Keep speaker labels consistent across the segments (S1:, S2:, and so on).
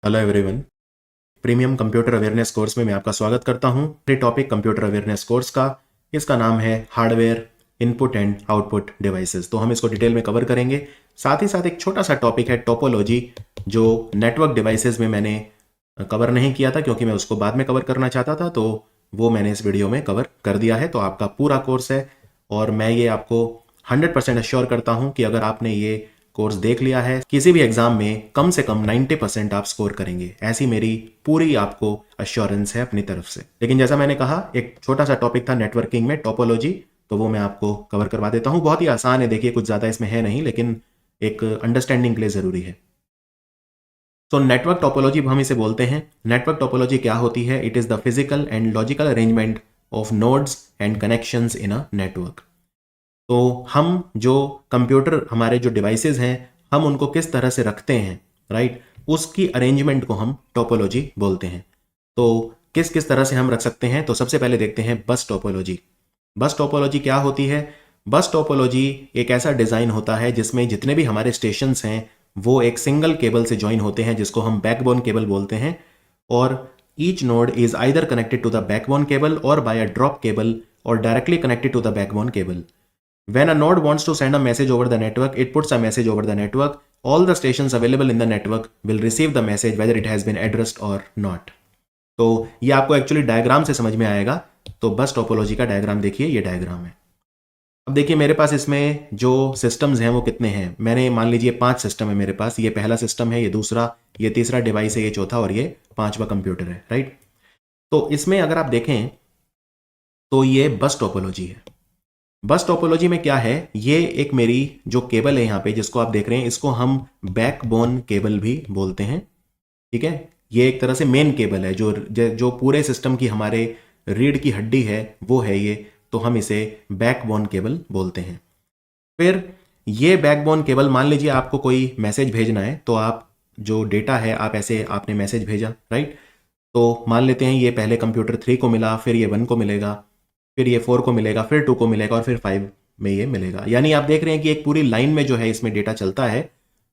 S1: Hello everyone. Premium computer awareness course में मैं आपका स्वागत करता हूं। ये टॉपिक कंप्यूटर अवेयरनेस कोर्स का, इसका नाम है hardware input and output devices. तो हम इसको डिटेल में कवर करेंगे। साथ ही साथ एक छोटा सा टॉपिक है टोपोलॉजी, जो नेटवर्क डिवाइसेस में मैंने कवर नहीं किया था क्योंकि मैं उसको बाद में कवर करना चाहता था, तो वो मैंने इस वीडियो में कवर कर दिया है। तो आपका पूरा कोर्स है और मैं ये आपको 100% अश्योर करता हूं कि अगर आपने ये कोर्स देख लिया है, किसी भी एग्जाम में कम से कम 90% आप स्कोर करेंगे, ऐसी मेरी पूरी आपको अश्योरेंस है अपनी तरफ से। लेकिन जैसा मैंने कहा, एक छोटा सा टॉपिक था नेटवर्किंग में टोपोलॉजी, तो वो मैं आपको कवर करवा देता हूं। बहुत ही आसान है, देखिए कुछ ज्यादा इसमें है नहीं, लेकिन एक अंडरस्टैंडिंग के लिए जरूरी है। तो नेटवर्क टोपोलॉजी हम इसे बोलते हैं। नेटवर्क टोपोलॉजी क्या होती है? It is the physical and logical arrangement of nodes and connections in a network. तो हम जो कंप्यूटर, हमारे जो डिवाइसेस हैं, हम उनको किस तरह से रखते हैं, राइट, उसकी अरेंजमेंट को हम टोपोलॉजी बोलते हैं। तो किस किस तरह से हम रख सकते हैं, तो सबसे पहले देखते हैं बस टोपोलॉजी। बस टोपोलॉजी क्या होती है? बस टोपोलॉजी एक ऐसा डिजाइन होता है जिसमें जितने भी हमारे स्टेशंस हैं वो एक सिंगल केबल से ज्वाइन होते हैं, जिसको हम बैकबोन केबल बोलते हैं। और each node is either connected to the backbone cable or by a drop cable or directly connected to the backbone cable. When a node wants to send a message over the network, it puts a message over the network. All the stations available in the network will receive the message whether it has been addressed or not. तो ये आपको actually diagram से समझ में आएगा। तो बस topology का डायग्राम देखिए, ये डायग्राम है। अब देखिए मेरे पास इसमें जो सिस्टम्स हैं वो कितने हैं। मैंने मान लीजिए 5 सिस्टम है मेरे पास। ये पहला सिस्टम है, ये दूसरा, ये तीसरा डिवाइस है, ये चौथा और ये 5वां कंप्यूटर है, राइट। तो इसमें अगर आप देखें तो ये बस टोपोलॉजी है। बस टोपोलॉजी में क्या है, ये एक मेरी जो केबल है यहाँ पे जिसको आप देख रहे हैं, इसको हम बैकबोन केबल भी बोलते हैं, ठीक है। ये एक तरह से मेन केबल है, जो पूरे सिस्टम की हमारे रीढ़ की हड्डी है वो है ये, तो हम इसे बैकबोन केबल बोलते हैं। फिर ये बैकबोन केबल, मान लीजिए आपको कोई मैसेज भेजना है, तो आप जो डेटा है आप ऐसे, आपने मैसेज भेजा, राइट। तो मान लेते हैं ये पहले कंप्यूटर 3 को मिला, फिर ये 1 को मिलेगा, फिर ये 4 को मिलेगा, फिर 2 को मिलेगा और फिर 5 में ये मिलेगा। यानी आप देख रहे हैं कि एक पूरी लाइन में जो है इसमें डेटा चलता है,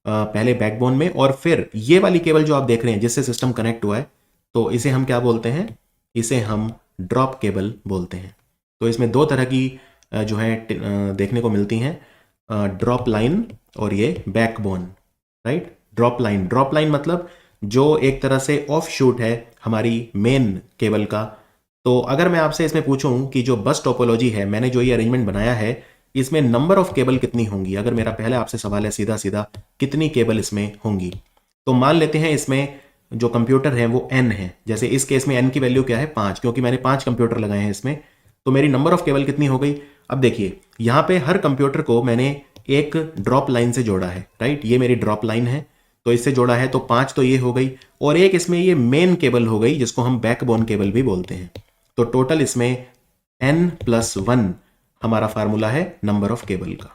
S1: पहले बैकबोन में, और फिर ये वाली केबल जो आप देख रहे हैं जिससे सिस्टम कनेक्ट हुआ है, तो इसे हम क्या बोलते हैं? इसे हम ड्रॉप केबल बोलते हैं। तो इसमें 2 तरह की जो है देखने को मिलती हैं, ड्रॉप लाइन और ये बैकबोन, राइट। ड्रॉप लाइन मतलब जो एक तरह से ऑफ शूट है हमारी मेन केबल का। तो अगर मैं आपसे इसमें पूछूं कि जो बस टोपोलॉजी है, मैंने जो ये अरेंजमेंट बनाया है, इसमें नंबर ऑफ केबल कितनी होंगी, अगर मेरा पहले आपसे सवाल है सीधा सीधा, कितनी केबल इसमें होंगी, तो मान लेते हैं इसमें जो कंप्यूटर है वो n है। जैसे इस केस में n की वैल्यू क्या है? 5, क्योंकि मैंने 5 कंप्यूटर लगाए हैं इसमें। तो मेरी नंबर ऑफ केबल कितनी हो गई? अब देखिए यहां पे हर कंप्यूटर को मैंने एक ड्रॉप लाइन से जोड़ा है, राइट। ये मेरी ड्रॉप लाइन है, तो इससे जोड़ा है, तो 5 तो ये हो गई, और एक इसमें ये मेन केबल हो गई जिसको हम बैकबोन केबल भी बोलते हैं। तो टोटल इसमें n+1 हमारा फार्मूला है नंबर ऑफ केबल का।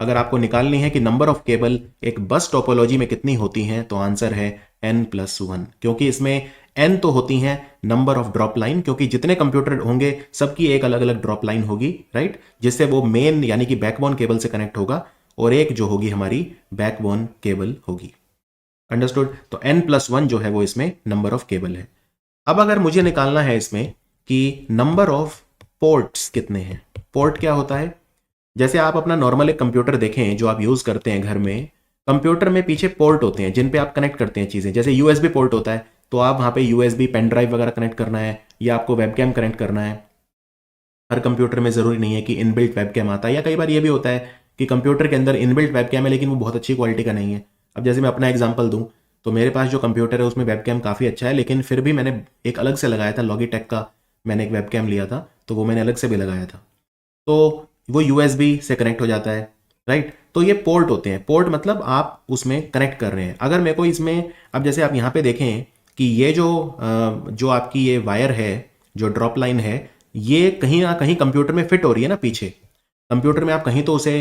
S1: अगर आपको निकालनी है कि नंबर ऑफ केबल एक बस टोपोलॉजी में कितनी होती हैं, तो आंसर है n+1, क्योंकि इसमें n तो होती हैं नंबर ऑफ ड्रॉप लाइन, क्योंकि जितने कंप्यूटर होंगे सबकी एक अलग अलग ड्रॉप लाइन होगी, राइट, जिससे वो मेन यानी कि बैकबोन केबल से कनेक्ट होगा, और एक जो होगी हमारी बैकबोन केबल होगी। अंडरस्टूड? तो n+1 जो है वो इसमें नंबर ऑफ केबल है। अब अगर मुझे निकालना है इसमें कि नंबर ऑफ पोर्ट्स कितने हैं। पोर्ट क्या होता है? जैसे आप अपना नॉर्मल एक कंप्यूटर देखें जो आप यूज करते हैं घर में, कंप्यूटर में पीछे पोर्ट होते हैं जिन पे आप कनेक्ट करते हैं चीजें। जैसे यूएसबी पोर्ट होता है, तो आप वहां पे यूएसबी पेन ड्राइव वगैरह कनेक्ट करना है, या आपको वेबकैम कनेक्ट करना है। हर कंप्यूटर में जरूरी नहीं है कि इनबिल्ट वेबकैम आता है, या कई बार ये भी होता है कि कंप्यूटर के अंदर इनबिल्ट वेबकैम है लेकिन वो बहुत अच्छी क्वालिटी का नहीं है। अब जैसे मैं अपना एग्जांपल दूं, तो मेरे पास जो कंप्यूटर है उसमें वेबकैम काफ़ी अच्छा है, लेकिन फिर भी मैंने एक अलग से लगाया था, लॉगिटेक का मैंने एक वेबकैम लिया था, तो वो मैंने अलग से भी लगाया था। तो वो यूएसबी से कनेक्ट हो जाता है, राइट। तो ये पोर्ट होते हैं। पोर्ट मतलब आप उसमें कनेक्ट कर रहे हैं। अगर मेरे को इसमें, अब जैसे आप यहाँ पे देखें कि ये जो आपकी ये वायर है, जो ड्रॉप लाइन है, ये कहीं ना कहीं कंप्यूटर में फिट हो रही है ना पीछे। कंप्यूटर में आप कहीं तो उसे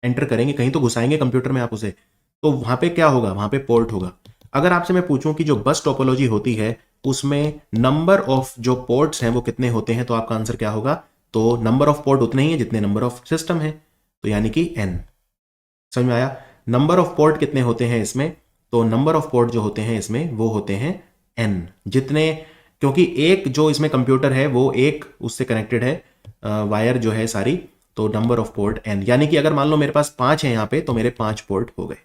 S1: एंटर करेंगे, कहीं तो घुसाएंगे कंप्यूटर में आप उसे, तो वहां पे क्या होगा? वहां पे पोर्ट होगा। अगर आपसे मैं पूछूं कि जो बस टोपोलॉजी होती है उसमें नंबर ऑफ जो पोर्ट्स हैं वो कितने होते हैं, तो आपका आंसर क्या होगा? तो नंबर ऑफ पोर्ट उतने ही है जितने नंबर ऑफ सिस्टम है, तो यानी कि n। समझ में आया? नंबर ऑफ पोर्ट कितने होते हैं इसमें? तो नंबर ऑफ पोर्ट जो होते हैं इसमें वो होते हैं n जितने, क्योंकि एक जो इसमें कंप्यूटर है वो एक उससे कनेक्टेड है वायर जो है सारी, तो नंबर ऑफ पोर्ट n, यानी कि अगर मान लो मेरे पास 5 है यहाँ पे तो मेरे 5 पोर्ट हो गए।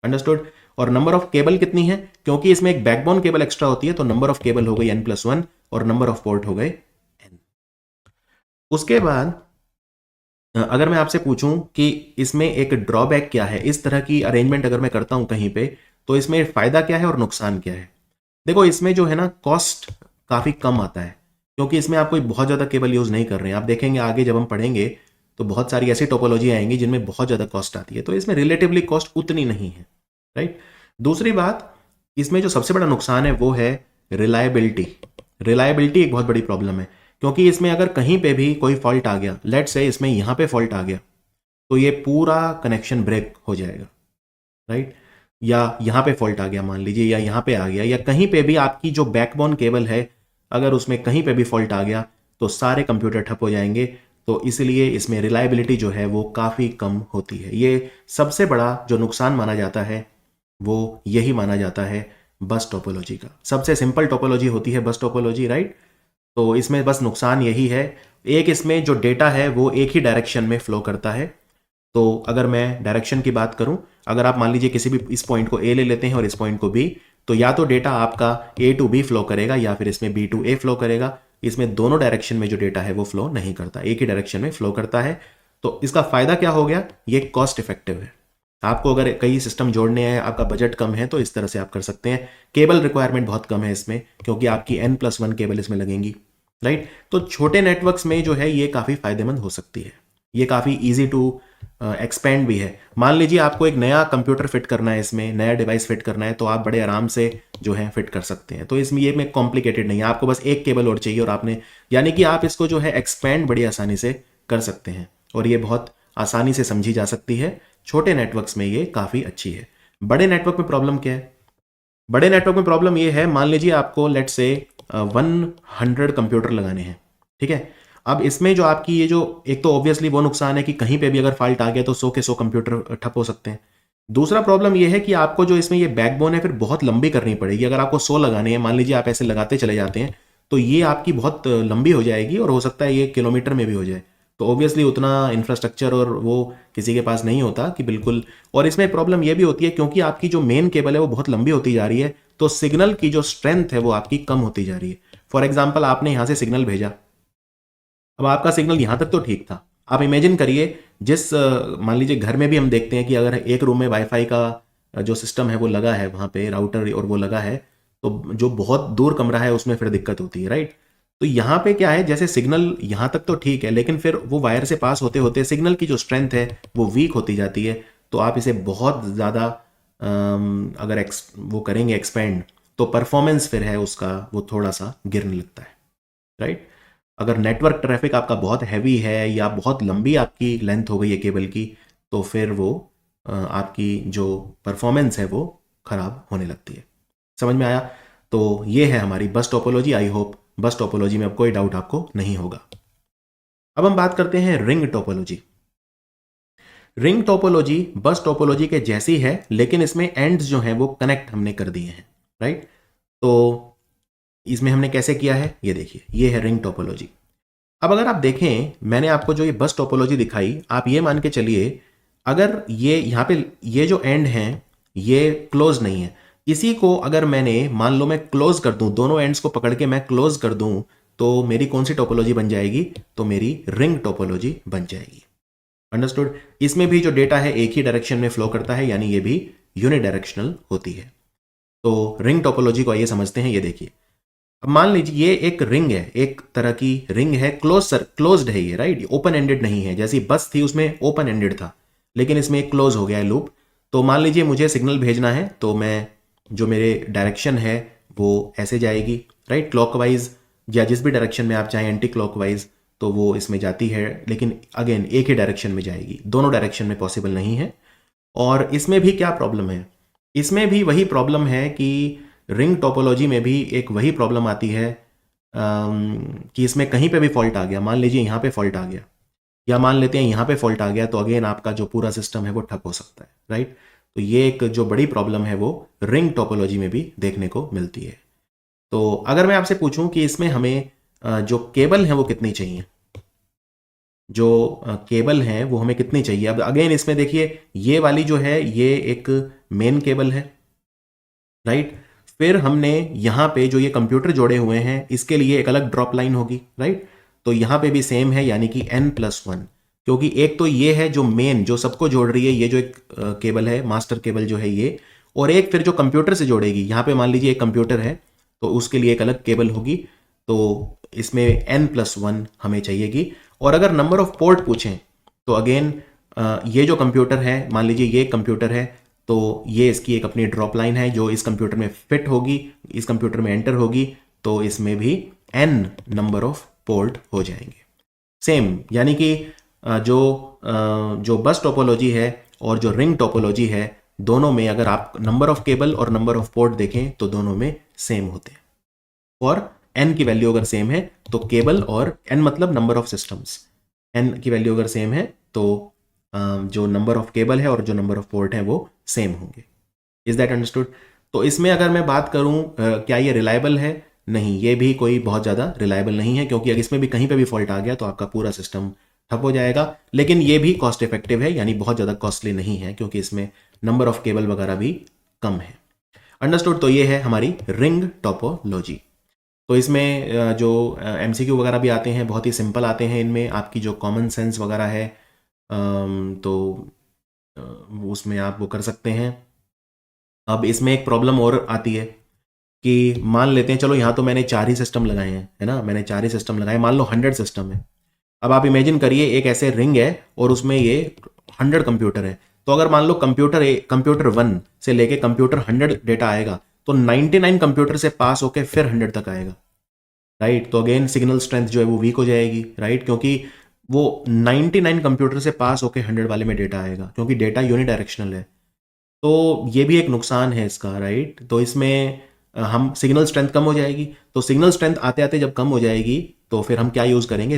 S1: अंडरस्टूड। और नंबर ऑफ केबल कितनी है, क्योंकि इसमें एक बैकबोन केबल एक्स्ट्रा होती है तो नंबर ऑफ केबल हो गई n+1 और नंबर ऑफ पोर्ट हो गए n। उसके बाद अगर मैं आपसे पूछूं कि इसमें एक ड्रॉबैक क्या है, इस तरह की अरेंजमेंट अगर मैं करता हूं कहीं पे, तो इसमें फायदा क्या है और नुकसान क्या है। देखो इसमें जो है ना कॉस्ट काफी कम आता है, क्योंकि इसमें आप कोई बहुत ज्यादा केबल यूज नहीं कर रहे हैं। आप देखेंगे आगे जब हम पढ़ेंगे तो बहुत सारी ऐसी टोपोलॉजी आएंगी जिनमें बहुत ज्यादा कॉस्ट आती है, तो इसमें रिलेटिवली कॉस्ट उतनी नहीं है, राइट। दूसरी बात, इसमें जो सबसे बड़ा नुकसान है वो है रिलायबिलिटी। रिलायबिलिटी एक बहुत बड़ी प्रॉब्लम है, क्योंकि इसमें अगर कहीं पे भी कोई फॉल्ट आ गया, लेट से इसमें यहां पे फॉल्ट आ गया, तो ये पूरा कनेक्शन ब्रेक हो जाएगा, राइट। या यहां पे फॉल्ट आ गया मान लीजिए, या यहां पे आ गया, या कहीं पे भी आपकी जो बैकबोन केबल है अगर उसमें कहीं पे भी फॉल्ट आ गया तो सारे कंप्यूटर ठप हो जाएंगे। तो इसलिए इसमें रिलायबिलिटी जो है वो काफ़ी कम होती है। ये सबसे बड़ा जो नुकसान माना जाता है वो यही माना जाता है बस टोपोलॉजी का। सबसे सिंपल टोपोलॉजी होती है बस टोपोलॉजी, राइट। तो इसमें बस नुकसान यही है, एक इसमें जो डेटा है वो एक ही डायरेक्शन में फ्लो करता है। तो अगर मैं डायरेक्शन की बात करूं, अगर आप मान लीजिए किसी भी इस पॉइंट को ए ले लेते हैं और इस पॉइंट को बी, तो या तो डेटा आपका ए टू बी फ्लो करेगा या फिर इसमें बी टू ए फ्लो करेगा। इसमें दोनों डायरेक्शन में जो डेटा है वो फ्लो नहीं करता, एक ही डायरेक्शन में फ्लो करता है। तो इसका फायदा क्या हो गया, ये कॉस्ट इफेक्टिव है। आपको अगर कई सिस्टम जोड़ने हैं, आपका बजट कम है, तो इस तरह से आप कर सकते हैं। केबल रिक्वायरमेंट बहुत कम है इसमें, क्योंकि आपकी n+1 केबल इसमें लगेंगी, राइट। तो छोटे नेटवर्क्स में जो है ये काफ़ी फायदेमंद हो सकती है, ये काफ़ी ईजी टू एक्सपेंड भी है। मान लीजिए आपको एक नया कंप्यूटर फिट करना है, इसमें नया डिवाइस फिट करना है, तो आप बड़े आराम से जो है फिट कर सकते हैं। तो इसमें ये में कॉम्प्लिकेटेड नहीं है, आपको बस एक केबल और चाहिए और आपने, यानी कि आप इसको जो है एक्सपेंड बड़ी आसानी से कर सकते हैं और ये बहुत आसानी से समझी जा सकती है। छोटे नेटवर्क्स में ये काफ़ी अच्छी है। बड़े नेटवर्क में प्रॉब्लम क्या है, बड़े नेटवर्क में प्रॉब्लम ये है, मान लीजिए आपको लेट से 100 कंप्यूटर लगाने हैं, ठीक है। अब इसमें जो आपकी ये जो, एक तो ऑब्वियसली वो नुकसान है कि कहीं पे भी अगर फॉल्ट आ गया तो 100 के 100 कंप्यूटर ठप हो सकते हैं। दूसरा प्रॉब्लम ये है कि आपको जो इसमें ये बैकबोन है फिर बहुत लंबी करनी पड़ेगी। अगर आपको 100 लगाने हैं, मान लीजिए आप ऐसे लगाते चले जाते हैं, तो ये आपकी बहुत लंबी हो जाएगी और हो सकता है ये किलोमीटर में भी हो जाए। तो ऑब्वियसली उतना इंफ्रास्ट्रक्चर और वो किसी के पास नहीं होता कि बिल्कुल। और इसमें प्रॉब्लम ये भी होती है क्योंकि आपकी जो मेन केबल है वो बहुत लंबी होती जा रही है, तो सिग्नल की जो स्ट्रेंथ है वो आपकी कम होती जा रही है। फॉर एग्जाम्पल आपने यहां से सिग्नल भेजा, अब आपका सिग्नल यहां तक तो ठीक था। आप इमेजिन करिए जिस मान लीजिए घर में भी हम देखते हैं कि अगर एक रूम में वाईफाई का जो सिस्टम है वो लगा है, वहां पे राउटर और वो लगा है, तो जो बहुत दूर कमरा है उसमें फिर दिक्कत होती है, राइट। तो यहाँ पे क्या है, जैसे सिग्नल यहाँ तक तो ठीक है, लेकिन फिर वो वायर से पास होते होते सिग्नल की जो स्ट्रेंथ है वो वीक होती जाती है। तो आप इसे बहुत ज़्यादा अगर वो करेंगे एक्सपेंड, तो परफॉर्मेंस फिर है उसका वो थोड़ा सा गिरने लगता है, राइट। अगर नेटवर्क ट्रैफिक आपका बहुत हैवी है या बहुत लंबी आपकी लेंथ हो गई है केबल की, तो फिर वो आपकी जो परफॉर्मेंस है वो खराब होने लगती है। समझ में आया। तो ये है हमारी बस टोपोलॉजी। आई होप बस टोपोलॉजी में अब कोई डाउट आपको नहीं होगा। अब हम बात करते हैं रिंग टोपोलॉजी। रिंग टोपोलॉजी बस टोपोलॉजी के जैसी है, लेकिन इसमें एंड्स जो हैं वो कनेक्ट हमने कर दिए हैं, राइट। तो इसमें हमने कैसे किया है ये देखिए, ये है रिंग टोपोलॉजी। अब अगर आप देखें, मैंने आपको जो ये बस टोपोलॉजी दिखाई, आप ये मान के चलिए अगर ये यहाँ पे ये जो एंड हैं ये क्लोज नहीं है, इसी को अगर मैंने मान लो मैं क्लोज कर दूं, दोनों एंड्स को पकड़ के मैं क्लोज कर दूं, तो मेरी कौन सी टोपोलॉजी बन जाएगी, तो मेरी रिंग टोपोलॉजी बन जाएगी। अंडरस्टूड। इसमें भी जो डेटा है एक ही डायरेक्शन में फ्लो करता है, यानी ये भी यूनिडायरेक्शनल होती है। तो रिंग टोपोलॉजी को आइए समझते हैं। ये देखिए, अब मान लीजिए ये एक रिंग है, एक तरह की रिंग है, क्लोज्ड है ये, राइट। ओपन एंडेड नहीं है, जैसी बस थी उसमें ओपन एंडेड था, लेकिन इसमें एक क्लोज हो गया है लूप। तो मान लीजिए मुझे सिग्नल भेजना है, तो मैं जो मेरे डायरेक्शन है वो ऐसे जाएगी, राइट, क्लॉकवाइज या जिस भी डायरेक्शन में आप चाहें, एंटी क्लॉकवाइज, तो वो इसमें जाती है, लेकिन अगेन एक ही डायरेक्शन में जाएगी, दोनों डायरेक्शन में पॉसिबल नहीं है। और इसमें भी क्या प्रॉब्लम है, इसमें भी वही प्रॉब्लम है कि रिंग टोपोलॉजी में भी एक वही प्रॉब्लम आती है कि इसमें कहीं पे भी फॉल्ट आ गया, मान लीजिए यहाँ पे फॉल्ट आ गया, या मान लेते हैं यहाँ पे फॉल्ट आ गया, तो अगेन आपका जो पूरा सिस्टम है वो ठप हो सकता है, राइट। तो ये एक जो बड़ी प्रॉब्लम है वो रिंग टोपोलॉजी में भी देखने को मिलती है। तो अगर मैं आपसे पूछूं कि इसमें हमें जो केबल है वो कितनी चाहिए, जो केबल है वो हमें कितनी चाहिए। अब अगेन इसमें देखिए ये वाली जो है ये एक मेन केबल है, राइट। फिर हमने यहाँ पे जो ये कंप्यूटर जोड़े हुए हैं इसके लिए एक अलग ड्रॉप लाइन होगी, राइट। तो यहाँ पे भी सेम है, यानी कि n+1, क्योंकि एक तो ये है जो मेन जो सबको जोड़ रही है, ये जो एक केबल है मास्टर केबल जो है ये, और एक फिर जो कंप्यूटर से जोड़ेगी। यहाँ पे मान लीजिए एक कंप्यूटर है तो उसके लिए एक अलग केबल होगी, तो इसमें n+1 हमें चाहिएगी। और अगर नंबर ऑफ पोर्ट पूछें तो अगेन ये जो कंप्यूटर है, मान लीजिए ये कंप्यूटर है, तो ये इसकी एक अपनी ड्रॉप लाइन है जो इस कंप्यूटर में फिट होगी, इस कंप्यूटर में एंटर होगी, तो इसमें भी n नंबर ऑफ पोर्ट हो जाएंगे सेम। यानी कि जो बस टोपोलॉजी है और जो रिंग टोपोलॉजी है, दोनों में अगर आप नंबर ऑफ केबल और नंबर ऑफ पोर्ट देखें तो दोनों में सेम होते हैं। और n की वैल्यू अगर सेम है तो केबल, और n मतलब नंबर ऑफ सिस्टम्स, n की वैल्यू अगर सेम है तो जो नंबर ऑफ केबल है और जो नंबर ऑफ पोर्ट है वो सेम होंगे। Is that understood? तो इसमें अगर मैं बात करूं क्या ये रिलायबल है? नहीं, ये भी कोई बहुत ज़्यादा रिलायबल नहीं है, क्योंकि अगर इसमें भी कहीं पे भी फॉल्ट आ गया तो आपका पूरा सिस्टम ठप हो जाएगा। लेकिन ये भी कॉस्ट इफेक्टिव है, यानी बहुत ज़्यादा कॉस्टली नहीं है, क्योंकि इसमें नंबर ऑफ केबल वगैरह भी कम है। अंडरस्टूड? तो ये है हमारी रिंग टोपोलॉजी। तो इसमें जो MCQ वगैरह भी आते हैं बहुत ही सिंपल आते हैं, इनमें आपकी जो कॉमन सेंस वगैरह है तो उसमें आप वो कर सकते हैं। अब इसमें एक प्रॉब्लम और आती है कि मान लेते हैं, चलो यहाँ तो मैंने 4 ही सिस्टम लगाए हैं, है ना, मैंने 4 ही सिस्टम लगाए, मान लो 100 सिस्टम है। अब आप इमेजिन करिए एक ऐसे रिंग है और उसमें ये 100 कंप्यूटर है। तो अगर मान लो कंप्यूटर 1 से लेके कंप्यूटर 100 डेटा आएगा, तो 99 कंप्यूटर से पास होके फिर 100 तक आएगा, राइट। तो अगेन सिग्नल स्ट्रेंथ जो है वो वीक हो जाएगी, राइट, क्योंकि वो 99 कंप्यूटर से पास होके 100 वाले में डेटा आएगा, क्योंकि डेटा यूनिडायरेक्शनल है। तो ये भी एक नुकसान है इसका, राइट। तो इसमें हम सिग्नल स्ट्रेंथ कम हो जाएगी, तो सिग्नल स्ट्रेंथ आते आते जब कम हो जाएगी तो फिर हम क्या यूज़ करेंगे?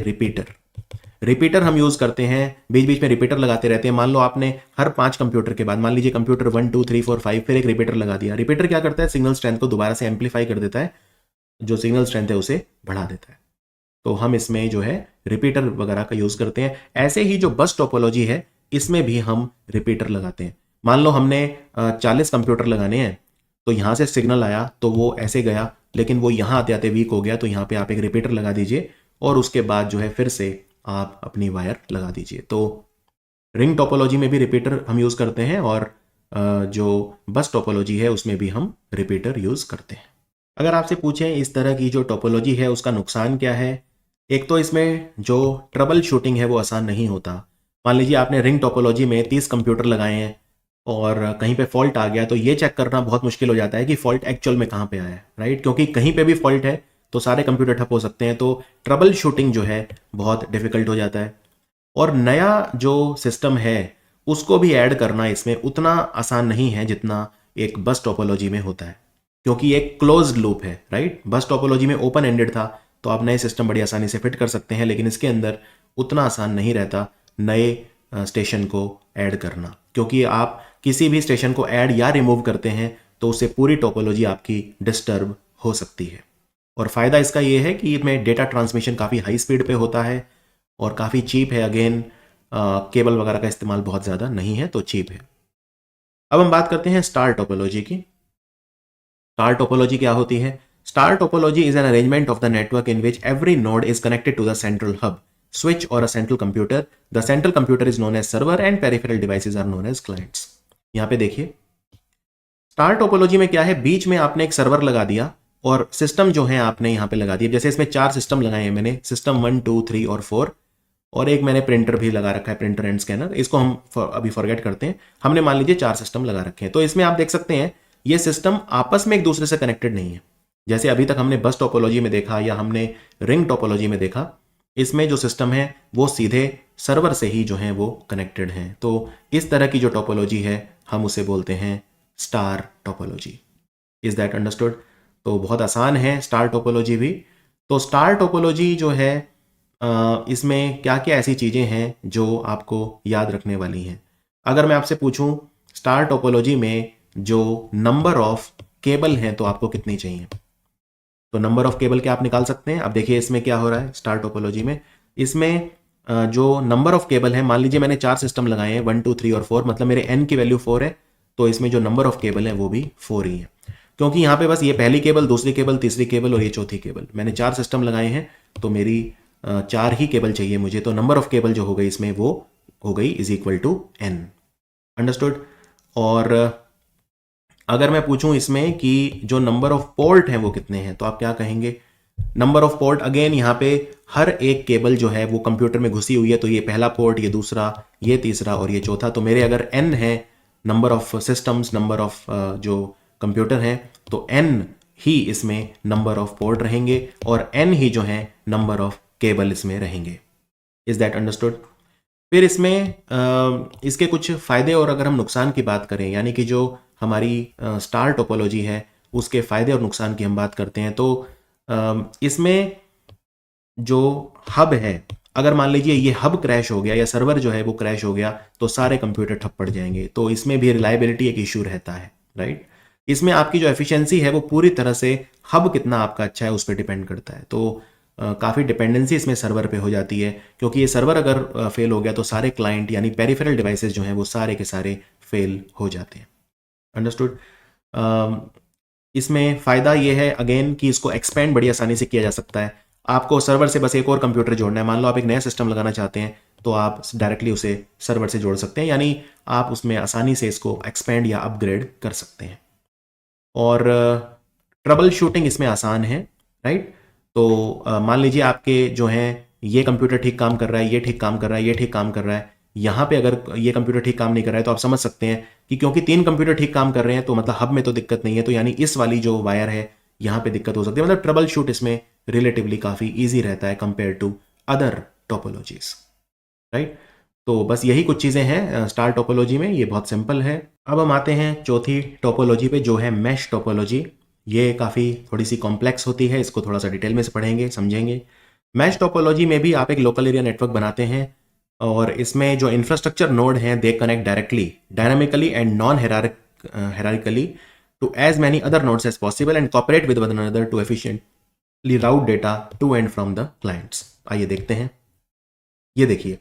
S1: रिपीटर हम यूज़ करते हैं, बीच बीच में रिपीटर लगाते रहते हैं। मान लो आपने हर 5 कंप्यूटर के बाद, मान लीजिए कंप्यूटर 1 2 3 4 5, फिर एक रिपीटर लगा दिया। रिपीटर क्या करता है? सिग्नल स्ट्रेंथ को दोबारा से एम्पलीफाई कर देता है, जो सिग्नल स्ट्रेंथ है उसे बढ़ा देता है। तो हम इसमें जो है रिपीटर वगैरह का यूज़ करते हैं। ऐसे ही जो बस टोपोलॉजी है इसमें भी हम रिपीटर लगाते हैं। मान लो हमने 40 कंप्यूटर लगाने हैं, तो यहाँ से सिग्नल आया तो वो ऐसे गया, लेकिन वो यहाँ आते आते वीक हो गया, तो यहाँ पे आप एक रिपीटर लगा दीजिए और उसके बाद जो है फिर से आप अपनी वायर लगा दीजिए। तो रिंग टोपोलॉजी में भी रिपीटर हम यूज़ करते हैं, और जो बस टोपोलॉजी है उसमें भी हम रिपीटर यूज़ करते हैं। अगर आपसे पूछें इस तरह की जो टोपोलॉजी है उसका नुकसान क्या है, एक तो इसमें जो ट्रबल शूटिंग है वो आसान नहीं होता। मान लीजिए आपने रिंग टोपोलॉजी में 30 कंप्यूटर लगाए हैं और कहीं पे फॉल्ट आ गया, तो ये चेक करना बहुत मुश्किल हो जाता है कि फॉल्ट एक्चुअल में कहाँ पे आया है, राइट, क्योंकि कहीं पे भी फॉल्ट है तो सारे कंप्यूटर ठप हो सकते हैं। तो ट्रबल शूटिंग जो है बहुत डिफिकल्ट हो जाता है। और नया जो सिस्टम है उसको भी ऐड करना इसमें उतना आसान नहीं है जितना एक बस टोपोलॉजी में होता है, क्योंकि एक क्लोज्ड लूप है, राइट। बस टोपोलॉजी में ओपन एंडेड था, तो आप नए सिस्टम बड़ी आसानी से फिट कर सकते हैं, लेकिन इसके अंदर उतना आसान नहीं रहता नए स्टेशन को ऐड करना, क्योंकि आप किसी भी स्टेशन को ऐड या रिमूव करते हैं तो उससे पूरी टोपोलॉजी आपकी डिस्टर्ब हो सकती है। और फ़ायदा इसका ये है कि इसमें डेटा ट्रांसमिशन काफ़ी हाई स्पीड पे होता है और काफ़ी चीप है। अगेन केबल वगैरह का इस्तेमाल बहुत ज़्यादा नहीं है, तो चीप है। अब हम बात करते हैं स्टार टोपोलॉजी की। स्टार टोपोलॉजी क्या होती है? Star topology is an arrangement of the network in which every node is connected to the central hub, switch or a central computer. The central computer is known as server and peripheral devices are known as clients. यहाँ पे देखिए star topology में क्या है, बीच में आपने एक server लगा दिया और सिस्टम जो है आपने यहाँ पे लगा दिया। जैसे इसमें 4 सिस्टम लगाए हैं मैंने, सिस्टम 1 2 3 और 4, और एक मैंने प्रिंटर भी लगा रखा है, प्रिंटर एंड स्कैनर। इसको हम अभी फॉरगेट करते हैं। हमने मान लीजिए 4 सिस्टम लगा रखे हैं। तो इसमें आप देख सकते हैं ये सिस्टम आपस में एक दूसरे से कनेक्टेड नहीं है। जैसे अभी तक हमने बस टोपोलॉजी में देखा या हमने रिंग टोपोलॉजी में देखा, इसमें जो सिस्टम है वो सीधे सर्वर से ही जो है वो कनेक्टेड हैं। तो इस तरह की जो टोपोलॉजी है हम उसे बोलते हैं star topology. Is that understood? तो बहुत आसान है स्टार टोपोलॉजी भी। तो स्टार टोपोलॉजी जो है इसमें क्या क्या ऐसी चीज़ें हैं जो आपको याद रखने वाली हैं। अगर मैं आपसे पूछूं स्टार टोपोलॉजी में जो नंबर ऑफ केबल हैं तो आपको कितनी चाहिए। तो नंबर ऑफ केबल क्या आप निकाल सकते हैं। अब देखिए इसमें क्या हो रहा है स्टार टोपोलॉजी में, इसमें जो नंबर ऑफ केबल है, मान लीजिए मैंने 4 सिस्टम लगाए हैं 1 2 3 और 4, मतलब मेरे n की वैल्यू 4 है, तो इसमें जो नंबर ऑफ केबल है वो भी 4 ही है, क्योंकि यहाँ पे बस ये पहली केबल, दूसरी केबल, तीसरी केबल और ये चौथी केबल, मैंने 4 सिस्टम लगाए हैं तो मेरी 4 ही केबल चाहिए मुझे, तो नंबर ऑफ केबल जो हो गई इसमें वो हो गई is equal to n। Understood. और अगर मैं पूछूं इसमें कि जो नंबर ऑफ पोर्ट हैं वो कितने हैं, तो आप क्या कहेंगे। नंबर ऑफ पोर्ट, अगेन यहाँ पे हर एक केबल जो है वो कंप्यूटर में घुसी हुई है, तो ये पहला पोर्ट, ये दूसरा, ये तीसरा और ये चौथा, तो मेरे अगर n है number of systems, number of जो कंप्यूटर हैं, तो n ही इसमें नंबर ऑफ पोर्ट रहेंगे और n ही जो है नंबर ऑफ केबल इसमें रहेंगे। Is that understood. फिर इसमें इसके कुछ फायदे और अगर हम नुकसान की बात करें, यानी कि जो हमारी स्टार टोपोलॉजी है उसके फायदे और नुकसान की हम बात करते हैं, तो इसमें जो हब है, अगर मान लीजिए ये हब क्रैश हो गया या सर्वर जो है वो क्रैश हो गया तो सारे कंप्यूटर ठप पड़ जाएंगे, तो इसमें भी रिलायबिलिटी एक इशू रहता है, राइट। इसमें आपकी जो एफिशिएंसी है वो पूरी तरह से हब कितना आपका अच्छा है उस पर डिपेंड करता है, तो काफ़ी डिपेंडेंसी इसमें सर्वर पे हो जाती है, क्योंकि ये सर्वर अगर फेल हो गया तो सारे क्लाइंट यानी पेरिफेरल डिवाइसेस जो हैं वो सारे के सारे फेल हो जाते हैं। अंडरस्टूड। इसमें फ़ायदा ये है अगेन कि इसको एक्सपेंड बड़ी आसानी से किया जा सकता है। आपको सर्वर से बस एक और कंप्यूटर जोड़ना है, मान लो आप एक नया सिस्टम लगाना चाहते हैं तो आप डायरेक्टली उसे सर्वर से जोड़ सकते हैं, यानी आप उसमें आसानी से इसको एक्सपेंड या अपग्रेड कर सकते हैं। और ट्रबल शूटिंग इसमें आसान है, राइट। तो मान लीजिए आपके जो हैं ये कंप्यूटर ठीक काम कर रहा है, ये ठीक काम कर रहा है, ये ठीक काम कर रहा है, यहाँ पे अगर ये कंप्यूटर ठीक काम नहीं कर रहा है तो आप समझ सकते हैं कि क्योंकि 3 कंप्यूटर ठीक काम कर रहे हैं तो मतलब हब में तो दिक्कत नहीं है, तो यानी इस वाली जो वायर है यहाँ पे दिक्कत हो सकती है, मतलब ट्रबल शूट इसमें रिलेटिवली काफ़ी ईजी रहता है compare to other topologies, right. तो बस यही कुछ चीज़ें हैं स्टार टोपोलॉजी में, ये बहुत सिंपल है। अब हम आते हैं चौथी टोपोलॉजी पे जो है मैश टोपोलॉजी। ये काफ़ी थोड़ी सी कॉम्प्लेक्स होती है, इसको थोड़ा सा डिटेल में से पढ़ेंगे, समझेंगे। मैश टोपोलॉजी में भी आप एक लोकल एरिया नेटवर्क बनाते हैं और इसमें जो इंफ्रास्ट्रक्चर नोड हैं they connect directly, dynamically and non hierarchically to as many other nodes as possible and cooperate with one another to efficiently route data to and from the clients. आइए देखते हैं। ये देखिए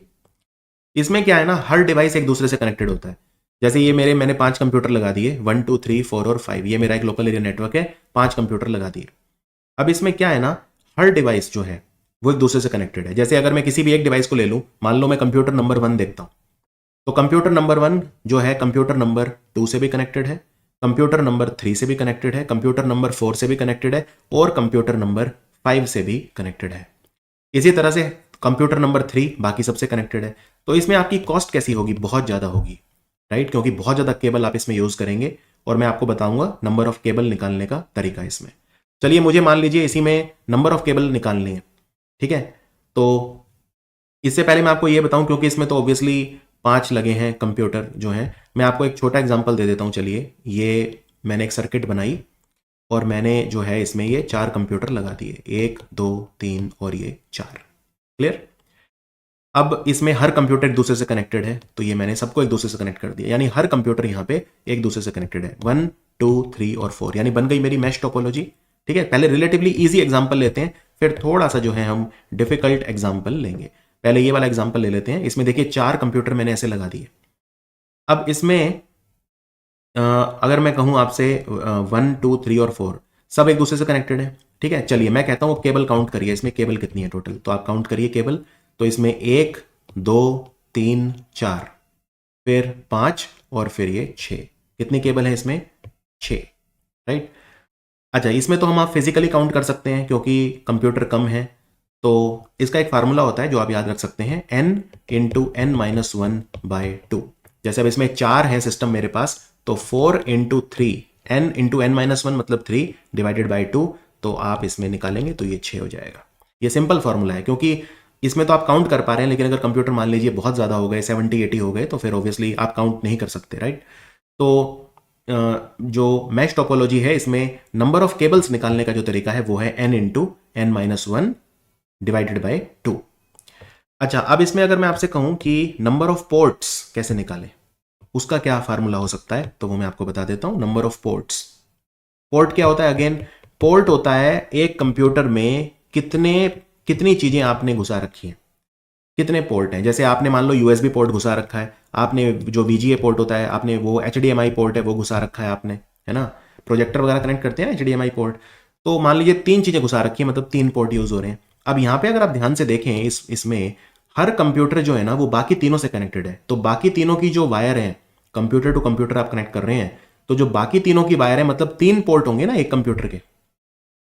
S1: इसमें क्या है ना, हर डिवाइस एक दूसरे से कनेक्टेड होता है। जैसे ये मैंने 5 कंप्यूटर लगा दिए, 1 2 3 4 और 5, ये मेरा एक लोकल एरिया नेटवर्क है, 5 कंप्यूटर लगा दिए। अब इसमें क्या है ना, हर डिवाइस जो है वो एक दूसरे से कनेक्टेड है। जैसे अगर मैं किसी भी एक डिवाइस को ले लूं, मान लो मैं कंप्यूटर नंबर 1 देखता हूं, तो कंप्यूटर नंबर 1 जो है कंप्यूटर नंबर 2 से भी कनेक्टेड है, कंप्यूटर नंबर 3 से भी कनेक्टेड है, कंप्यूटर नंबर 4 से भी कनेक्टेड है और कंप्यूटर नंबर 5 से भी कनेक्टेड है। इसी तरह से कंप्यूटर नंबर 3 बाकी सबसे कनेक्टेड है। तो इसमें आपकी कॉस्ट कैसी होगी, बहुत ज़्यादा होगी, राइट, क्योंकि बहुत ज़्यादा केबल आप इसमें यूज़ करेंगे और मैं आपको बताऊंगा नंबर ऑफ केबल निकालने का तरीका इसमें। चलिए मुझे मान लीजिए इसी में नंबर ऑफ केबल निकालनी है, ठीक है। तो इससे पहले मैं आपको ये बताऊं, क्योंकि इसमें तो ऑब्वियसली 5 लगे हैं कंप्यूटर जो हैं, मैं आपको एक छोटा एग्जांपल दे देता हूं। चलिए ये मैंने एक सर्किट बनाई और मैंने जो है इसमें ये 4 कंप्यूटर लगा दिए, 1 2 3 और ये 4, क्लियर। अब इसमें हर कंप्यूटर एक दूसरे से कनेक्टेड है, तो ये मैंने सबको एक दूसरे से कनेक्ट कर दिया, यानी हर कंप्यूटर यहाँ पे एक दूसरे से कनेक्टेड है, 1 2 3 और 4, यानी बन गई मेरी मैश टोपोलॉजी, ठीक है। पहले रिलेटिवली इजी एग्जांपल लेते हैं, फिर थोड़ा सा जो है हम डिफिकल्ट एग्जांपल लेंगे। पहले ये वाला एग्जांपल ले लेते हैं। इसमें देखिए 4 कंप्यूटर मैंने ऐसे लगा दिए। अब इसमें अगर मैं कहूं आपसे 1 2 3 और 4 सब एक दूसरे से कनेक्टेड है, ठीक है। चलिए मैं कहता हूं केबल काउंट करिए, इसमें केबल कितनी है टोटल, तो आप काउंट करिए केबल। तो इसमें 1 2 3 4 फिर 5 और फिर ये 6, कितनी केबल है इसमें, 6, राइट। अच्छा इसमें तो हम आप फिजिकली काउंट कर सकते हैं क्योंकि कंप्यूटर कम है, तो इसका एक फार्मूला होता है जो आप याद रख सकते हैं, n इंटू n माइनस 1/2। जैसे अब इसमें 4 है सिस्टम मेरे पास, तो 4 into 3, n into n minus 1 मतलब 3 डिवाइडेड बाई 2, तो आप इसमें निकालेंगे तो ये 6 हो जाएगा। ये सिंपल फार्मूला है, क्योंकि इसमें तो आप काउंट कर पा रहे हैं, लेकिन अगर कंप्यूटर मान लीजिए बहुत ज़्यादा हो गए, 70 80 हो गए, तो फिर ऑब्वियसली आप काउंट नहीं कर सकते, राइट। तो जो मैश टोपोलॉजी है इसमें नंबर ऑफ केबल्स निकालने का जो तरीका है वो है n into n minus 1 divided by 2। अच्छा अब इसमें अगर मैं आपसे कहूं कि नंबर ऑफ पोर्ट्स कैसे निकालें, उसका क्या फार्मूला हो सकता है, तो वो मैं आपको बता देता हूं। Number of ports. पोर्ट क्या होता है? अगेन, पोर्ट होता है एक कंप्यूटर में कितनी चीजें आपने घुसा रखी हैं, कितने पोर्ट हैं। जैसे आपने मान लो यूएसबी पोर्ट घुसा रखा है, आपने जो वीजीए पोर्ट होता है, आपने वो एचडीएमआई पोर्ट है वो घुसा रखा है आपने, है ना। प्रोजेक्टर वगैरह कनेक्ट करते हैं ना एचडीएमआई पोर्ट। तो मान लीजिए 3 चीजें घुसा रखी है, मतलब 3 पोर्ट यूज हो रहे हैं। अब यहाँ पे अगर आप ध्यान से देखें, इसमें हर कंप्यूटर जो है ना वो बाकी तीनों से कनेक्टेड है। तो बाकी तीनों की जो वायर है, कंप्यूटर टू कंप्यूटर आप कनेक्ट कर रहे हैं, तो जो बाकी तीनों की वायर है, मतलब 3 पोर्ट होंगे ना एक कंप्यूटर के।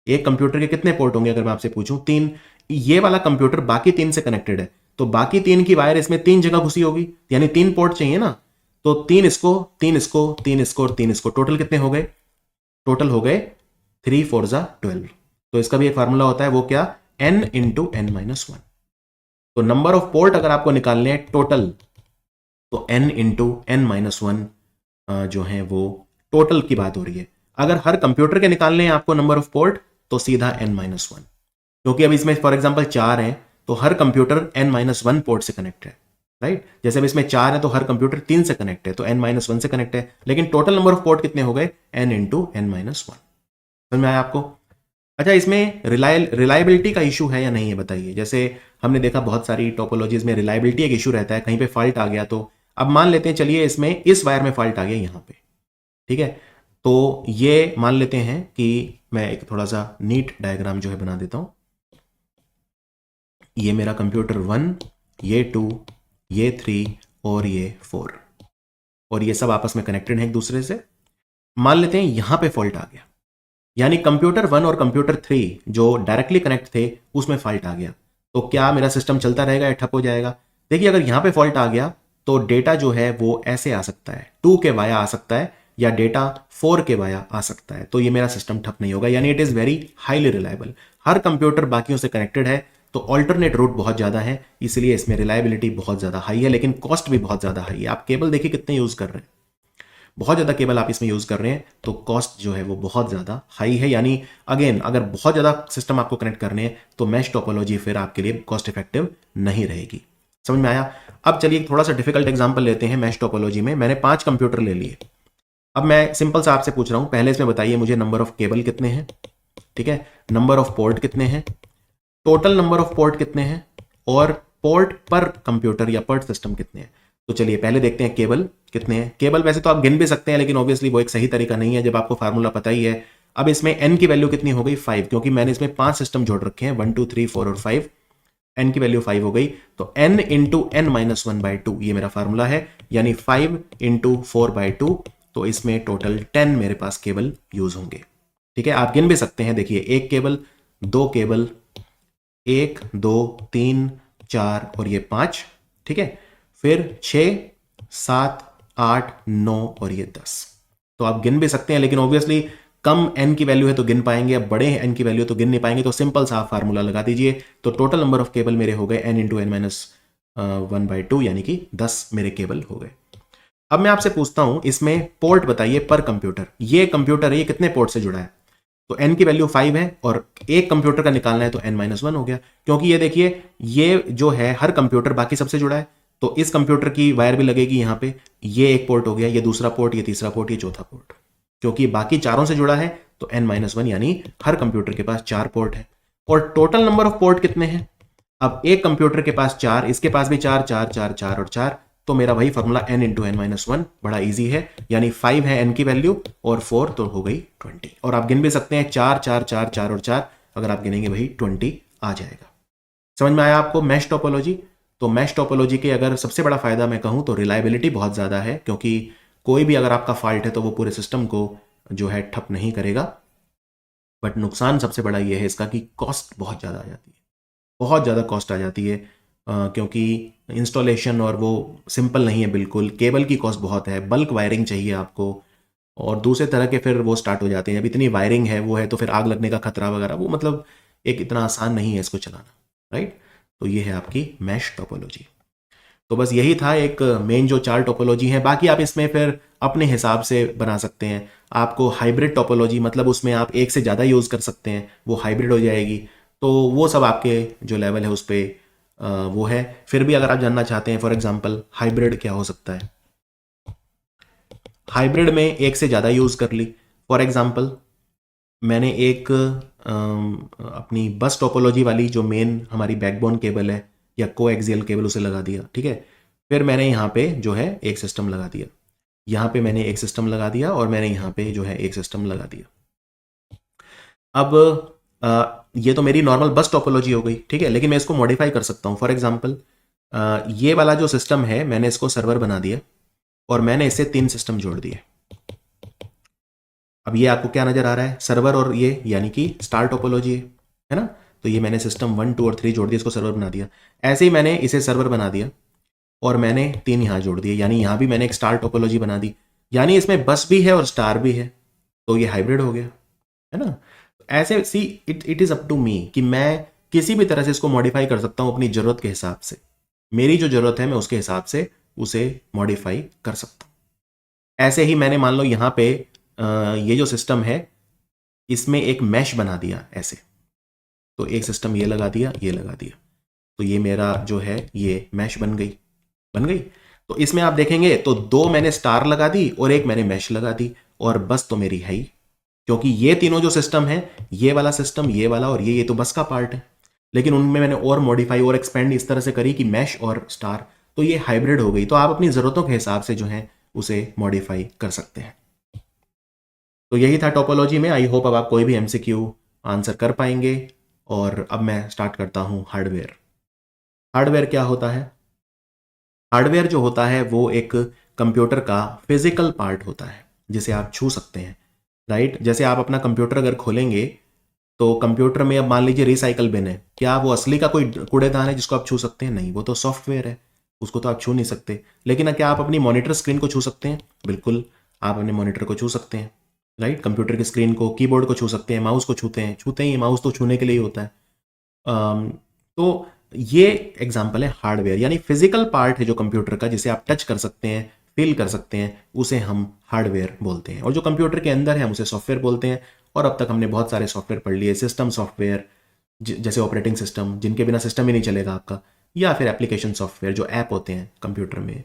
S1: एक कंप्यूटर के कितने पोर्ट होंगे अगर मैं आपसे पूछूं? 3। ये वाला कंप्यूटर बाकी 3 से कनेक्टेड है, तो बाकी 3 की वायर इसमें 3 जगह घुसी होगी, यानी 3 पोर्ट चाहिए ना। तो 3 इसको, 3 इसको, 3 इसको और 3 इसको, टोटल कितने हो गए? टोटल हो गए 3 4 12। तो इसका भी एक फार्मूला होता है, वो क्या? n into n minus one. तो नंबर ऑफ पोर्ट अगर आपको निकालने हैं टोटल, तो n into n minus one जो है वो टोटल की बात हो रही है। अगर हर कंप्यूटर के निकालने हैं आपको नंबर ऑफ पोर्ट, तो सीधा n माइनस वन, क्योंकि अब इसमें फॉर एग्जांपल 4 है, तो हर computer n minus one port से कनेक्ट है, राइट। जैसे अब इसमें 4 है तो हर कंप्यूटर 3 से कनेक्ट है, तो n माइनस वन से कनेक्ट है। लेकिन टोटल नंबर ऑफ पोर्ट कितने हो गए? n into n minus one. समझ में आया आपको? अच्छा, इसमें रिलायबिलिटी का इशू है या नहीं है बताइए। जैसे हमने देखा बहुत सारी टोपोलॉजीज में रिलायबिलिटी एक इशू रहता है, कहीं पे फॉल्ट आ गया। तो अब मान लेते हैं, चलिए इसमें इस वायर में फॉल्ट आ गया यहां पे, ठीक है। तो ये मान लेते हैं कि मैं एक थोड़ा सा नीट डायग्राम जो है बना देता हूं। ये मेरा कंप्यूटर 1, ये 2, ये 3 और ये 4, और ये सब आपस में कनेक्टेड हैं एक दूसरे से। मान लेते हैं यहां पे फॉल्ट आ गया, यानी कंप्यूटर 1 और कंप्यूटर 3 जो डायरेक्टली कनेक्ट थे उसमें फॉल्ट आ गया। तो क्या मेरा सिस्टम चलता रहेगा या ठप हो जाएगा? देखिए, अगर यहां पे फॉल्ट आ गया तो डेटा जो है वो ऐसे आ सकता है, 2 के वाया आ सकता है, या डेटा 4 के वाया आ सकता है। तो ये मेरा सिस्टम ठप नहीं होगा, यानी it is very highly reliable. Her computer बाकियों से कनेक्टेड है, तो ऑल्टरनेट रूट बहुत ज्यादा है, इसलिए इसमें रिलायबिलिटी बहुत ज्यादा हाई है, लेकिन कॉस्ट भी बहुत ज्यादा हाई है। आप केबल देखिए कितने यूज कर रहे हैं, बहुत ज़्यादा केबल आप इसमें यूज़ कर रहे हैं, तो कॉस्ट जो है वो बहुत ज़्यादा हाई है। यानी अगेन, अगर बहुत ज़्यादा सिस्टम आपको कनेक्ट करने हैं तो मैश टोपोलॉजी फिर आपके लिए कॉस्ट इफेक्टिव नहीं रहेगी। समझ में आया? अब चलिए थोड़ा सा डिफिकल्ट एग्जांपल लेते हैं मैश टोपोलॉजी में। मैंने 5 कंप्यूटर ले लिए। अब मैं सिंपल सा आपसे पूछ रहा हूं, पहले इसमें बताइए मुझे नंबर ऑफ केबल कितने हैं, ठीक है, नंबर ऑफ पोर्ट कितने हैं, टोटल नंबर ऑफ पोर्ट कितने हैं, और पोर्ट पर कंप्यूटर या पर सिस्टम कितने हैं। तो चलिए पहले देखते हैं केबल कितने हैं। केबल वैसे तो आप गिन भी सकते हैं, लेकिन ऑब्वियसली वो एक सही तरीका नहीं है जब आपको फार्मूला पता ही है। अब इसमें n की वैल्यू कितनी हो गई? 5, क्योंकि मैंने इसमें 5 सिस्टम जोड़ रखे हैं, 1 2 3 4 और 5। n की वैल्यू 5 हो गई, तो n into n minus one by two, ये मेरा फार्मूला है, यानी 5 इंटू 4/2। तो इसमें टोटल 10 मेरे पास केबल यूज होंगे, ठीक है। आप गिन भी सकते हैं, देखिए 1 केबल, 2 केबल, 1 2 3 4 और ये 5, ठीक है। फिर 6 7 8 9 और ये 10। तो आप गिन भी सकते हैं, लेकिन ऑब्वियसली कम n की वैल्यू है तो गिन पाएंगे, अब बड़े n की वैल्यू तो गिन नहीं पाएंगे। तो सिंपल सा आप फार्मूला लगा दीजिए। तो टोटल नंबर ऑफ केबल मेरे हो गए n into n minus one by two, यानी कि 10 मेरे केबल हो गए। अब मैं आपसे पूछता हूं, इसमें पोर्ट बताइए पर कंप्यूटर। ये कंप्यूटर है, ये कितने पोर्ट से जुड़ा है? तो n की वैल्यू 5 है, और एक कंप्यूटर का निकालना है तो n माइनस वन हो गया, क्योंकि ये देखिए ये जो है हर कंप्यूटर बाकी सबसे जुड़ा है। तो इस कंप्यूटर की वायर भी लगेगी यहाँ पे, ये एक पोर्ट हो गया, ये दूसरा पोर्ट, ये तीसरा पोर्ट, ये चौथा पोर्ट, क्योंकि बाकी चारों से जुड़ा है। तो n माइनस वन, यानी हर कंप्यूटर के पास 4 पोर्ट है। और टोटल नंबर ऑफ पोर्ट कितने हैं? अब एक कंप्यूटर के पास 4, इसके पास भी 4 4 4 4 और 4, तो मेरा वही formula n into n minus one, बड़ा इजी है। यानी 5 है n की वैल्यू और 4, तो हो गई 20। और आप गिन भी सकते हैं 4 4 4 4 और 4, अगर आप गिनेंगे वही 20 आ जाएगा। समझ में आया आपको मैश टोपोलॉजी? तो मैश टोपोलॉजी के अगर सबसे बड़ा फायदा मैं कहूं तो रिलायबिलिटी बहुत ज्यादा है, क्योंकि कोई भी अगर आपका फॉल्ट है तो वो पूरे सिस्टम को जो है ठप नहीं करेगा। बट नुकसान सबसे बड़ा ये है इसका कि कॉस्ट बहुत ज़्यादा आ जाती है, बहुत ज़्यादा कॉस्ट आ जाती है, क्योंकि इंस्टॉलेशन और वो सिंपल नहीं है बिल्कुल। केबल की कॉस्ट बहुत है, बल्क वायरिंग चाहिए आपको, और दूसरे तरह के फिर वो स्टार्ट हो जाते हैं। जब इतनी वायरिंग है वो है तो फिर आग लगने का खतरा वगैरह, वो मतलब एक इतना आसान नहीं है इसको चलाना, राइट। तो ये है आपकी मैश टोपोलॉजी। तो बस यही था एक मेन जो 4 टोपोलॉजी हैं। बाकी आप इसमें फिर अपने हिसाब से बना सकते हैं। आपको हाइब्रिड टोपोलॉजी, मतलब उसमें आप एक से ज़्यादा यूज़ कर सकते हैं, वो हाइब्रिड हो जाएगी। तो वो सब आपके जो लेवल है उस पर वो है। फिर भी अगर आप जानना चाहते हैं फॉर एग्जांपल हाइब्रिड क्या हो सकता है, हाइब्रिड में एक से ज़्यादा यूज़ कर ली। फॉर एग्जांपल मैंने एक अपनी बस टोपोलॉजी वाली जो मेन हमारी बैकबोन केबल है या कोएक्सियल केबल उसे लगा दिया, ठीक है। फिर मैंने यहाँ पे जो है एक सिस्टम लगा दिया, यहाँ पे मैंने एक सिस्टम लगा दिया और मैंने यहाँ पे जो है एक सिस्टम लगा दिया। अब ये तो मेरी नॉर्मल बस टोपोलॉजी हो गई, ठीक है। लेकिन मैं इसको मॉडिफाई कर सकता हूँ। फॉर एग्जांपल ये वाला जो सिस्टम है मैंने इसको सर्वर बना दिया और मैंने इसे 3 सिस्टम जोड़ दिए। अब ये आपको क्या नजर आ रहा है, सर्वर और ये यानी कि स्टार टोपोलॉजी है ना। तो ये मैंने सिस्टम 1, 2 और 3 जोड़ दिया, इसको सर्वर बना दिया। ऐसे ही मैंने इसे सर्वर बना दिया और मैंने 3 यहाँ जोड़ दिए, यानी यहाँ भी मैंने एक स्टार टोपोलॉजी बना दी, यानी इसमें बस भी है और स्टार भी है, तो ये हाइब्रिड हो गया, है ना। ऐसे see it is up to me कि मैं किसी भी तरह से इसको मॉडिफाई कर सकता हूँ अपनी जरूरत के हिसाब से। मेरी जो जरूरत है मैं उसके हिसाब से उसे मॉडिफाई कर सकता हूँ। ऐसे ही मैंने मान लो यहाँ पे ये जो सिस्टम है इसमें एक मैश बना दिया ऐसे, तो एक सिस्टम ये लगा दिया, ये लगा दिया, तो ये मेरा जो है ये मैश बन गई। तो इसमें आप देखेंगे तो 2 मैंने स्टार लगा दी और एक मैंने मैश लगा दी, और बस तो मेरी है ही, क्योंकि ये तीनों जो सिस्टम है, ये वाला सिस्टम, ये वाला और ये तो बस का पार्ट है। लेकिन उनमें मैंने और मॉडिफाई और एक्सपेंड इस तरह से करी कि मैश और स्टार, तो ये हाइब्रिड हो गई। तो आप अपनी जरूरतों के हिसाब से जो है उसे मॉडिफाई कर सकते हैं। तो यही था टोपोलॉजी में। आई होप अब आप कोई भी एमसीक्यू आंसर कर पाएंगे। और अब मैं स्टार्ट करता हूं हार्डवेयर। हार्डवेयर क्या होता है? हार्डवेयर जो होता है वो एक कंप्यूटर का फिजिकल पार्ट होता है जिसे आप छू सकते हैं, राइट। जैसे आप अपना कंप्यूटर अगर खोलेंगे तो कंप्यूटर में अब मान लीजिए रिसाइकल बिन है, क्या वो असली का कोई कूड़ेदान है जिसको आप छू सकते हैं? नहीं, वो तो सॉफ्टवेयर है, उसको तो आप छू नहीं सकते। लेकिन क्या आप अपनी मॉनिटर स्क्रीन को छू सकते हैं? बिल्कुल, आप अपने मॉनिटर को छू सकते हैं, राइट। कंप्यूटर की स्क्रीन को, कीबोर्ड को छू सकते हैं, माउस को छूते ही, माउस तो छूने के लिए ही होता है। तो ये एग्जाम्पल है हार्डवेयर, यानी फिजिकल पार्ट है जो कंप्यूटर का, जिसे आप टच कर सकते हैं, फील कर सकते हैं, उसे हम हार्डवेयर बोलते हैं। और जो कंप्यूटर के अंदर है हम उसे सॉफ्टवेयर बोलते हैं। और अब तक हमने बहुत सारे सॉफ्टवेयर पढ़ लिए, सिस्टम सॉफ्टवेयर जैसे ऑपरेटिंग सिस्टम, जिनके बिना सिस्टम ही नहीं चलेगा आपका, या फिर एप्लीकेशन सॉफ्टवेयर जो ऐप होते हैं कंप्यूटर में,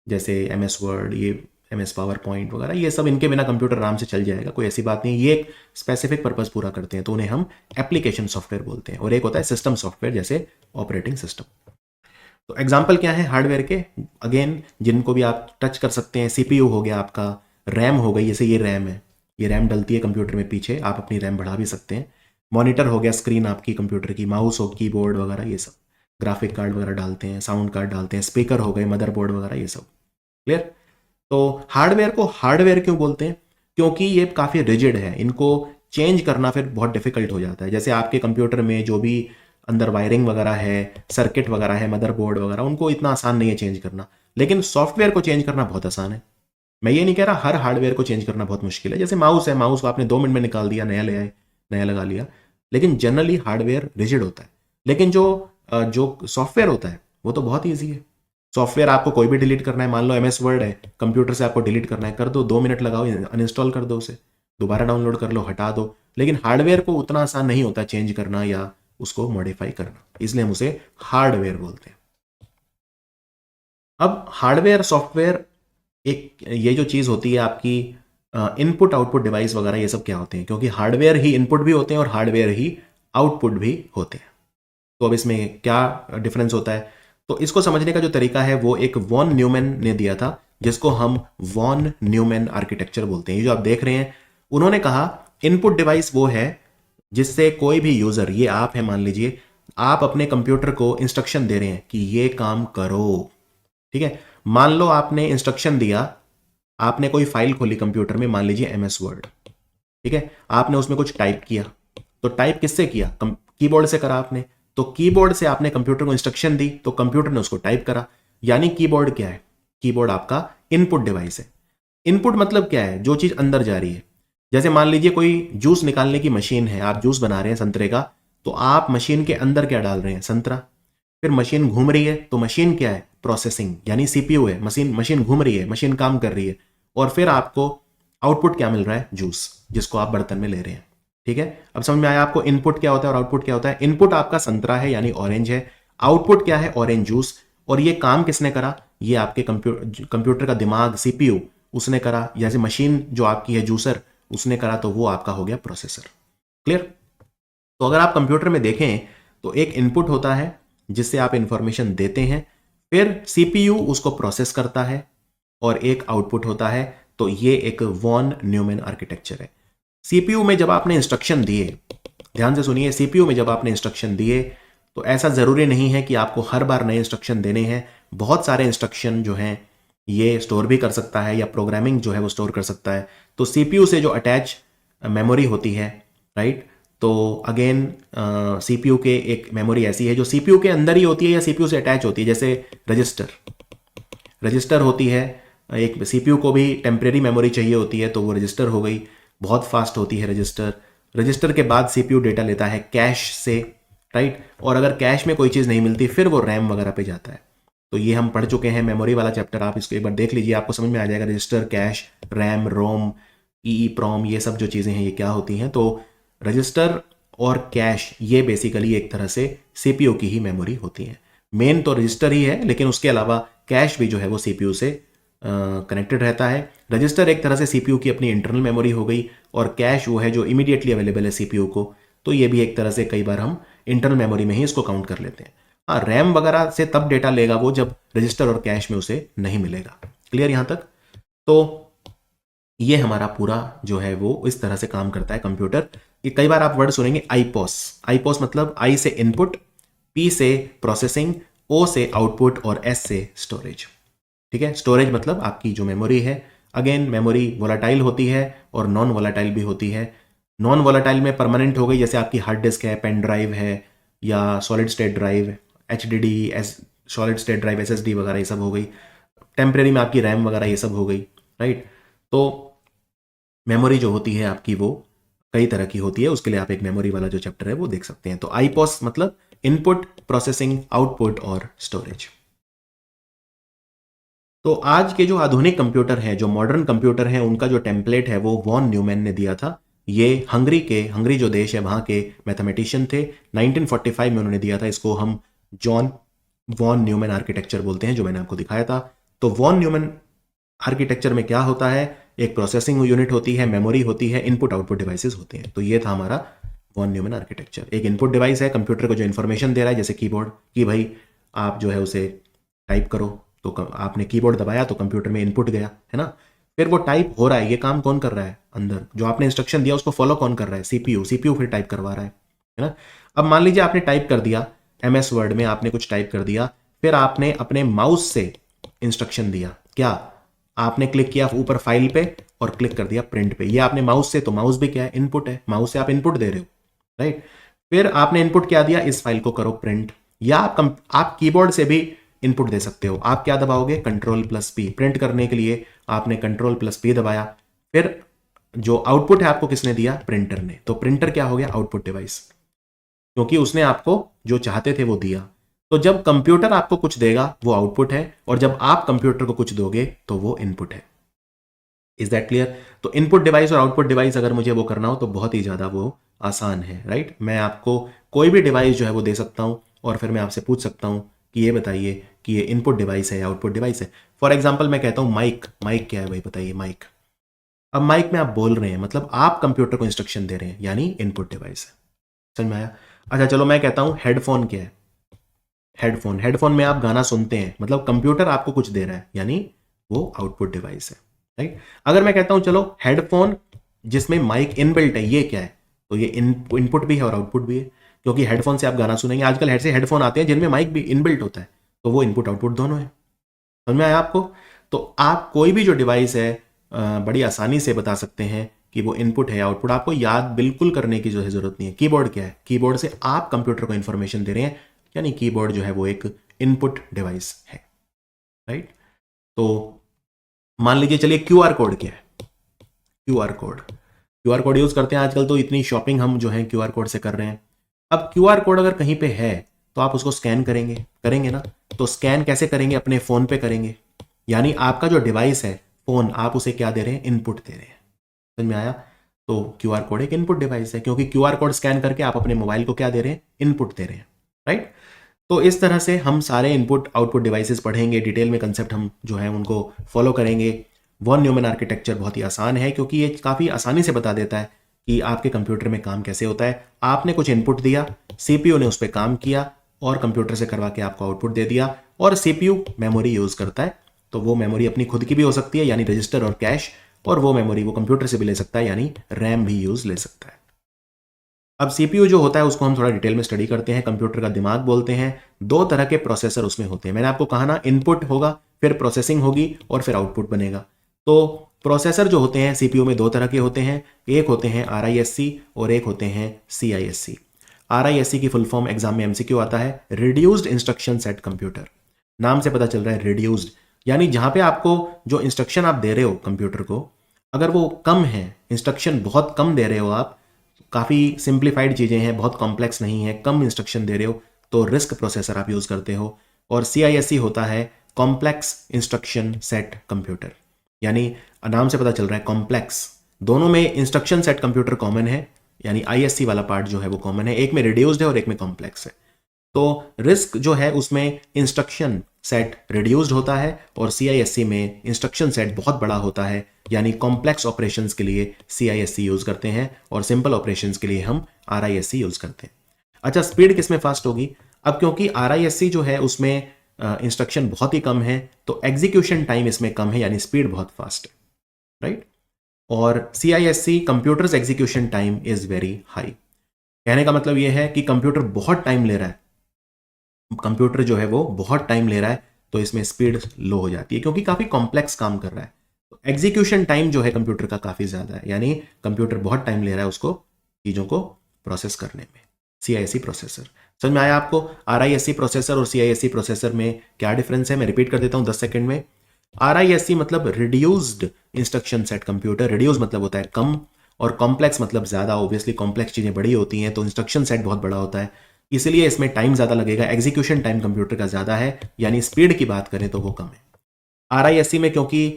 S1: जैसे MS वर्ड, ये MS पावर पॉइंट वगैरह, ये सब इनके बिना कंप्यूटर आराम से चल जाएगा, कोई ऐसी बात नहीं। ये एक स्पेसिफिक पर्पस पूरा करते हैं तो उन्हें हम एप्लीकेशन सॉफ्टवेयर बोलते हैं। और एक होता है सिस्टम सॉफ्टवेयर जैसे ऑपरेटिंग सिस्टम। तो एग्जाम्पल क्या है हार्डवेयर के? अगेन जिनको भी आप टच कर सकते हैं, CPU हो गया आपका, रैम हो गई, जैसे ये रैम है, ये रैम डलती है कंप्यूटर में पीछे, आप अपनी रैम बढ़ा भी सकते हैं। मॉनिटर हो गया, स्क्रीन आपकी कंप्यूटर की, माउस हो, कीबोर्ड वगैरह, ये सब ग्राफिक कार्ड वगैरह डालते हैं, साउंड कार्ड डालते हैं, स्पीकर हो गए, मदरबोर्ड वगैरह, ये सब क्लियर। तो हार्डवेयर को हार्डवेयर क्यों बोलते हैं? क्योंकि ये काफ़ी रिजिड है, इनको चेंज करना फिर बहुत डिफिकल्ट हो जाता है। जैसे आपके कंप्यूटर में जो भी अंदर वायरिंग वगैरह है, सर्किट वगैरह है, मदरबोर्ड वगैरह, उनको इतना आसान नहीं है चेंज करना। लेकिन सॉफ्टवेयर को चेंज करना बहुत आसान है। मैं ये नहीं कह रहा हर हार्डवेयर को चेंज करना बहुत मुश्किल है। जैसे माउस है, माउस को आपने 2 मिनट में निकाल दिया, नया ले आए, नया लगा लिया। लेकिन जनरली हार्डवेयर रिजिड होता है। लेकिन जो सॉफ्टवेयर होता है वो तो बहुत ईजी है। सॉफ्टवेयर आपको कोई भी डिलीट करना है, मान लो MS वर्ड है, कंप्यूटर से आपको डिलीट करना है, कर दो, 2 मिनट लगाओ, अनइंस्टॉल कर दो उसे, दोबारा डाउनलोड कर लो, हटा दो। लेकिन हार्डवेयर को उतना आसान नहीं होता चेंज करना या उसको मॉडिफाई करना, इसलिए हम उसे हार्डवेयर बोलते हैं। अब हार्डवेयर सॉफ्टवेयर, एक ये जो चीज़ होती है आपकी इनपुट आउटपुट डिवाइस वगैरह, ये सब क्या होते हैं? क्योंकि हार्डवेयर ही इनपुट भी होते हैं और हार्डवेयर ही आउटपुट भी होते हैं। तो अब इसमें क्या डिफरेंस होता है? तो इसको समझने का जो तरीका है वो एक वॉन न्यूमैन ने दिया था, जिसको हम वॉन न्यूमैन आर्किटेक्चर बोलते हैं। ये जो आप देख रहे हैं, उन्होंने कहा इनपुट डिवाइस वो है जिससे कोई भी यूजर, ये आप है मान लीजिए, आप अपने कंप्यूटर को इंस्ट्रक्शन दे रहे हैं कि ये काम करो, ठीक है। मान लो आपने इंस्ट्रक्शन दिया, आपने कोई फाइल खोली कंप्यूटर में, मान लीजिए MS वर्ड, ठीक है, आपने उसमें कुछ टाइप किया, तो टाइप किससे किया? कीबोर्ड से करा आपने। तो कीबोर्ड से आपने कंप्यूटर को इंस्ट्रक्शन दी तो कंप्यूटर ने उसको टाइप करा, यानी कीबोर्ड क्या है? कीबोर्ड आपका इनपुट डिवाइस है। इनपुट मतलब क्या है? जो चीज अंदर जा रही है। जैसे मान लीजिए कोई जूस निकालने की मशीन है, आप जूस बना रहे हैं संतरे का, तो आप मशीन के अंदर क्या डाल रहे हैं? संतरा। फिर मशीन घूम रही है, तो मशीन क्या है? प्रोसेसिंग, यानी CPU है। मशीन घूम रही है, मशीन काम कर रही है, और फिर आपको आउटपुट क्या मिल रहा है? जूस, जिसको आप बर्तन में ले रहे हैं, ठीक है। अब समझ में आया आपको इनपुट क्या होता है और आउटपुट क्या होता है? इनपुट आपका संतरा है यानी ऑरेंज है, आउटपुट क्या है? Orange juice. और ये काम किसने करा? ये आपके कंप्यूटर का दिमाग, CPU, उसने करा, जैसे मशीन जो आपकी है जूसर उसने करा, तो वो आपका हो गया प्रोसेसर। क्लियर? तो अगर आप कंप्यूटर में देखें तो एक इनपुट होता है जिससे आप इंफॉर्मेशन देते हैं, फिर सीपीयू उसको प्रोसेस करता है, और एक आउटपुट होता है। तो ये एक वॉन न्यूमैन आर्किटेक्चर है। सीपीयू में जब आपने इंस्ट्रक्शन दिए, ध्यान से सुनिए, सीपीयू में जब आपने इंस्ट्रक्शन दिए तो ऐसा जरूरी नहीं है कि आपको हर बार नए इंस्ट्रक्शन देने हैं। बहुत सारे इंस्ट्रक्शन जो हैं ये स्टोर भी कर सकता है, या प्रोग्रामिंग जो है वो स्टोर कर सकता है। तो सीपीयू से जो अटैच मेमोरी होती है, राइट, तो अगेन सीपीयू के एक मेमोरी ऐसी है जो सीपीयू के अंदर ही होती है या सीपीयू से अटैच होती है। जैसे रजिस्टर होती है, एक सीपीयू को भी टेम्परेरी मेमोरी चाहिए होती है, तो वो रजिस्टर हो गई, बहुत फास्ट होती है रजिस्टर के बाद सीपीयू डेटा लेता है कैश से, राइट, और अगर कैश में कोई चीज़ नहीं मिलती फिर वो रैम वगैरह पे जाता है। तो ये हम पढ़ चुके हैं, मेमोरी वाला चैप्टर, आप इसको एक बार देख लीजिए, आपको समझ में आ जाएगा रजिस्टर, कैश, रैम, रोम, ई प्रॉम, ये सब जो चीज़ें हैं ये क्या होती हैं। तो रजिस्टर और कैश ये बेसिकली एक तरह से सीपीयू की ही मेमोरी होती है। मेन तो रजिस्टर ही है, लेकिन उसके अलावा कैश भी जो है वो सीपीयू से कनेक्टेड रहता है। रजिस्टर एक तरह से सीपीयू की अपनी इंटरनल मेमोरी हो गई, और कैश वो है जो इमीडिएटली अवेलेबल है सीपीयू को, तो ये भी एक तरह से कई बार हम इंटरनल मेमोरी में ही इसको काउंट कर लेते हैं। हाँ, रैम वगैरह से तब डेटा लेगा वो जब रजिस्टर और कैश में उसे नहीं मिलेगा। क्लियर यहां तक? तो ये हमारा पूरा जो है वो इस तरह से काम करता है कंप्यूटर। ये कई बार आप वर्ड सुनेंगे आईपॉस मतलब आई से इनपुट, पी से प्रोसेसिंग, ओ से आउटपुट, और एस से स्टोरेज। ठीक है, स्टोरेज मतलब आपकी जो मेमोरी है। अगेन मेमोरी वोलाटाइल होती है और नॉन वोलाटाइल भी होती है। नॉन वोलाटाइल में परमानेंट हो गई, जैसे आपकी हार्ड डिस्क है, पेन ड्राइव है, या solid state drive, HDD, solid state drive, SSD वगैरह ये सब हो गई। टेम्परेरी में आपकी रैम वगैरह ये सब हो गई, राइट। तो मेमोरी जो होती है आपकी वो कई तरह की होती है, उसके लिए आप एक मेमोरी वाला जो चैप्टर है वो देख सकते हैं। तो आईपॉस मतलब इनपुट, प्रोसेसिंग, आउटपुट और स्टोरेज। तो आज के जो आधुनिक कंप्यूटर हैं, जो मॉडर्न कंप्यूटर हैं, उनका जो टेम्पलेट है वो वॉन न्यूमैन ने दिया था। ये हंगरी जो देश है वहां के मैथमेटिशियन थे, 1945 में उन्होंने दिया था। इसको हम जॉन वॉन न्यूमैन आर्किटेक्चर बोलते हैं, जो मैंने आपको दिखाया था। तो वॉन न्यूमैन आर्किटेक्चर में क्या होता है, एक प्रोसेसिंग यूनिट होती है, मेमोरी होती है, इनपुट आउटपुट डिवाइसेस होते हैं। तो ये था हमारा वॉन न्यूमैन आर्किटेक्चर। एक इनपुट डिवाइस है कंप्यूटर को जो इन्फॉर्मेशन दे रहा है, जैसे कीबोर्ड, कि भाई आप जो है उसे टाइप करो, तो आपने कीबोर्ड दबाया तो कंप्यूटर में इनपुट गया, है ना। फिर वो टाइप हो रहा है, ये काम कौन कर रहा है अंदर, जो आपने इंस्ट्रक्शन दिया उसको फॉलो कौन कर रहा है, सीपीयू फिर टाइप करवा रहा है ना। अब मान लीजिए आपने टाइप कर दिया, MS वर्ड में आपने कुछ टाइप कर दिया, फिर आपने अपने माउस से इंस्ट्रक्शन दिया, क्या आपने क्लिक किया ऊपर फाइल पे और क्लिक कर दिया प्रिंट पे, ये आपने माउस से, तो माउस भी क्या है, इनपुट है, माउस से आप इनपुट दे रहे हो, राइट। फिर आपने इनपुट क्या दिया, इस फाइल को करो प्रिंट, या आप कीबोर्ड से भी इनपुट दे सकते हो। आप क्या दबाओगे, Ctrl+P, प्रिंट करने के लिए आपने Ctrl+P दबाया। फिर जो आउटपुट है आपको किसने दिया, प्रिंटर ने, तो प्रिंटर क्या हो गया, आउटपुट डिवाइस, क्योंकि उसने आपको जो चाहते थे वो दिया। तो जब कंप्यूटर आपको कुछ देगा वो आउटपुट है, और जब आप कंप्यूटर को कुछ दोगे तो वो इनपुट है। Is that clear? तो इनपुट डिवाइस और आउटपुट डिवाइस अगर मुझे वो करना हो तो बहुत ही ज्यादा वो आसान है, राइट। मैं आपको कोई भी डिवाइस जो है वो दे सकता हूं, और फिर मैं आपसे पूछ सकता हूं कि ये बताइए कि ये इनपुट डिवाइस है या आउटपुट डिवाइस है। फॉर एग्जाम्पल मैं कहता हूं माइक क्या है भाई, बताइए माइक। अब माइक में आप बोल रहे हैं, मतलब आप कंप्यूटर को इंस्ट्रक्शन दे रहे हैं, यानी इनपुट डिवाइस है। समझ में आया? अच्छा चलो मैं कहता हूं हेडफोन क्या है, हेडफोन में आप गाना सुनते हैं, मतलब कंप्यूटर आपको कुछ दे रहा है, यानी वो आउटपुट डिवाइस है, राइट। अगर मैं कहता हूं चलो हेडफोन जिसमें माइक इनबिल्ट है, ये क्या है, तो ये इनपुट भी है और आउटपुट भी है, क्योंकि हेडफोन से आप गाना सुनेंगे। आजकल हेड से हेडफोन आते हैं जिनमें माइक भी इनबिल्ट होता है, तो वो इनपुट आउटपुट दोनों है। समझ में आया आपको? तो आप कोई भी जो डिवाइस है बड़ी आसानी से बता सकते हैं कि वो इनपुट है या आउटपुट। आपको याद बिल्कुल करने की जो है जरूरत नहीं है। कीबोर्ड क्या है, कीबोर्ड से आप कंप्यूटर को इंफॉर्मेशन दे रहे हैं, यानी कीबोर्ड जो है वो एक इनपुट डिवाइस है, राइट। तो मान लीजिए, चलिए क्यूआर कोड क्या है, क्यूआर कोड यूज करते हैं आजकल, तो इतनी शॉपिंग हम जो है क्यूआर कोड से कर रहे हैं। अब क्यूआर कोड अगर कहीं पे है तो आप उसको स्कैन करेंगे ना। तो स्कैन कैसे करेंगे, अपने फोन पे करेंगे, यानी आपका जो डिवाइस है फोन, आप उसे क्या दे रहे हैं, इनपुट दे रहे हैं। समझ में आया? तो क्यूआर कोड एक इनपुट डिवाइस है, क्योंकि क्यूआर कोड स्कैन करके आप अपने मोबाइल को क्या दे रहे हैं, इनपुट दे रहे हैं, राइट। तो इस तरह से हम सारे इनपुट आउटपुट डिवाइसेस पढ़ेंगे, डिटेल में कंसेप्ट हम जो है उनको फॉलो करेंगे। वॉन न्यूमैन आर्किटेक्चर बहुत ही आसान है क्योंकि ये काफ़ी आसानी से बता देता है कि आपके कंप्यूटर में काम कैसे होता है। आपने कुछ इनपुट दिया, सीपीयू ने उस पर काम किया और कंप्यूटर से करवा के आपको आउटपुट दे दिया। और सीपीयू मेमोरी यूज़ करता है, तो वो मेमोरी अपनी खुद की भी हो सकती है यानी रजिस्टर और कैश, और वो मेमोरी वो कंप्यूटर से भी ले सकता है यानी रैम भी यूज़ ले सकता है। अब सीपीयू जो होता है उसको हम थोड़ा डिटेल में स्टडी करते हैं। कंप्यूटर का दिमाग बोलते हैं। दो तरह के प्रोसेसर उसमें होते हैं। मैंने आपको कहा ना, इनपुट होगा, फिर प्रोसेसिंग होगी और फिर आउटपुट बनेगा। तो प्रोसेसर जो होते हैं सीपीयू में दो तरह के होते हैं। एक होते हैं आरआईएससी और एक होते हैं सीआईएससी। आरआईएससी की फुल फॉर्म एग्जाम में एमसीक्यू आता है, रिड्यूस्ड इंस्ट्रक्शन सेट कंप्यूटर। नाम से पता चल रहा है रिड्यूस्ड, यानी जहां पे आपको जो इंस्ट्रक्शन आप दे रहे हो कंप्यूटर को, अगर वो कम है, इंस्ट्रक्शन बहुत कम दे रहे हो आप, काफ़ी सिंप्लीफाइड चीज़ें हैं, बहुत कॉम्प्लेक्स नहीं है, कम इंस्ट्रक्शन दे रहे हो, तो रिस्क प्रोसेसर आप यूज़ करते हो। और सीआईएससी होता है कॉम्प्लेक्स इंस्ट्रक्शन सेट कंप्यूटर, यानी नाम से पता चल रहा है कॉम्प्लेक्स। दोनों में इंस्ट्रक्शन सेट कंप्यूटर कॉमन है, यानी आईएससी वाला पार्ट जो है वो कॉमन है। एक में रिड्यूस्ड है और एक में कॉम्प्लेक्स है। तो रिस्क जो है उसमें इंस्ट्रक्शन सेट रिड्यूस्ड होता है और सीआईएससी में इंस्ट्रक्शन सेट बहुत बड़ा होता है, यानी कॉम्प्लेक्स ऑपरेशंस के लिए सीआईएससी यूज करते हैं और सिंपल ऑपरेशंस के लिए हम आरआईएससी यूज करते हैं। अच्छा, स्पीड किसमें फास्ट होगी? अब क्योंकि आरआईएससी जो है उसमें इंस्ट्रक्शन बहुत ही कम है, तो एग्जीक्यूशन टाइम इसमें कम है, यानी स्पीड बहुत फास्ट है, राइट। और CISC computers execution time is very high. कहने का मतलब यह है कि कंप्यूटर बहुत टाइम ले रहा है, कंप्यूटर जो है वो बहुत टाइम ले रहा है, तो इसमें स्पीड लो हो जाती है क्योंकि काफ़ी कॉम्प्लेक्स काम कर रहा है। तो एग्जीक्यूशन टाइम जो है कंप्यूटर का काफ़ी ज़्यादा है, यानी कंप्यूटर बहुत टाइम ले रहा है उसको चीज़ों को प्रोसेस करने में। सीआईएससी प्रोसेसर समझ में आया आपको? आरआईएससी प्रोसेसर और सीआईएससी प्रोसेसर में क्या डिफरेंस है, मैं रिपीट कर देता हूँ 10 सेकंड में। आरआईएससी मतलब reduced instruction set computer. Reduce मतलब होता है कम, और कॉम्प्लेक्स मतलब ज़्यादा। ऑब्वियसली कॉम्प्लेक्स चीज़ें बड़ी होती हैं तो इंस्ट्रक्शन सेट बहुत बड़ा होता है, इसलिए इसमें टाइम ज़्यादा लगेगा। एग्जीक्यूशन टाइम कंप्यूटर का ज़्यादा है, यानी स्पीड की बात करें तो वो कम है। आरआईएससी में क्योंकि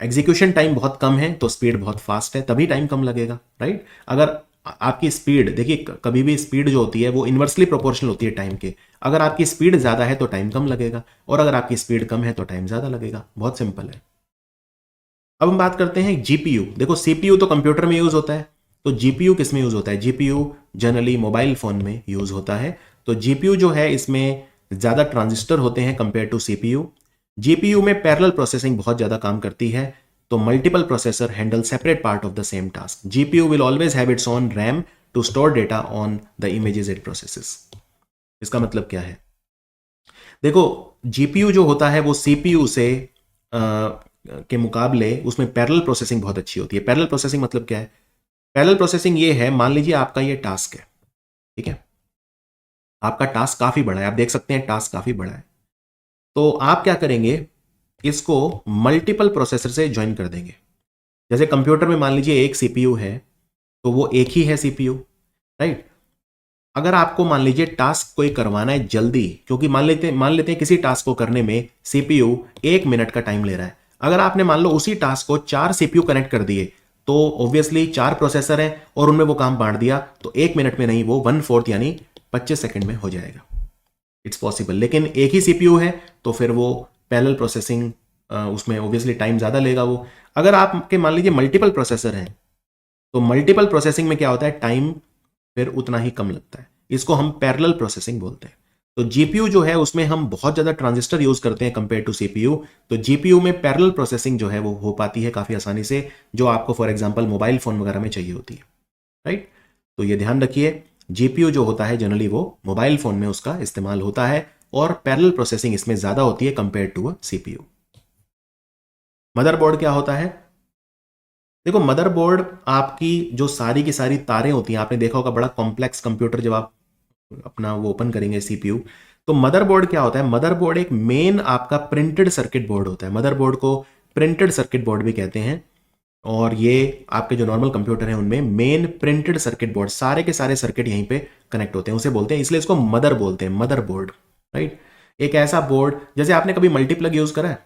S1: एग्जीक्यूशन टाइम बहुत कम है तो स्पीड बहुत फास्ट है, तभी टाइम कम लगेगा, राइट। अगर आपकी स्पीड देखिए, कभी भी स्पीड जो होती है वो इन्वर्सली प्रोपोर्शनल होती है टाइम के। अगर आपकी स्पीड ज़्यादा है तो टाइम कम लगेगा, और अगर आपकी स्पीड कम है तो टाइम ज़्यादा लगेगा। बहुत सिंपल है। अब हम बात करते हैं जीपीयू। देखो, सीपीयू तो कंप्यूटर में यूज़ होता है, तो जीपीयू किस में यूज़ होता है? जीपीयू जनरली मोबाइल फ़ोन में यूज़ होता है। तो जीपीयू जो है इसमें ज़्यादा ट्रांजिस्टर होते हैं कंपेयर टू सीपीयू। जीपीयू में पैरेलल प्रोसेसिंग बहुत ज़्यादा काम करती है, तो multiple processor handle separate part of the same task. GPU will always have its own RAM to store data on the images it processes. इसका मतलब क्या है? देखो, जीपीयू जो होता है वो सीपीयू से के मुकाबले उसमें पैरेलल प्रोसेसिंग बहुत अच्छी होती है। पैरेलल प्रोसेसिंग मतलब क्या है? पैरेलल प्रोसेसिंग ये है, मान लीजिए आपका ये टास्क है, ठीक है, आपका टास्क काफी बड़ा है, आप देख सकते हैं टास्क काफी बड़ा है, तो आप क्या करेंगे, इसको मल्टीपल प्रोसेसर से ज्वाइन कर देंगे। जैसे कंप्यूटर में मान लीजिए एक सीपीयू है, तो वो एक ही है सीपीयू, राइट। अगर आपको मान लीजिए टास्क कोई करवाना है जल्दी, क्योंकि मान लेते हैं किसी टास्क को करने में सीपीयू 1 मिनट का टाइम ले रहा है। अगर आपने मान लो उसी टास्क को 4 सीपीयू कनेक्ट कर दिए, तो ऑब्वियसली 4 प्रोसेसर हैं और उनमें वो काम बांट दिया, तो 1 मिनट में नहीं, वो 1/4 यानी 25 सेकंड में हो जाएगा। It's possible. लेकिन एक ही सीपीयू है तो फिर वो पैरेलल प्रोसेसिंग, उसमें ऑब्वियसली टाइम ज़्यादा लेगा वो। अगर आपके मान लीजिए मल्टीपल प्रोसेसर हैं, तो मल्टीपल प्रोसेसिंग में क्या होता है, टाइम फिर उतना ही कम लगता है। इसको हम पैरेलल प्रोसेसिंग बोलते हैं। तो जीपीयू जो है उसमें हम बहुत ज़्यादा ट्रांजिस्टर यूज़ करते हैं कंपेयर टू सीपीयू, तो जीपीयू में पैरेलल प्रोसेसिंग जो है वो हो पाती है काफ़ी आसानी से, जो आपको फॉर एग्जांपल मोबाइल फ़ोन वगैरह में चाहिए होती है, राइट। तो ये ध्यान रखिए, जीपीयू जो होता है जनरली वो मोबाइल फ़ोन में उसका इस्तेमाल होता है, और पैरेलल प्रोसेसिंग इसमें ज़्यादा होती है compare to a CPU. Motherboard क्या होता है? देखो, मदरबोर्ड आपकी जो सारी की सारी तारें होती हैं, आपने देखा होगा बड़ा कॉम्प्लेक्स कंप्यूटर जब आप अपना वो ओपन करेंगे सीपीयू, तो मदरबोर्ड क्या होता है? मदरबोर्ड एक मेन आपका प्रिंटेड सर्किट बोर्ड होता है। मदरबोर्ड को प्रिंटेड सर्किट बोर्ड भी कहते हैं, और ये आपके जो नॉर्मल कंप्यूटर हैं उनमें मेन प्रिंटेड सर्किट बोर्ड, सारे के सारे सर्किट यहीं पे कनेक्ट होते हैं, उसे बोलते हैं, इसलिए इसको मदर बोलते हैं, मदरबोर्ड, राइट। एक ऐसा बोर्ड, जैसे आपने कभी मल्टीप्लग यूज करा है?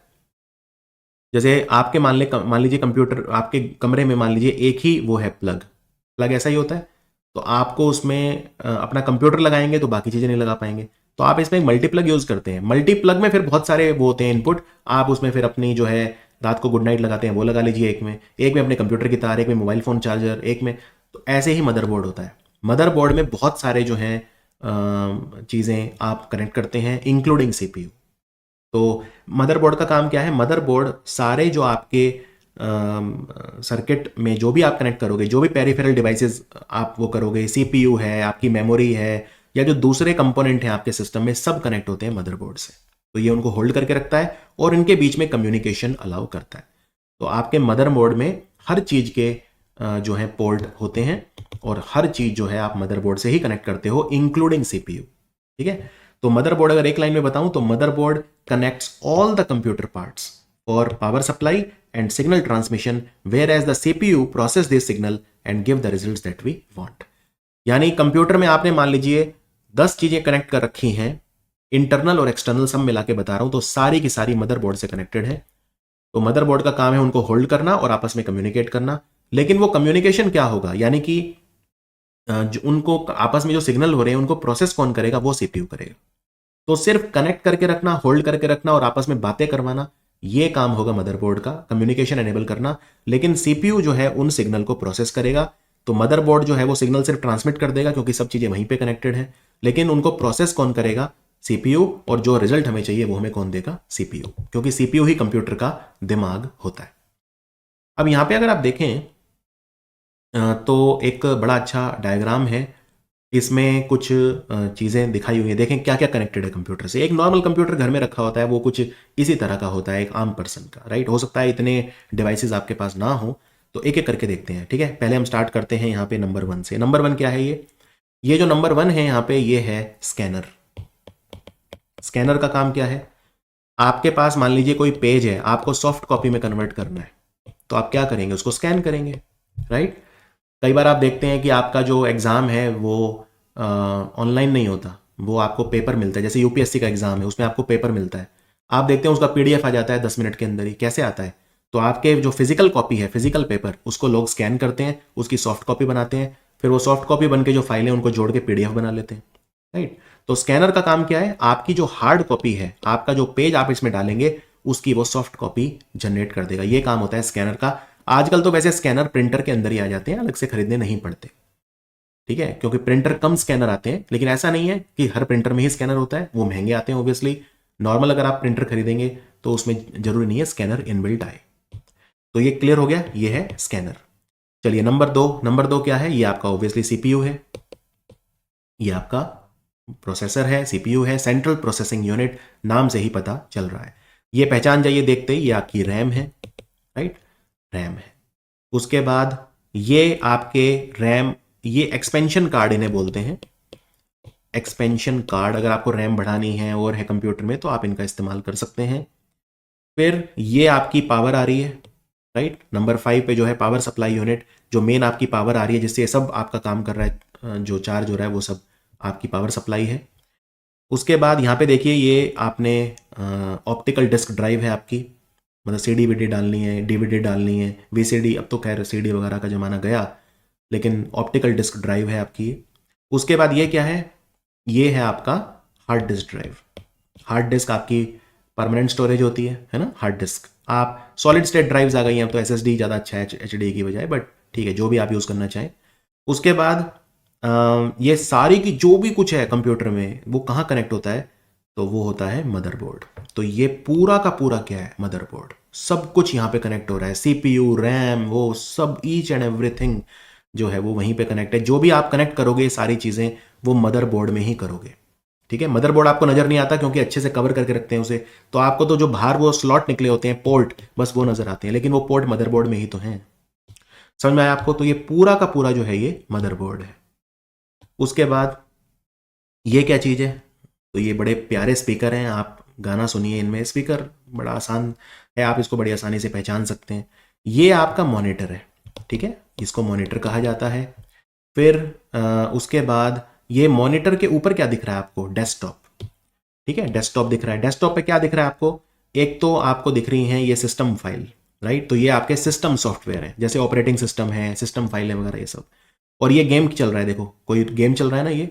S1: जैसे आपके मान लीजिए कंप्यूटर आपके कमरे में मान लीजिए एक ही वो है प्लग ऐसा ही होता है, तो आपको उसमें अपना कंप्यूटर लगाएंगे तो बाकी चीज़ें नहीं लगा पाएंगे, तो आप इसमें मल्टीप्लग यूज़ करते हैं। मल्टीप्लग में फिर बहुत सारे वो होते हैं इनपुट, आप उसमें फिर अपनी जो है रात को गुड नाइट लगाते हैं वो लगा लीजिए एक में अपने कंप्यूटर की तार, एक में मोबाइल फ़ोन चार्जर, एक में, तो ऐसे ही मदरबोर्ड होता है। मदरबोर्ड में बहुत सारे जो हैं चीज़ें आप कनेक्ट करते हैं इंक्लूडिंग सीपीयू। तो मदरबोर्ड का काम क्या है? मदरबोर्ड सारे जो आपके सर्किट में जो भी आप कनेक्ट करोगे, जो भी पेरिफेरल डिवाइसेस आप वो करोगे, सीपीयू है, आपकी मेमोरी है, या जो दूसरे कंपोनेंट हैं आपके सिस्टम में, सब कनेक्ट होते हैं मदरबोर्ड से। तो ये उनको होल्ड करके रखता है और इनके बीच में कम्युनिकेशन अलाउ करता है। तो आपके मदरबोर्ड में हर चीज़ के जो है पोर्ट होते हैं और हर चीज़ जो है आप मदरबोर्ड से ही कनेक्ट करते हो इंक्लूडिंग सीपीयू। ठीक है, तो मदरबोर्ड अगर एक लाइन में बताऊं तो motherboard connects all the computer parts for power supply and signal transmission, whereas the CPU process this signal and give the results that we want। यानी कंप्यूटर में आपने मान लीजिए 10 चीजें कनेक्ट कर रखी हैं, इंटरनल और एक्सटर्नल सब मिला के बता रहा हूं, तो सारी की सारी मदरबोर्ड से कनेक्टेड है। तो मदरबोर्ड का काम है उनको होल्ड करना और आपस में कम्युनिकेट करना। लेकिन वो कम्युनिकेशन क्या होगा, यानी कि उनको आपस में जो सिग्नल हो रहे हैं उनको प्रोसेस कौन करेगा? वो सीपीयू करेगा। तो सिर्फ कनेक्ट करके रखना, होल्ड करके रखना और आपस में बातें करवाना, ये काम होगा मदरबोर्ड का, कम्युनिकेशन एनेबल करना। लेकिन सीपीयू जो है उन सिग्नल को प्रोसेस करेगा। तो मदरबोर्ड जो है वो सिग्नल सिर्फ ट्रांसमिट कर देगा क्योंकि सब चीजें वहीं पे कनेक्टेड है, लेकिन उनको प्रोसेस कौन करेगा? सीपीयू। और जो रिजल्ट हमें चाहिए वो हमें कौन देगा? सीपीयू, क्योंकि सीपीयू ही कंप्यूटर का दिमाग होता है। अब यहां पे अगर आप देखें तो एक बड़ा अच्छा डायग्राम है, इसमें कुछ चीज़ें दिखाई हुई हैं। देखें क्या क्या कनेक्टेड है कंप्यूटर से। एक नॉर्मल कंप्यूटर घर में रखा होता है, वो कुछ इसी तरह का होता है, एक आम पर्सन का, राइट। हो सकता है इतने डिवाइसेस आपके पास ना हो, तो एक एक करके देखते हैं। ठीक है, पहले हम स्टार्ट करते हैं यहाँ पे नंबर 1 से। नंबर 1 क्या है? ये जो नंबर 1 है यहाँ पे, ये है स्कैनर। स्कैनर का काम क्या है? आपके पास मान लीजिए कोई पेज है, आपको सॉफ्ट कॉपी में कन्वर्ट करना है, तो आप क्या करेंगे? उसको स्कैन करेंगे, राइट। कई बार आप देखते हैं कि आपका जो एग्ज़ाम है वो ऑनलाइन नहीं होता, वो आपको पेपर मिलता है। जैसे यूपीएससी का एग्ज़ाम है, उसमें आपको पेपर मिलता है, आप देखते हैं उसका पीडीएफ आ जाता है 10 मिनट के अंदर ही। कैसे आता है? तो आपके जो फिजिकल कॉपी है, फिजिकल पेपर, उसको लोग स्कैन करते हैं, उसकी सॉफ्ट कॉपी बनाते हैं, फिर वो सॉफ्ट कॉपी बन के जो फाइलें उनको जोड़ के पीडीएफ बना लेते हैं, राइट। तो स्कैनर का काम क्या है? आपकी जो हार्ड कॉपी है, आपका जो पेज आप इसमें डालेंगे, उसकी वो सॉफ्ट कॉपी जनरेट कर देगा। ये काम होता है स्कैनर का। आजकल तो वैसे स्कैनर प्रिंटर के अंदर ही आ जाते हैं, अलग से खरीदने नहीं पड़ते, ठीक है, क्योंकि प्रिंटर कम स्कैनर आते हैं। लेकिन ऐसा नहीं है कि हर प्रिंटर में ही स्कैनर होता है, वो महंगे आते हैं ऑब्वियसली। नॉर्मल अगर आप प्रिंटर खरीदेंगे तो उसमें जरूरी नहीं है स्कैनर इनबिल्ट आए। तो ये क्लियर हो गया, ये है स्कैनर। चलिए नंबर 2। नंबर 2 क्या है? ये आपका ऑब्वियसली सीपीयू है, ये आपका प्रोसेसर है, सीपीयू है, सेंट्रल प्रोसेसिंग यूनिट, नाम से ही पता चल रहा है। ये पहचान जाइए देखते ही, ये आपकी रैम है, राइट, रैम है। उसके बाद ये आपके रैम, ये एक्सपेंशन कार्ड इन्हें बोलते हैं, एक्सपेंशन कार्ड। अगर आपको रैम बढ़ानी है और है कंप्यूटर में तो आप इनका इस्तेमाल कर सकते हैं। फिर ये आपकी पावर आ रही है, राइट। नंबर 5 पे जो है पावर सप्लाई यूनिट, जो मेन आपकी पावर आ रही है जिससे ये सब आपका काम कर रहा है, जो चार्ज हो रहा है वो सब आपकी पावर सप्लाई है। उसके बाद यहाँ पे देखिए, ये आपने ऑप्टिकल डिस्क ड्राइव है आपकी, मतलब सीडी वीडी डालनी है, डीवीडी डालनी है, वीसीडी। अब तो खैर सीडी वगैरह का ज़माना गया, लेकिन ऑप्टिकल डिस्क ड्राइव है आपकी। उसके बाद ये क्या है? ये है आपका hard disk drive. Hard disk आपकी परमानेंट स्टोरेज होती है ना, हार्ड डिस्क। आप सॉलिड स्टेट ड्राइव्स आ गई हैं, अब तो एसएसडी ज़्यादा अच्छा है एचडी की बजाय, बट ठीक है, जो भी आप यूज़ करना चाहें। उसके बाद ये सारी की जो भी कुछ है कंप्यूटर में, वो कहाँ कनेक्ट होता है? तो वो होता है मदरबोर्ड। तो ये पूरा का पूरा क्या है? मदरबोर्ड। सब कुछ यहाँ पे कनेक्ट हो रहा है, सीपीयू, रैम, वो सब, ईच एंड एवरीथिंग जो है वो वहीं पे कनेक्ट है। जो भी आप कनेक्ट करोगे सारी चीज़ें, वो मदरबोर्ड में ही करोगे, ठीक है। मदरबोर्ड आपको नज़र नहीं आता क्योंकि अच्छे से कवर करके रखते हैं उसे, तो आपको तो जो बाहर वो स्लॉट निकले होते हैं, पोर्ट, बस वो नज़र आते हैं, लेकिन वो पोर्ट मदरबोर्ड में ही तो हैं। समझ में आया आपको? तो ये पूरा का पूरा जो है ये मदरबोर्ड है। उसके बाद ये क्या चीज़ है? तो ये बड़े प्यारे स्पीकर हैं, आप गाना सुनिए इनमें। स्पीकर बड़ा आसान है, आप इसको बड़ी आसानी से पहचान सकते हैं। ये आपका मॉनिटर है, ठीक है, इसको मॉनिटर कहा जाता है। फिर उसके बाद ये मॉनिटर के ऊपर क्या दिख रहा है आपको? डेस्कटॉप, ठीक है, डेस्कटॉप दिख रहा है। डेस्कटॉप पे क्या दिख रहा है आपको? एक तो आपको दिख रही हैं ये सिस्टम फाइल, राइट। तो ये आपके सिस्टम सॉफ्टवेयर है, जैसे ऑपरेटिंग सिस्टम है, सिस्टम फाइल है वगैरह, ये सब। और ये गेम चल रहा है, देखो कोई गेम चल रहा है ना ये,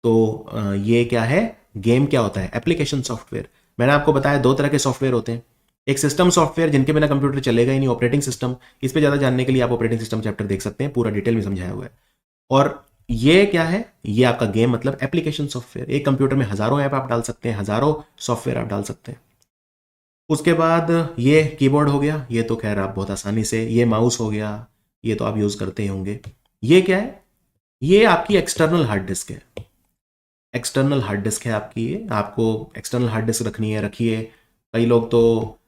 S1: तो ये क्या है? गेम क्या होता है? Application software. मैंने आपको बताया 2 तरह के सॉफ्टवेयर होते हैं, एक सिस्टम सॉफ्टवेयर जिनके बिना कंप्यूटर चलेगा ही नहीं, ऑपरेटिंग सिस्टम। इस पे ज़्यादा जानने के लिए आप ऑपरेटिंग सिस्टम चैप्टर देख सकते हैं, पूरा डिटेल में समझाया हुआ है। और ये क्या है, ये आपका गेम मतलब एप्लीकेशन सॉफ्टवेयर। एक कंप्यूटर में हज़ारों ऐप आप डाल सकते हैं, हज़ारों सॉफ्टवेयर आप डाल सकते हैं। उसके बाद ये कीबोर्ड हो गया, ये तो खैर आप बहुत आसानी से, ये माउस हो गया, ये तो आप यूज़ करते ही होंगे। ये क्या है, ये आपकी एक्सटर्नल हार्ड डिस्क है। एक्सटर्नल हार्ड डिस्क है आपकी, ये आपको एक्सटर्नल हार्ड डिस्क रखनी है, रखिए। कई लोग तो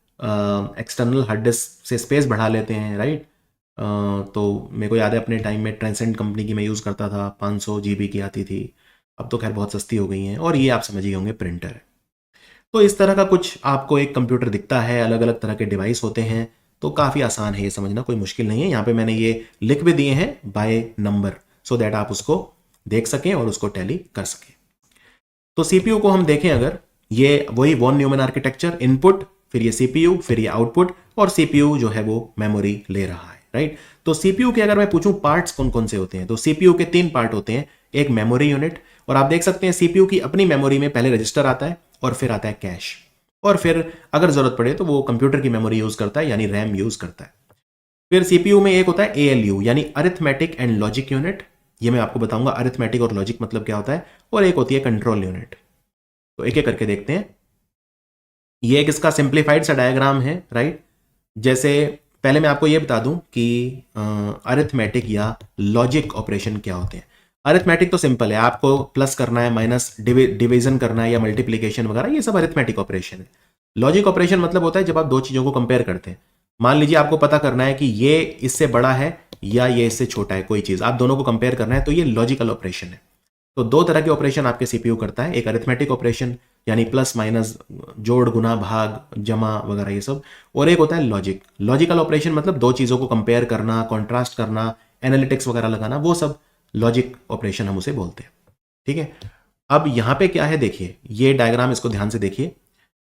S1: एक्सटर्नल हार्ड डिस्क से स्पेस बढ़ा लेते हैं, राइट। तो मेरे को याद है अपने टाइम में ट्रांसेंड कंपनी की मैं यूज़ करता था, 500 GB की आती थी। अब तो खैर बहुत सस्ती हो गई हैं। और ये आप समझ ही होंगे, प्रिंटर है। तो इस तरह का कुछ आपको एक कंप्यूटर दिखता है, अलग अलग तरह के डिवाइस होते हैं। तो काफ़ी आसान है ये समझना, कोई मुश्किल नहीं है। यहाँ पे मैंने ये लिख भी दिए हैं बाय नंबर, सो दैट आप उसको देख सकें और उसको टैली कर सकें। तो सीपीयू को हम देखें अगर, ये वही वॉन न्यूमैन आर्किटेक्चर, इनपुट, फिर ये सीपीयू, फिर ये आउटपुट, और सीपीयू जो है वो मेमोरी ले रहा है, राइट। तो सीपीयू के अगर मैं पूछूं पार्ट्स कौन कौन से होते हैं, तो सीपीयू के 3 पार्ट होते हैं। एक मेमोरी यूनिट, और आप देख सकते हैं सीपीयू की अपनी मेमोरी में पहले रजिस्टर आता है और फिर आता है कैश, और फिर अगर जरूरत पड़े तो वो कंप्यूटर की मेमोरी यूज करता है, यानी रैम यूज करता है। फिर सीपीयू में एक होता है एएलयू, यानी अरिथमेटिक एंड लॉजिक यूनिट। ये मैं आपको बताऊंगा अरिथमेटिक और लॉजिक मतलब क्या होता है। और एक होती है कंट्रोल यूनिट। तो एक एक करके देखते हैं। ये एक इसका सिंप्लीफाइड सा डायग्राम है, राइट। जैसे पहले मैं आपको ये बता दूं कि अरिथमेटिक या लॉजिक ऑपरेशन क्या होते हैं। अरिथमेटिक तो सिंपल है, आपको प्लस करना है, माइनस, डिवीजन करना है या मल्टीप्लीकेशन वगैरह, ये सब अरिथमेटिक ऑपरेशन है। लॉजिक ऑपरेशन मतलब होता है जब आप दो चीजों को कंपेयर करते हैं। मान लीजिए आपको पता करना है कि ये इससे बड़ा है या ये इससे छोटा है, कोई चीज आप दोनों को कंपेयर करना है, तो ये लॉजिकल ऑपरेशन है। तो दो तरह के ऑपरेशन आपके सीपीयू करता है, एक अरिथमेटिक ऑपरेशन यानी प्लस माइनस, जोड़ गुना भाग जमा वगैरह ये सब, और एक होता है लॉजिक। लॉजिकल ऑपरेशन मतलब दो चीजों को कंपेयर करना, कॉन्ट्रास्ट करना, एनालिटिक्स वगैरह लगाना, वो सब लॉजिक ऑपरेशन हम उसे बोलते हैं, ठीक है। अब यहां पे क्या है देखिए, ये डायग्राम इसको ध्यान से देखिए।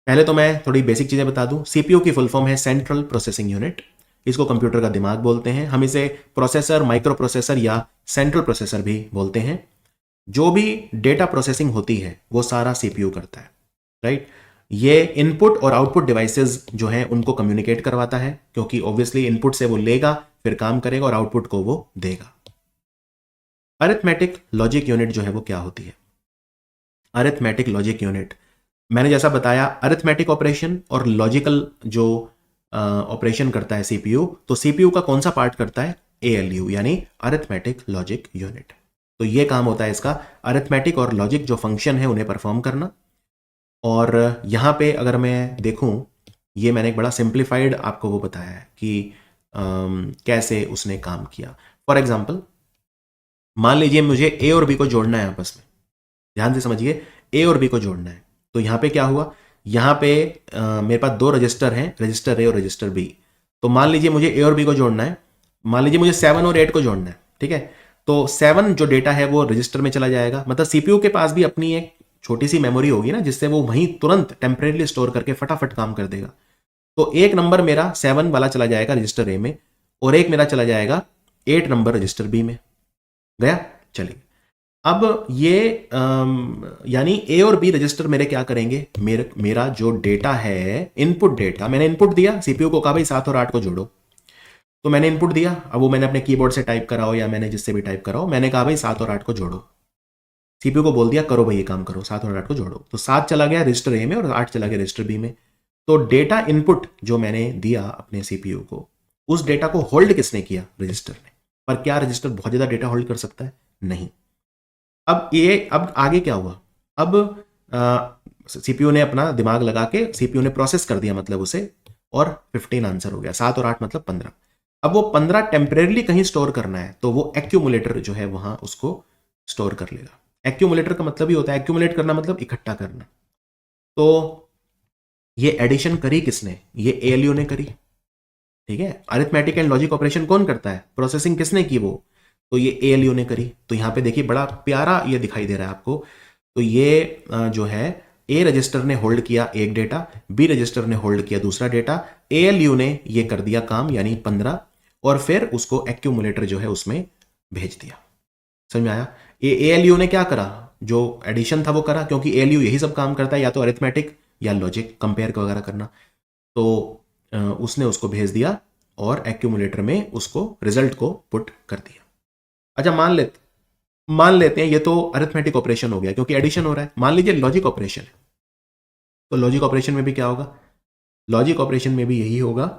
S1: पहले तो मैं थोड़ी बेसिक चीजें बता दूं। सीपीयू की फुल फॉर्म है सेंट्रल प्रोसेसिंग यूनिट। इसको कंप्यूटर का दिमाग बोलते हैं। हम इसे प्रोसेसर, माइक्रो प्रोसेसर या सेंट्रल प्रोसेसर भी बोलते हैं। जो भी डेटा प्रोसेसिंग होती है वो सारा सीपीयू करता है, राइट। ये इनपुट और आउटपुट डिवाइसेस जो हैं उनको कम्युनिकेट करवाता है, क्योंकि ऑब्वियसली इनपुट से वो लेगा, फिर काम करेगा, और आउटपुट को वो देगा। अरिथमेटिक लॉजिक यूनिट जो है वो क्या होती है। अरिथमेटिक लॉजिक यूनिट, मैंने जैसा बताया, अरिथमेटिक ऑपरेशन और लॉजिकल जो ऑपरेशन करता है सीपीयू, तो सीपीयू का कौन सा पार्ट करता है, एएलयू, यानी अरिथमेटिक लॉजिक यूनिट। तो ये काम होता है इसका, अरिथमेटिक और लॉजिक जो फंक्शन है उन्हें परफॉर्म करना। और यहां पे अगर मैं देखूं, ये मैंने एक बड़ा सिंप्लीफाइड आपको वो बताया है कि कैसे उसने काम किया। फॉर एग्जाम्पल, मान लीजिए मुझे ए और बी को जोड़ना है आपस में, ध्यान से समझिए, ए और बी को जोड़ना है। तो यहां पे क्या हुआ, यहां पे मेरे पास दो रजिस्टर हैं, रजिस्टर ए और रजिस्टर बी। तो मान लीजिए मुझे ए और बी को जोड़ना है, मान लीजिए मुझे 7 और 8 को जोड़ना है, ठीक है। तो 7 जो डेटा है वो रजिस्टर में चला जाएगा, मतलब सीपीयू के पास भी अपनी एक छोटी सी मेमोरी होगी ना, जिससे वो वहीं तुरंत टेम्परेरी स्टोर करके फटाफट काम कर देगा। तो एक नंबर मेरा 7 वाला चला जाएगा रजिस्टर ए में, और एक मेरा चला जाएगा 8 नंबर रजिस्टर बी में। गया, चलिए। अब ये यानी ए और बी रजिस्टर मेरे क्या करेंगे, मेरा जो डेटा है, इनपुट डेटा, मैंने इनपुट दिया सीपीयू को, कहा भाई 7 और 8 को जोड़ो। तो मैंने इनपुट दिया, अब वो मैंने अपने कीबोर्ड से टाइप करा हो या मैंने जिससे भी टाइप करा हो, मैंने कहा भाई 7 और 8 को जोड़ो। सीपीयू को बोल दिया करो भाई ये काम करो, 7 और 8 को जोड़ो। तो 7 चला गया रजिस्टर ए में और 8 चला गया रजिस्टर बी में। तो डेटा इनपुट जो मैंने दिया अपने सीपीयू को, उस डेटा को होल्ड किसने किया, रजिस्टर ने। पर क्या रजिस्टर बहुत ज्यादा डेटा होल्ड कर सकता है, नहीं। अब आगे क्या हुआ, अब सीपीयू ने अपना दिमाग लगा के सीपीयू ने प्रोसेस कर दिया, मतलब उसे, और 15 आंसर हो गया, 7 और 8 मतलब 15। अब वो 15 टेम्परेरली कहीं स्टोर करना है, तो वो एक्यूमुलेटर जो है वहां उसको स्टोर कर लेगा। एक्यूमुलेटर का मतलब ही होता है, एक्यूमुलेट करना मतलब इकट्ठा करना। तो ये एडिशन करी किसने, ये एएलयू ने करी, ठीक है। अरिथमेटिक एंड लॉजिक ऑपरेशन कौन करता है, प्रोसेसिंग किसने की, वो, तो ये एएलयू ने करी। तो यहां पे देखिए बड़ा प्यारा ये दिखाई दे रहा है आपको। तो ये जो है, ए रजिस्टर ने होल्ड किया एक डेटा, बी रजिस्टर ने होल्ड किया दूसरा डेटा, एएलयू ने ये कर दिया काम, यानी 15, और फिर उसको एक्यूमुलेटर जो है उसमें भेज दिया। समझ में आया। एएलयू ने क्या करा, जो एडिशन था वो करा, क्योंकि एएलयू यही सब काम करता है, या तो अरिथमेटिक या लॉजिक, कंपेयर वगैरह करना। तो उसने उसको भेज दिया और एक्यूमुलेटर में उसको रिजल्ट को पुट कर दिया। अच्छा, मान लेते हैं ये तो अरिथमेटिक ऑपरेशन हो गया क्योंकि एडिशन हो रहा है। मान लीजिए लॉजिक ऑपरेशन है, तो लॉजिक ऑपरेशन में भी क्या होगा? लॉजिक ऑपरेशन में भी यही होगा।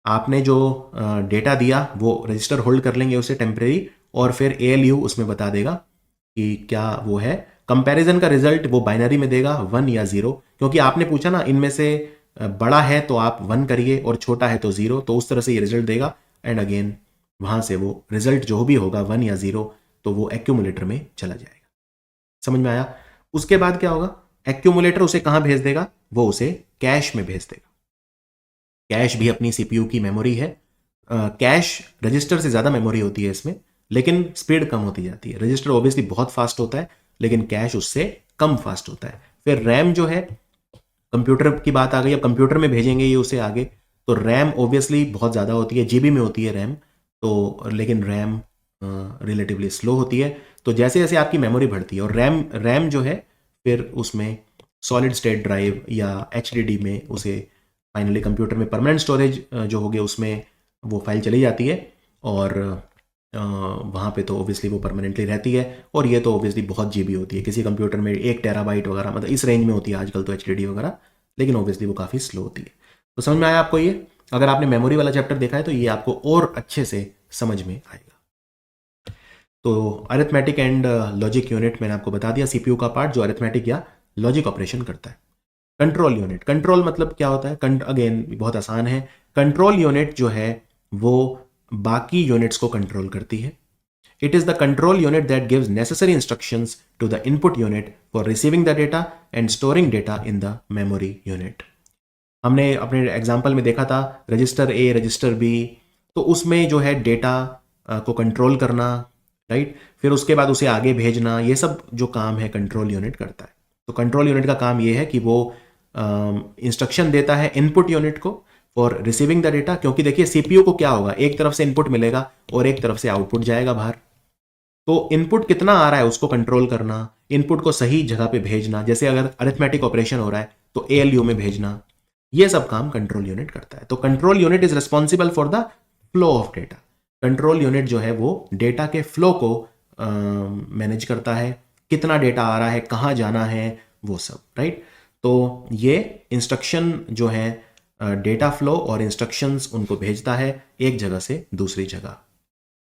S1: आपने जो डेटा दिया वो रजिस्टर होल्ड कर लेंगे उसे टेम्परेरी, और फिर ALU उसमें बता देगा कि क्या वो है। कंपैरिजन का रिजल्ट वो बाइनरी में देगा 1 या 0, क्योंकि आपने पूछा ना इनमें से बड़ा है तो आप 1 करिए और छोटा है तो 0, तो उस तरह से ये रिजल्ट देगा। एंड अगेन वहां से वो रिजल्ट जो भी होगा 1 या 0 तो वो एक्यूमुलेटर में चला जाएगा। समझ में आया? उसके बाद क्या होगा? एक्यूमुलेटर उसे कहां भेज देगा? वो उसे कैश में भेज देगा। कैश भी अपनी CPU की मेमोरी है। कैश रजिस्टर से ज्यादा मेमोरी होती है इसमें, लेकिन स्पीड कम होती जाती है। रजिस्टर ऑब्वियसली बहुत फास्ट होता है, लेकिन कैश उससे कम फास्ट होता है। फिर रैम जो है, कंप्यूटर की बात आ गई, अब कंप्यूटर में भेजेंगे ये उसे आगे, तो रैम ऑब्वियसली बहुत ज़्यादा होती है, GB में होती है रैम, तो लेकिन रैम रिलेटिवली स्लो होती है। तो जैसे जैसे आपकी मेमोरी बढ़ती है और रैम जो है फिर उसमें सॉलिड स्टेट ड्राइव या HDD में उसे फाइनली कंप्यूटर में परमानेंट स्टोरेज जो हो गया उसमें वो फाइल चली जाती है, और वहाँ पे तो ऑब्वियसली वो परमानेंटली रहती है। और ये तो ऑब्वियसली बहुत GB होती है, किसी कंप्यूटर में 1 टेराबाइट वगैरह, मतलब इस रेंज में होती है आजकल तो HDD वगैरह, लेकिन ऑब्वियसली वो काफ़ी स्लो होती है। तो समझ में आया आपको ये? अगर आपने मेमोरी वाला चैप्टर देखा है तो ये आपको और अच्छे से समझ में आएगा। तो अरिथमेटिक एंड लॉजिक यूनिट मैंने आपको बता दिया, CPU का पार्ट जो अरिथमेटिक या लॉजिक ऑपरेशन करता है। कंट्रोल यूनिट, कंट्रोल मतलब क्या होता है? अगेन बहुत आसान है। कंट्रोल यूनिट जो है वो बाकी यूनिट्स को कंट्रोल करती है। It is the control unit that gives necessary instructions to the input unit for receiving the data and storing data in the memory unit. हमने अपने एग्जाम्पल में देखा था रजिस्टर A रजिस्टर B, तो उसमें जो है डेटा को कंट्रोल करना, राइट, फिर उसके बाद उसे आगे भेजना, ये सब जो काम है कंट्रोल यूनिट करता है। तो कंट्रोल यूनिट का काम ये है कि वो इंस्ट्रक्शन देता है इनपुट यूनिट को फॉर रिसीविंग द डेटा, क्योंकि देखिए CPU को क्या होगा, एक तरफ से इनपुट मिलेगा और एक तरफ से आउटपुट जाएगा बाहर। तो इनपुट कितना आ रहा है उसको कंट्रोल करना, इनपुट को सही जगह पे भेजना, जैसे अगर अरिथमेटिक ऑपरेशन हो रहा है तो ALU में भेजना, ये सब काम कंट्रोल यूनिट करता है। तो control unit is responsible for the flow of data. Control unit जो है वो डेटा के फ्लो को मैनेज करता है, कितना डेटा आ रहा है, कहाँ जाना है, वो सब, राइट। तो ये इंस्ट्रक्शन जो है डेटा फ्लो और इंस्ट्रक्शंस उनको भेजता है एक जगह से दूसरी जगह।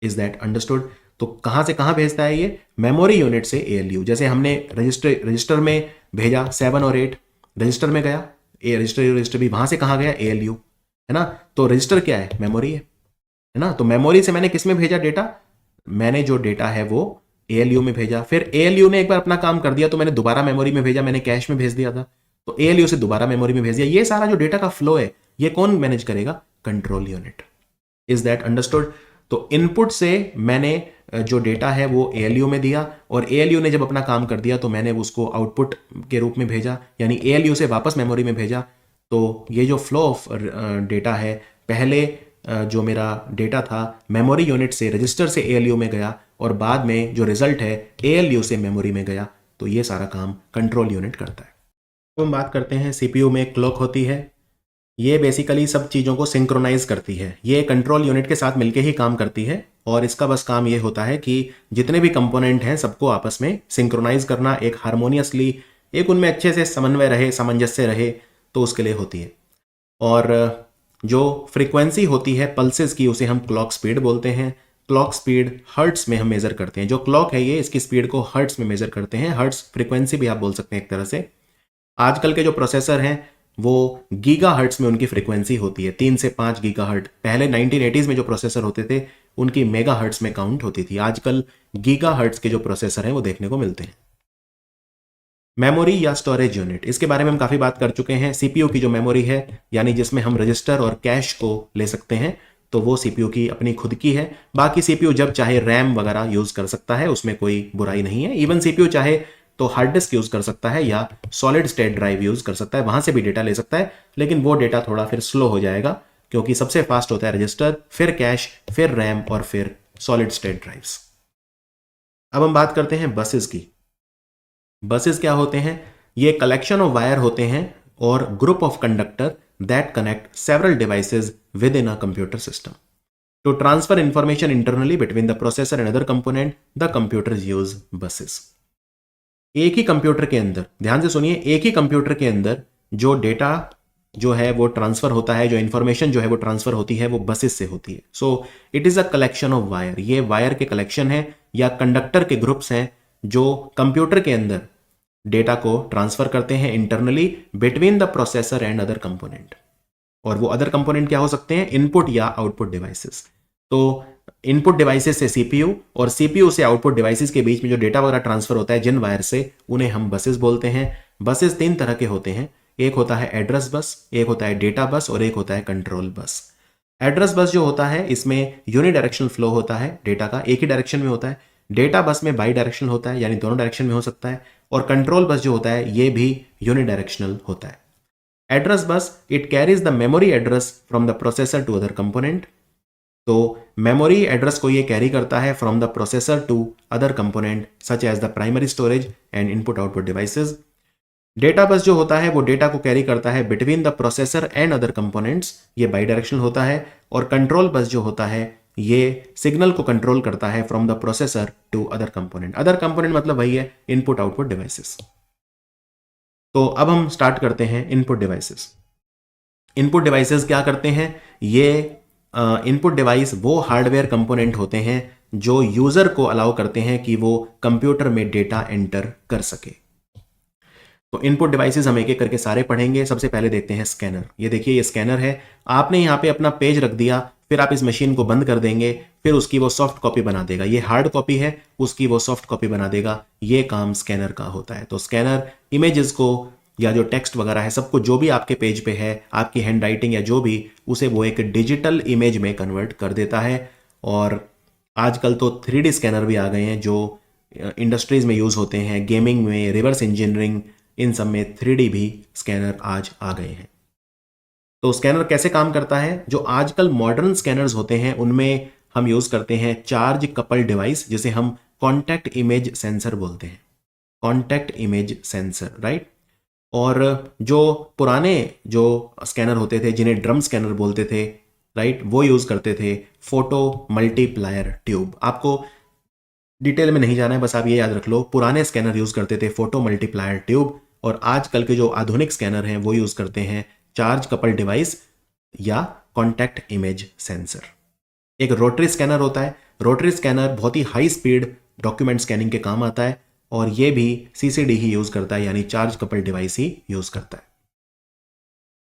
S1: Is that understood? तो कहां से कहां भेजता है ये? मेमोरी यूनिट से ALU। जैसे हमने रजिस्टर में भेजा 7 और 8, रजिस्टर में गया, रजिस्टर भी वहां से कहां गया? ALU, है ना। तो रजिस्टर क्या है? मेमोरी है ना। तो मेमोरी से मैंने किस में भेजा डेटा? मैंने जो डेटा है वो ALU में भेजा, फिर ALU ने एक बार अपना काम कर दिया तो मैंने दोबारा मेमोरी में भेजा, मैंने कैश में भेज दिया था, तो ALU से दोबारा मेमोरी में भेज दिया। ये सारा जो डेटा का फ्लो है ये कौन मैनेज करेगा? Control unit. Is that understood? तो इनपुट से मैंने जो डेटा है वो ALU में दिया, और ALU ने जब अपना काम कर दिया तो मैंने उसको आउटपुट के रूप में भेजा, यानी ALU से वापस मेमोरी में भेजा। तो ये जो फ्लो ऑफ डेटा है, पहले जो मेरा डेटा था मेमोरी यूनिट से रजिस्टर से ALU में गया, और बाद में जो रिजल्ट है ALU से मेमोरी में गया। तो ये सारा काम कंट्रोल यूनिट करता है। तो हम बात करते हैं CPU में एक क्लॉक होती है, ये बेसिकली सब चीज़ों को सिंक्रोनाइज करती है। ये कंट्रोल यूनिट के साथ मिलके ही काम करती है, और इसका बस काम ये होता है कि जितने भी कंपोनेंट हैं सबको आपस में सिंक्रोनाइज करना, एक हारमोनियसली, एक उनमें अच्छे से समन्वय रहे, सामंजस्य रहे, तो उसके लिए होती है। और जो फ्रीक्वेंसी होती है पल्सेस की उसे हम क्लॉक स्पीड बोलते हैं। क्लॉक स्पीड हर्ट्स में हम मेजर करते हैं। जो क्लॉक है ये, इसकी स्पीड को हर्ट्स में मेजर करते हैं। हर्ट्स फ्रीक्वेंसी भी आप बोल सकते हैं एक तरह से। आजकल के जो प्रोसेसर हैं वो गीगा हर्ट्स में उनकी फ्रीक्वेंसी होती है, 3 से 5 गीगा हर्ट। पहले 1980s में जो प्रोसेसर होते थे उनकी मेगा हर्ट्स में काउंट होती थी। आजकल गीगा हर्ट्स के जो प्रोसेसर हैं वो देखने को मिलते हैं। मेमोरी या स्टोरेज यूनिट, इसके बारे में हम काफी बात कर चुके हैं। CPU की जो मेमोरी है, यानी जिसमें हम रजिस्टर और कैश को ले सकते हैं, तो वो CPU की अपनी खुद की है। बाकी CPU जब चाहे रैम वगैरह यूज कर सकता है, उसमें कोई बुराई नहीं है। इवन CPU चाहे तो हार्ड डिस्क यूज कर सकता है या सॉलिड स्टेट ड्राइव यूज कर सकता है, वहां से भी डेटा ले सकता है, लेकिन वो डेटा थोड़ा फिर स्लो हो जाएगा, क्योंकि सबसे फास्ट होता है रजिस्टर, फिर कैश, फिर रैम और फिर सॉलिड स्टेट ड्राइव्स। अब हम बात करते हैं बसेस की। बसेस क्या होते हैं? ये कलेक्शन ऑफ वायर होते हैं और group of conductor that connect several devices within a computer system. To transfer information internally between the processor and other component, the computers use buses. एक ही कंप्यूटर के अंदर, ध्यान से सुनिए, एक ही कंप्यूटर के अंदर जो डेटा जो है वो ट्रांसफर होता है, जो इंफॉर्मेशन जो है वो ट्रांसफर होती है, वो बसेस से होती है. So it is a collection of wire. ये वायर के कलेक्शन है या कंडक्टर के ग्रुप्स हैं जो कंप्यूटर के अंदर डेटा को ट्रांसफर करते हैं internally between the processor and other component. और वो अदर कंपोनेंट क्या हो सकते हैं? इनपुट या आउटपुट डिवाइसेस. तो इनपुट डिवाइसेस से सीपीयू और सीपीयू से आउटपुट डिवाइसेस के बीच में जो डेटा वगैरह ट्रांसफर होता है जिन वायर से, उन्हें हम बसेस बोलते हैं. बसेस 3 तरह के होते हैं. एक होता है एड्रेस बस, एक होता है डेटा बस और एक होता है कंट्रोल बस. एड्रेस बस जो होता है इसमें यूनिडायरेक्शनल फ्लो होता है डेटा का, एक ही डायरेक्शन में होता है. डेटा बस में बाई डायरेक्शनल होता है, यानी दोनों डायरेक्शन में हो सकता है. और कंट्रोल बस जो होता है ये भी यूनिडायरेक्शनल होता है. Address bus it carries the memory address from the processor to other component. तो मेमोरी एड्रेस को ये कैरी करता है from the processor to other component such as the primary storage and input output devices. Data bus जो होता है वो data को कैरी करता है between the processor and other components, ये बाई डायरेक्शनल होता है. और कंट्रोल बस जो होता है ये सिग्नल को कंट्रोल करता है from the processor to other component. Other component मतलब वही है इनपुट आउटपुट डिवाइसेस. तो अब हम स्टार्ट करते हैं इनपुट डिवाइसेस. इनपुट डिवाइसेस क्या करते हैं? ये इनपुट डिवाइस वो हार्डवेयर कंपोनेंट होते हैं जो यूजर को अलाउ करते हैं कि वो कंप्यूटर में डेटा एंटर कर सके. तो इनपुट डिवाइसेस हम एक एक करके सारे पढ़ेंगे. सबसे पहले देखते हैं स्कैनर. ये देखिए ये स्कैनर है. आपने यहाँ पे अपना पेज रख दिया, फिर आप इस मशीन को बंद कर देंगे, फिर उसकी वो सॉफ्ट कॉपी बना देगा. ये हार्ड कॉपी है, उसकी वो सॉफ्ट कॉपी बना देगा. ये काम स्कैनर का होता है. तो स्कैनर इमेजेस को या जो टेक्स्ट वगैरह है सबको, जो भी आपके पेज पे है, आपकी हैंड राइटिंग या जो भी, उसे वो एक डिजिटल इमेज में कन्वर्ट कर देता है. और आजकल तो 3D स्कैनर भी आ गए हैं जो इंडस्ट्रीज में यूज होते हैं, गेमिंग में, रिवर्स इंजीनियरिंग, इन सब में 3D भी स्कैनर आज आ गए हैं. तो स्कैनर कैसे काम करता है? जो आजकल मॉडर्न स्कैनर्स होते हैं उनमें हम यूज करते हैं चार्ज कपल डिवाइस, जिसे हम कॉन्टैक्ट इमेज सेंसर बोलते हैं. Contact image sensor, right. और जो पुराने जो स्कैनर होते थे जिन्हें ड्रम स्कैनर बोलते थे, राइट, वो यूज करते थे फोटो मल्टीप्लायर ट्यूब. आपको डिटेल में नहीं जाना है, बस आप ये याद रख लो, पुराने स्कैनर यूज करते थे फोटो मल्टीप्लायर ट्यूब, और आजकल के जो आधुनिक स्कैनर हैं वो यूज करते हैं चार्ज कपल डिवाइस या कॉन्टैक्ट इमेज सेंसर. एक रोटरी स्कैनर होता है. रोटरी स्कैनर बहुत ही हाई स्पीड डॉक्यूमेंट स्कैनिंग के काम आता है, और ये भी सीसीडी ही यूज करता है, यानी चार्ज कपल डिवाइस ही यूज करता है.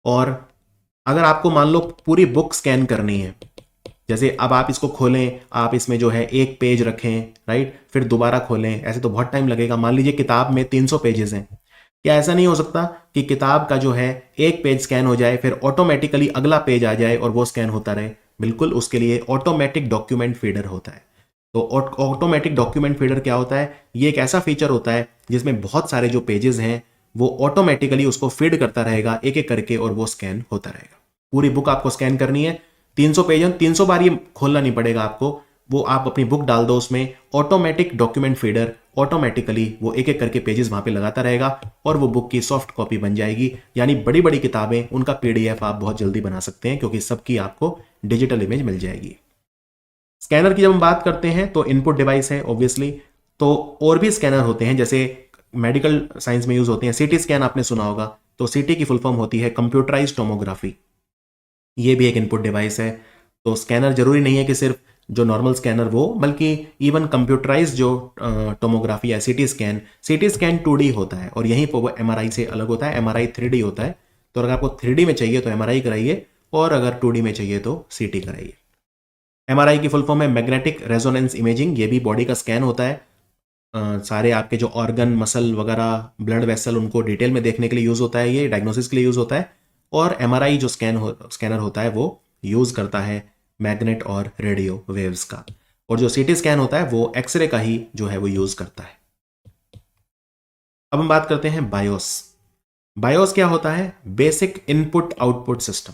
S1: और अगर आपको मान लो पूरी बुक स्कैन करनी है, जैसे अब आप इसको खोलें, आप इसमें जो है एक पेज रखें, राइट, फिर दोबारा खोलें, ऐसे तो बहुत टाइम लगेगा. मान लीजिए किताब में 300 पेजेस हैं. क्या ऐसा नहीं हो सकता कि किताब का जो है एक पेज स्कैन हो जाए, फिर ऑटोमेटिकली अगला पेज आ जाए और वो स्कैन होता रहे? बिल्कुल. उसके लिए ऑटोमेटिक डॉक्यूमेंट फीडर होता है. तो ऑटोमेटिक डॉक्यूमेंट फीडर क्या होता है? ये एक ऐसा फीचर होता है जिसमें बहुत सारे जो पेजेस हैं वो ऑटोमेटिकली उसको फीड करता रहेगा एक एक करके, और वो स्कैन होता रहेगा. पूरी बुक आपको स्कैन करनी है, 300 पेज हैं, 300 बार ये खोलना नहीं पड़ेगा आपको. वो आप अपनी बुक डाल दो उसमें, ऑटोमेटिक डॉक्यूमेंट फीडर ऑटोमेटिकली वो एक एक करके पेजेस वहां पे लगाता रहेगा, और वो बुक की सॉफ्ट कॉपी बन जाएगी. यानी बड़ी बड़ी किताबें, उनका पीडीएफ आप बहुत जल्दी बना सकते हैं, क्योंकि सबकी आपको डिजिटल इमेज मिल जाएगी. स्कैनर की जब हम बात करते हैं तो इनपुट डिवाइस है ऑब्वियसली. तो और भी स्कैनर होते हैं जैसे मेडिकल साइंस में यूज होते हैं. सीटी स्कैन आपने सुना होगा. तो सीटी की फुल फॉर्म होती है कंप्यूटराइज्ड टोमोग्राफी. ये भी एक इनपुट डिवाइस है. तो स्कैनर जरूरी नहीं है कि सिर्फ जो नॉर्मल स्कैनर वो, बल्कि इवन कंप्यूटराइज्ड जो टोमोग्राफी या सीटी स्कैन 2D होता है, और यहीं पर वो एमआरआई से अलग होता है. एमआरआई 3D होता है. तो अगर आपको 3D में चाहिए तो एमआरआई कराइए, और अगर 2D में चाहिए तो सीटी कराइए. एमआरआई की फुल फॉर्म है मैग्नेटिक रेजोनेंस इमेजिंग. ये भी बॉडी का स्कैन होता है. सारे आपके जो ऑर्गन, मसल वगैरह, ब्लड वेसल, उनको डिटेल में देखने के लिए यूज होता है. ये डायग्नोसिस के लिए यूज होता है. और एमआरआई जो स्कैनर होता है वो यूज करता है मैग्नेट और रेडियो वेव्स का. और जो सीटी स्कैन होता है वो एक्सरे का ही जो है वो यूज करता है. अब हम बात करते हैं बायोस. बायोस क्या होता है? Basic input output system.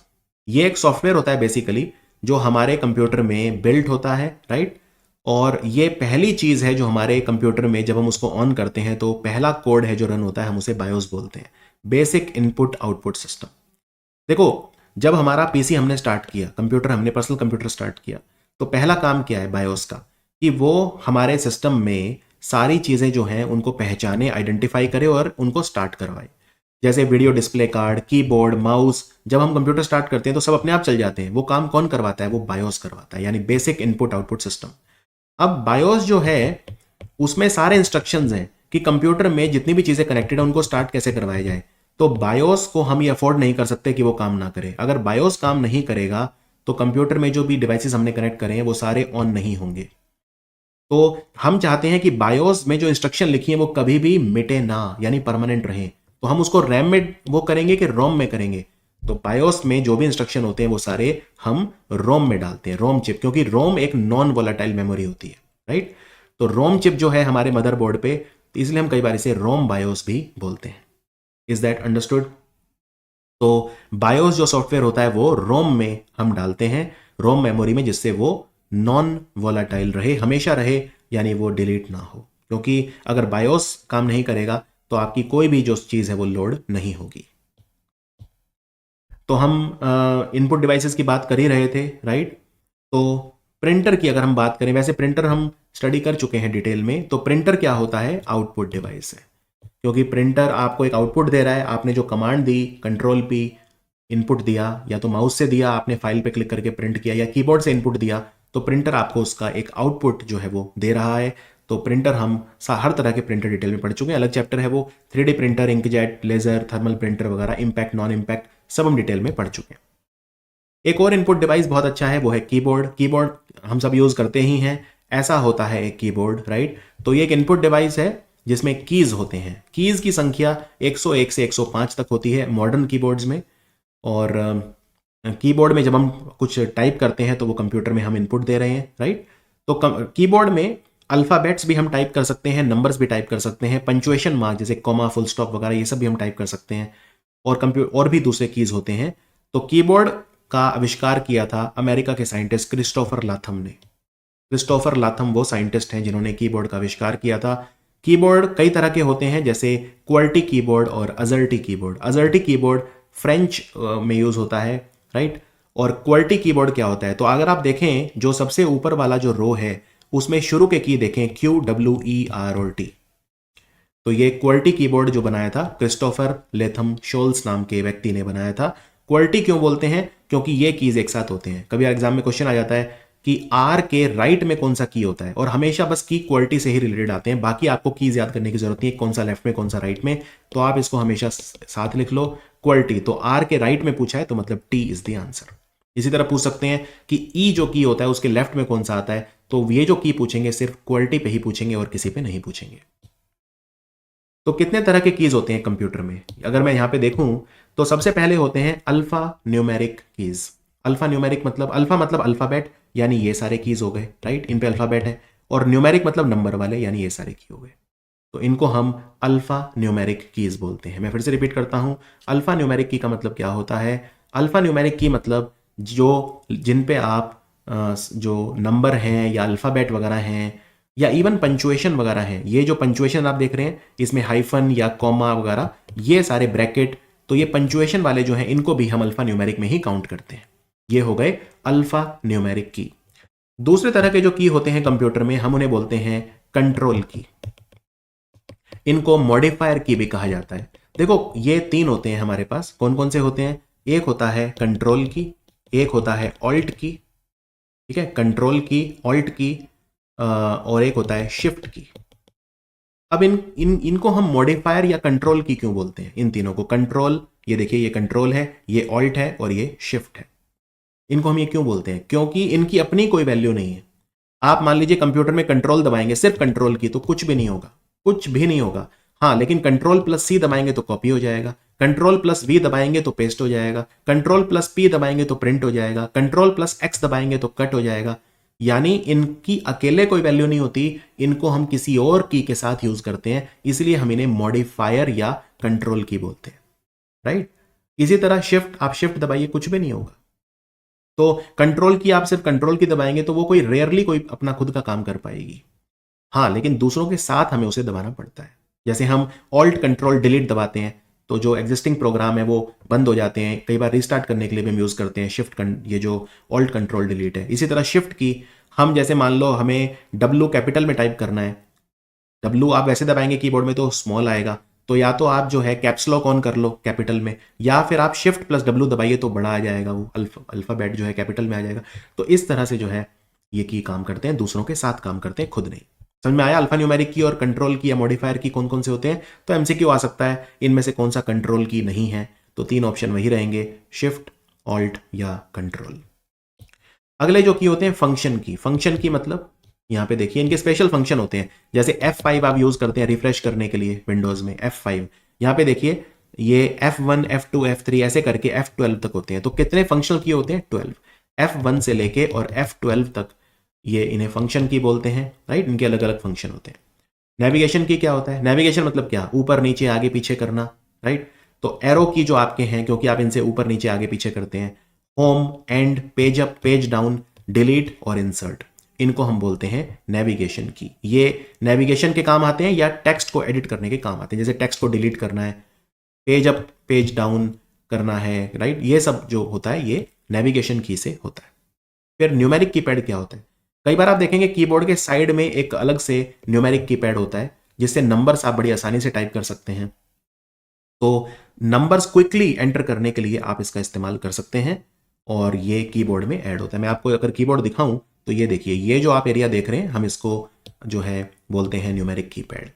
S1: ये एक सॉफ्टवेयर होता है बेसिकली जो हमारे कंप्यूटर में बिल्ट होता है, राइट. और ये पहली चीज है जो हमारे कंप्यूटर में जब हम उसको ऑन करते हैं तो पहला कोड है जो रन होता है, हम उसे बायोस बोलते हैं, बेसिक इनपुट आउटपुट सिस्टम. देखो, जब हमारा पीसी हमने स्टार्ट किया, कंप्यूटर हमने पर्सनल कंप्यूटर स्टार्ट किया, तो पहला काम क्या है बायोस का, कि वो हमारे सिस्टम में सारी चीज़ें जो हैं उनको पहचाने, आइडेंटिफाई करे और उनको स्टार्ट करवाए। जैसे video display card, keyboard, mouse, जब हम कंप्यूटर स्टार्ट करते हैं तो सब अपने आप चल जाते हैं। वो काम कौन करवाता है? वो बायोस करवाता है, यानी बेसिक इनपुट आउटपुट सिस्टम। अब बायोस जो है उसमें सारे इंस्ट्रक्शंस हैं कि कंप्यूटर में जितनी भी चीज़ें कनेक्टेड है उनको स्टार्ट कैसे करवाया जाए। तो बायोस को हम ये अफोर्ड नहीं कर सकते कि वो काम ना करे। अगर बायोस काम नहीं करेगा तो कंप्यूटर में जो भी डिवाइसेस हमने कनेक्ट करे हैं वो सारे ऑन नहीं होंगे। तो हम चाहते हैं कि बायोस में जो इंस्ट्रक्शन लिखी है वो कभी भी मिटे ना, यानी परमानेंट रहे। तो हम उसको रैम में वो करेंगे कि रोम में करेंगे? तो बायोस में जो भी इंस्ट्रक्शन होते हैं वो सारे हम रोम में डालते हैं, रोम चिप, क्योंकि रोम एक नॉन वोलेटाइल मेमोरी होती है, राइट। तो रोम चिप जो है हमारे मदरबोर्ड पे, तो इसलिए हम कई बार इसे रोम बायोस भी बोलते हैं। Is that understood? तो बायोस जो सॉफ्टवेयर होता है वो रोम में हम डालते हैं, रोम मेमोरी में, जिससे वो नॉन वोलाटाइल रहे, हमेशा रहे, यानी वो डिलीट ना हो। क्योंकि अगर बायोस काम नहीं करेगा तो आपकी कोई भी जो चीज़ है वो लोड नहीं होगी। तो हम इनपुट डिवाइसेस की बात कर ही रहे थे, राइट। तो प्रिंटर की अगर हम बात करें, वैसे प्रिंटर हम स्टडी कर चुके हैं डिटेल में। तो प्रिंटर क्या होता है? आउटपुट डिवाइस है। क्योंकि प्रिंटर आपको एक आउटपुट दे रहा है, आपने जो कमांड दी, कंट्रोल पी, इनपुट दिया, या तो माउस से दिया, आपने फाइल पे क्लिक करके प्रिंट किया, या कीबोर्ड से इनपुट दिया, तो प्रिंटर आपको उसका एक आउटपुट जो है वो दे रहा है। तो प्रिंटर हम हर तरह के प्रिंटर डिटेल में पढ़ चुके हैं, अलग चैप्टर है वो। 3D printer, inkjet, laser, thermal printer वगैरह, इम्पैक्ट, नॉन इम्पैक्ट, सब हम डिटेल में पढ़ चुके हैं। एक और इनपुट डिवाइस बहुत अच्छा है, वो है कीबोर्ड। कीबोर्ड हम सब यूज करते ही हैं, ऐसा होता है एक कीबोर्ड, राइट। तो ये एक इनपुट डिवाइस है जिसमें कीज होते हैं। कीज की संख्या 101 से 105 तक होती है मॉडर्न कीबोर्ड्स में। और कीबोर्ड में जब हम कुछ टाइप करते हैं तो वो कंप्यूटर में हम इनपुट दे रहे हैं, राइट। तो कीबोर्ड में अल्फ़ाबेट्स भी हम टाइप कर सकते हैं, नंबर्स भी टाइप कर सकते हैं, पंचुएशन मार्क जैसे कॉमा, फुल स्टॉप वगैरह, ये सब भी हम टाइप कर सकते हैं। और भी दूसरे कीज होते हैं। तो कीबोर्ड का आविष्कार किया था अमेरिका के साइंटिस्ट क्रिस्टोफर लाथम ने। क्रिस्टोफर लाथम वो साइंटिस्ट हैं जिन्होंने कीबोर्ड का आविष्कार किया था। कीबोर्ड कई तरह के होते हैं, जैसे क्वर्टी कीबोर्ड और अजर्टी कीबोर्ड। अजर्टी कीबोर्ड फ्रेंच में यूज होता है, राइट। और क्वर्टी कीबोर्ड क्या होता है? तो अगर आप देखें जो सबसे ऊपर वाला जो रो है उसमें शुरू के की देखें, QWERT। तो ये क्वर्टी कीबोर्ड जो बनाया था क्रिस्टोफर लेथम शोल्स नाम के व्यक्ति ने बनाया था। क्वर्टी क्यों बोलते हैं? क्योंकि ये कीज एक साथ होते हैं। कभी एग्जाम में क्वेश्चन आ जाता है कि आर के राइट में कौन सा की होता है, और हमेशा बस की क्वर्टी से ही रिलेटेड आते हैं, बाकी आपको कीज याद करने की जरूरत नहीं है, कौन सा लेफ्ट में कौन सा राइट में। तो आप इसको हमेशा साथ लिख लो, क्वर्टी। तो आर के राइट में पूछा है तो मतलब टी इज द आंसर। इसी तरह पूछ सकते हैं कि ई जो की होता है उसके लेफ्ट में कौन सा आता है, तो ये जो की पूछेंगे सिर्फ क्वर्टी पे ही पूछेंगे और किसी पे नहीं पूछेंगे। तो कितने तरह के कीज होते हैं कंप्यूटर में? अगर मैं यहां पे देखूं तो सबसे पहले होते हैं alpha numeric keys. Alpha numeric मतलब, अल्फा मतलब अल्फाबेट, यानी ये सारे कीज हो गए, राइट, इन पे अल्फाबेट है। और न्यूमेरिक मतलब नंबर वाले, यानी ये सारे की हो गए। तो इनको हम अल्फा न्यूमेरिक कीज बोलते हैं। मैं फिर से रिपीट करता हूं, अल्फा न्यूमेरिक की का मतलब क्या होता है? अल्फा न्यूमेरिक की मतलब जो जिन पे आप जो नंबर हैं या अल्फाबेट वगैरह हैं या इवन पंचुएशन वगैरह हैं, ये जो पंचुएशन आप देख रहे हैं इसमें हाइफन या कॉमा वगैरह, ये सारे ब्रैकेट, तो ये पंचुएशन वाले जो हैं इनको भी हम अल्फा न्यूमेरिक में ही काउंट करते हैं। ये हो गए अल्फा न्यूमेरिक की। दूसरे तरह के जो की होते हैं कंप्यूटर में हम उन्हें बोलते हैं कंट्रोल की। इनको मॉडिफायर की भी कहा जाता है। देखो ये तीन होते हैं हमारे पास, कौन कौन से होते हैं? एक होता है कंट्रोल की, एक होता है ऑल्ट की, ठीक है, कंट्रोल की, ऑल्ट की, और एक होता है शिफ्ट की। अब इनको हम मॉडिफायर या कंट्रोल की क्यों बोलते हैं? इन तीनों को कंट्रोल, ये देखिए ये कंट्रोल है, ये ऑल्ट है और ये शिफ्ट है। इनको हम ये क्यों बोलते हैं? क्योंकि इनकी अपनी कोई वैल्यू नहीं है। आप मान लीजिए कंप्यूटर में कंट्रोल दबाएंगे, सिर्फ कंट्रोल की, तो कुछ भी नहीं होगा, कुछ भी नहीं होगा। हाँ, लेकिन कंट्रोल प्लस सी दबाएंगे तो कॉपी हो जाएगा, कंट्रोल प्लस वी दबाएंगे तो पेस्ट हो जाएगा, कंट्रोल प्लस पी दबाएंगे तो प्रिंट हो जाएगा, कंट्रोल प्लस एक्स दबाएंगे तो कट हो जाएगा। यानी इनकी अकेले कोई वैल्यू नहीं होती, इनको हम किसी और की के साथ यूज करते हैं, इसलिए हम इन्हें मॉडिफायर या कंट्रोल की बोलते हैं, राइट। इसी तरह शिफ्ट, आप शिफ्ट दबाइए कुछ भी नहीं होगा। तो कंट्रोल की आप सिर्फ कंट्रोल की दबाएंगे तो वो कोई रेयरली कोई अपना खुद का काम कर पाएगी। हाँ, लेकिन दूसरों के साथ हमें उसे दबाना पड़ता है। जैसे हम ऑल्ट कंट्रोल डिलीट दबाते हैं तो जो एग्जिस्टिंग प्रोग्राम है वो बंद हो जाते हैं। कई बार रीस्टार्ट करने के लिए भी हम यूज़ करते हैं शिफ्ट, ये जो ऑल्ट कंट्रोल डिलीट है। इसी तरह शिफ्ट की हम जैसे मान लो हमें W कैपिटल में टाइप करना है, W आप वैसे दबाएंगे कीबोर्ड में तो स्मॉल आएगा, तो या तो आप जो है कैप्स लॉक ऑन कर लो कैपिटल में, या फिर आप शिफ्ट प्लस W दबाइए तो बड़ा आ जाएगा, वो अल्फाबेट जो है कैपिटल में आ जाएगा। तो इस तरह से जो है ये की काम करते हैं, दूसरों के साथ काम करते हैं, खुद नहीं। समझ में आया अल्फा न्यूमेरिक की और कंट्रोल की या मॉडिफायर की कौन कौन से होते हैं? तो एमसीक्यू आ सकता है इनमें से कौन सा कंट्रोल की नहीं है, तो 3 ऑप्शन वही रहेंगे, शिफ्ट, ऑल्ट या कंट्रोल। अगले जो की होते हैं फंक्शन की। फंक्शन की मतलब यहां पे देखिए इनके स्पेशल फंक्शन होते हैं। जैसे F5 आप यूज करते हैं रिफ्रेश करने के लिए विंडोज में, F5 यहां पे देखिए ये F1 F2 F3 ऐसे करके F12 तक होते हैं। तो कितने फंक्शनल की होते हैं? 12। F1 से लेके और F12 तक ये इन्हें फंक्शन की बोलते हैं, राइट। इनके अलग अलग फंक्शन होते हैं। नेविगेशन की क्या होता है? नेविगेशन मतलब क्या? ऊपर नीचे आगे पीछे करना, राइट। तो एरो की जो आपके हैं, क्योंकि आप इनसे ऊपर नीचे आगे पीछे करते हैं, home, and, page up, page down, delete और इंसर्ट, इनको हम बोलते हैं नेविगेशन की। ये नेविगेशन के काम आते हैं या टेक्स्ट को एडिट करने के काम आते हैं। जैसे टेक्स्ट को डिलीट करना है, पेज अप पेज डाउन करना है, राइट। ये सब जो होता है ये नेविगेशन की से होता है। फिर न्यूमेरिक कीपैड क्या होता है? कई बार आप देखेंगे कीबोर्ड के साइड में एक अलग से न्यूमेरिक कीपैड होता है जिससे नंबर्स आप बड़ी आसानी से टाइप कर सकते हैं। तो नंबर्स क्विकली एंटर करने के लिए आप इसका इस्तेमाल कर सकते हैं और ये कीबोर्ड में ऐड होता है। मैं आपको अगर कीबोर्ड दिखाऊं तो ये देखिए, ये जो आप एरिया देख रहे हैं हम इसको जो है बोलते हैं न्यूमेरिक कीपैड।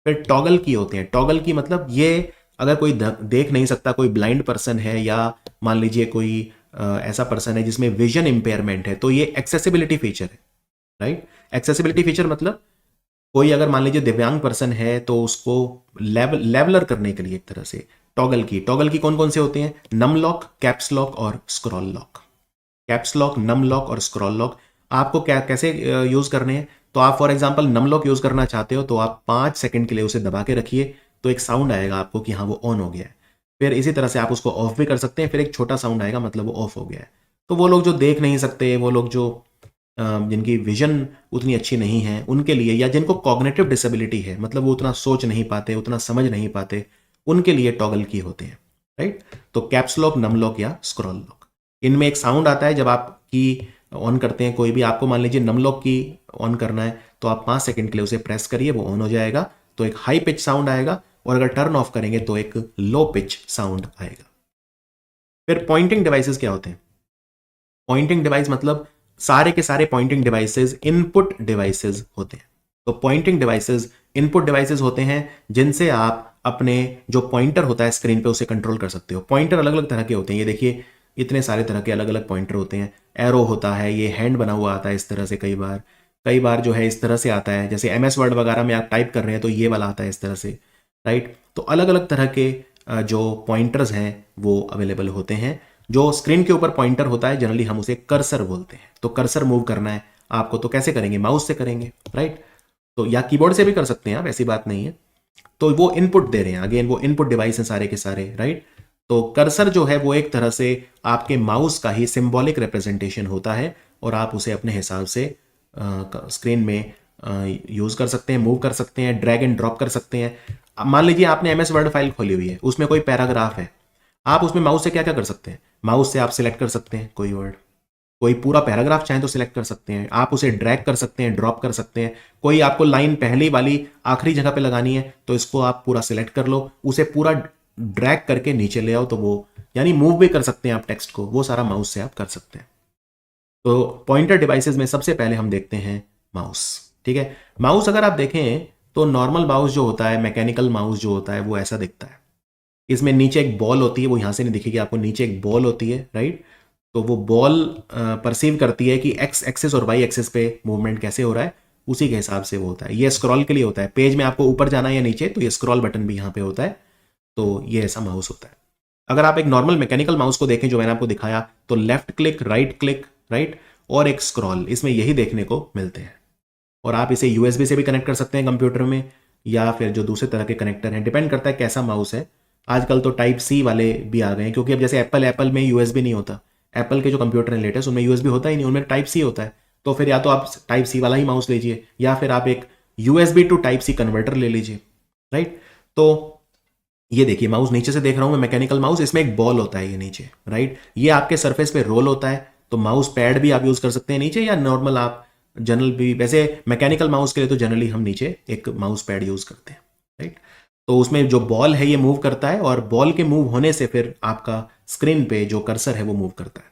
S1: फिर टॉगल की होते हैं। टॉगल की मतलब ये अगर कोई देख नहीं सकता, कोई ब्लाइंड पर्सन है या मान लीजिए कोई ऐसा पर्सन है जिसमें विजन इंपेयरमेंट है, तो ये एक्सेसिबिलिटी फीचर है, राइट। एक्सेसिबिलिटी फीचर मतलब कोई अगर मान लीजिए दिव्यांग पर्सन है तो उसको लेवलर करने के लिए एक तरह से टॉगल की कौन कौन से होते हैं? नम लॉक, कैप्स लॉक और scroll lock. Caps lock, num lock और स्क्रॉल लॉक आपको क्या कैसे यूज करने हैं? तो आप for example num lock use करना चाहते हो तो आप 5 सेकंड के लिए उसे दबा के रखिए, तो एक साउंड आएगा आपको कि हाँ वो ऑन हो गया है। फिर इसी तरह से आप उसको ऑफ भी कर सकते हैं, फिर एक छोटा साउंड आएगा, मतलब वो ऑफ हो गया है। तो वो लोग जो देख नहीं सकते, वो लोग जो जिनकी विजन उतनी अच्छी नहीं है उनके लिए, या जिनको कॉग्निटिव डिसेबिलिटी है, मतलब वो उतना सोच नहीं पाते, उतना समझ नहीं पाते, उनके लिए टॉगल की होते हैं, राइट। तो कैप्स लॉक, नम लॉक या स्क्रॉल लॉक, इनमें एक साउंड आता है जब आप की ऑन करते हैं कोई भी। आपको मान लीजिए नम लॉक की ऑन करना है तो आप 5 सेकंड के लिए उसे प्रेस करिए, वो ऑन हो जाएगा, तो एक हाई पिच साउंड आएगा, और अगर टर्न ऑफ करेंगे तो एक लो पिच साउंड आएगा। फिर पॉइंटिंग डिवाइसेस क्या होते हैं? पॉइंटिंग डिवाइस मतलब सारे के सारे पॉइंटिंग डिवाइसेस इनपुट डिवाइसेस होते हैं। तो पॉइंटिंग डिवाइसेस इनपुट डिवाइसेस होते हैं जिनसे आप अपने जो पॉइंटर होता है स्क्रीन पे उसे कंट्रोल कर सकते हो। पॉइंटर अलग अलग तरह के होते हैं, ये देखिए इतने सारे तरह के अलग अलग पॉइंटर होते हैं। एरो होता है, ये हैंड बना हुआ आता है इस तरह से, कई बार जो है इस तरह से आता है, जैसे MS वर्ड वगैरह में आप टाइप कर रहे हैं तो ये वाला आता है इस तरह से, राइट। तो अलग अलग तरह के जो पॉइंटर्स हैं वो अवेलेबल होते हैं। जो स्क्रीन के ऊपर पॉइंटर होता है जनरली हम उसे कर्सर बोलते हैं। तो कर्सर मूव करना है आपको तो कैसे करेंगे? माउस से करेंगे, राइट। तो या कीबोर्ड से भी कर सकते हैं आप, ऐसी बात नहीं है। तो वो इनपुट दे रहे हैं, अगेन वो इनपुट डिवाइस हैं सारे के सारे, राइट। तो कर्सर जो है वो एक तरह से आपके माउस का ही सिंबॉलिक रिप्रेजेंटेशन होता है और आप उसे अपने हिसाब से स्क्रीन में यूज कर सकते हैं, मूव कर सकते हैं, ड्रैग एंड ड्रॉप कर सकते हैं। अब मान लीजिए आपने MS वर्ड फाइल खोली हुई है, उसमें कोई पैराग्राफ है, आप उसमें माउस से क्या क्या कर सकते हैं? माउस से आप सिलेक्ट कर सकते हैं कोई वर्ड, कोई पूरा पैराग्राफ चाहें तो सिलेक्ट कर सकते हैं, आप उसे ड्रैग कर सकते हैं, ड्रॉप कर सकते हैं। कोई आपको लाइन पहली वाली आखिरी जगह पे लगानी है तो इसको आप पूरा सिलेक्ट कर लो, उसे पूरा ड्रैग करके नीचे ले आओ, तो वो यानी मूव भी कर सकते हैं आप टेक्स्ट को, वो सारा माउस से आप कर सकते हैं। तो पॉइंटर डिवाइसेस में सबसे पहले हम देखते हैं माउस, ठीक है। माउस अगर आप देखें तो नॉर्मल माउस जो होता है, मैकेनिकल माउस जो होता है वो ऐसा दिखता है। इसमें नीचे एक बॉल होती है, वो यहां से नहीं दिखेगी आपको, नीचे एक बॉल होती है, राइट। तो वो बॉल परसीव करती है कि एक्स एक्सिस और वाई एक्सिस पे मूवमेंट कैसे हो रहा है, उसी के हिसाब से वो होता है। ये स्क्रॉल के लिए होता है, पेज में आपको ऊपर जाना है या नीचे, तो ये स्क्रॉल बटन भी यहाँ पे होता है। तो ये ऐसा माउस होता है। अगर आप एक नॉर्मल मैकेनिकल माउस को देखें जो मैंने आपको दिखाया, तो लेफ्ट क्लिक, राइट, और एक स्क्रॉल, इसमें यही देखने को मिलते हैं। और आप इसे USB से भी कनेक्ट कर सकते हैं कंप्यूटर में, या फिर जो दूसरे तरह के कनेक्टर हैं, डिपेंड करता है कैसा माउस है। आजकल तो Type-C वाले भी आ गए हैं, क्योंकि अब जैसे एप्पल में USB नहीं होता, एप्पल के जो कंप्यूटर हैं लेटेस्ट उनमें USB होता ही नहीं, उनमें Type-C होता है। तो फिर या तो आप Type-C वाला ही माउस लीजिए, या फिर आप एक USB to Type-C कन्वर्टर ले लीजिए, राइट। तो ये देखिए माउस नीचे से देख रहा हूं मैं, मैकेनिकल माउस, इसमें एक बॉल होता है ये नीचे, राइट। ये आपके सरफेस पे रोल होता है, तो माउस पैड भी आप यूज कर सकते हैं नीचे, या नॉर्मल आप जनरल भी, वैसे मैकेनिकल माउस के लिए तो जनरली हम नीचे एक माउस पैड यूज करते हैं, राइट। तो उसमें जो बॉल है ये मूव करता है, और बॉल के मूव होने से फिर आपका स्क्रीन पे जो कर्सर है वो मूव करता है।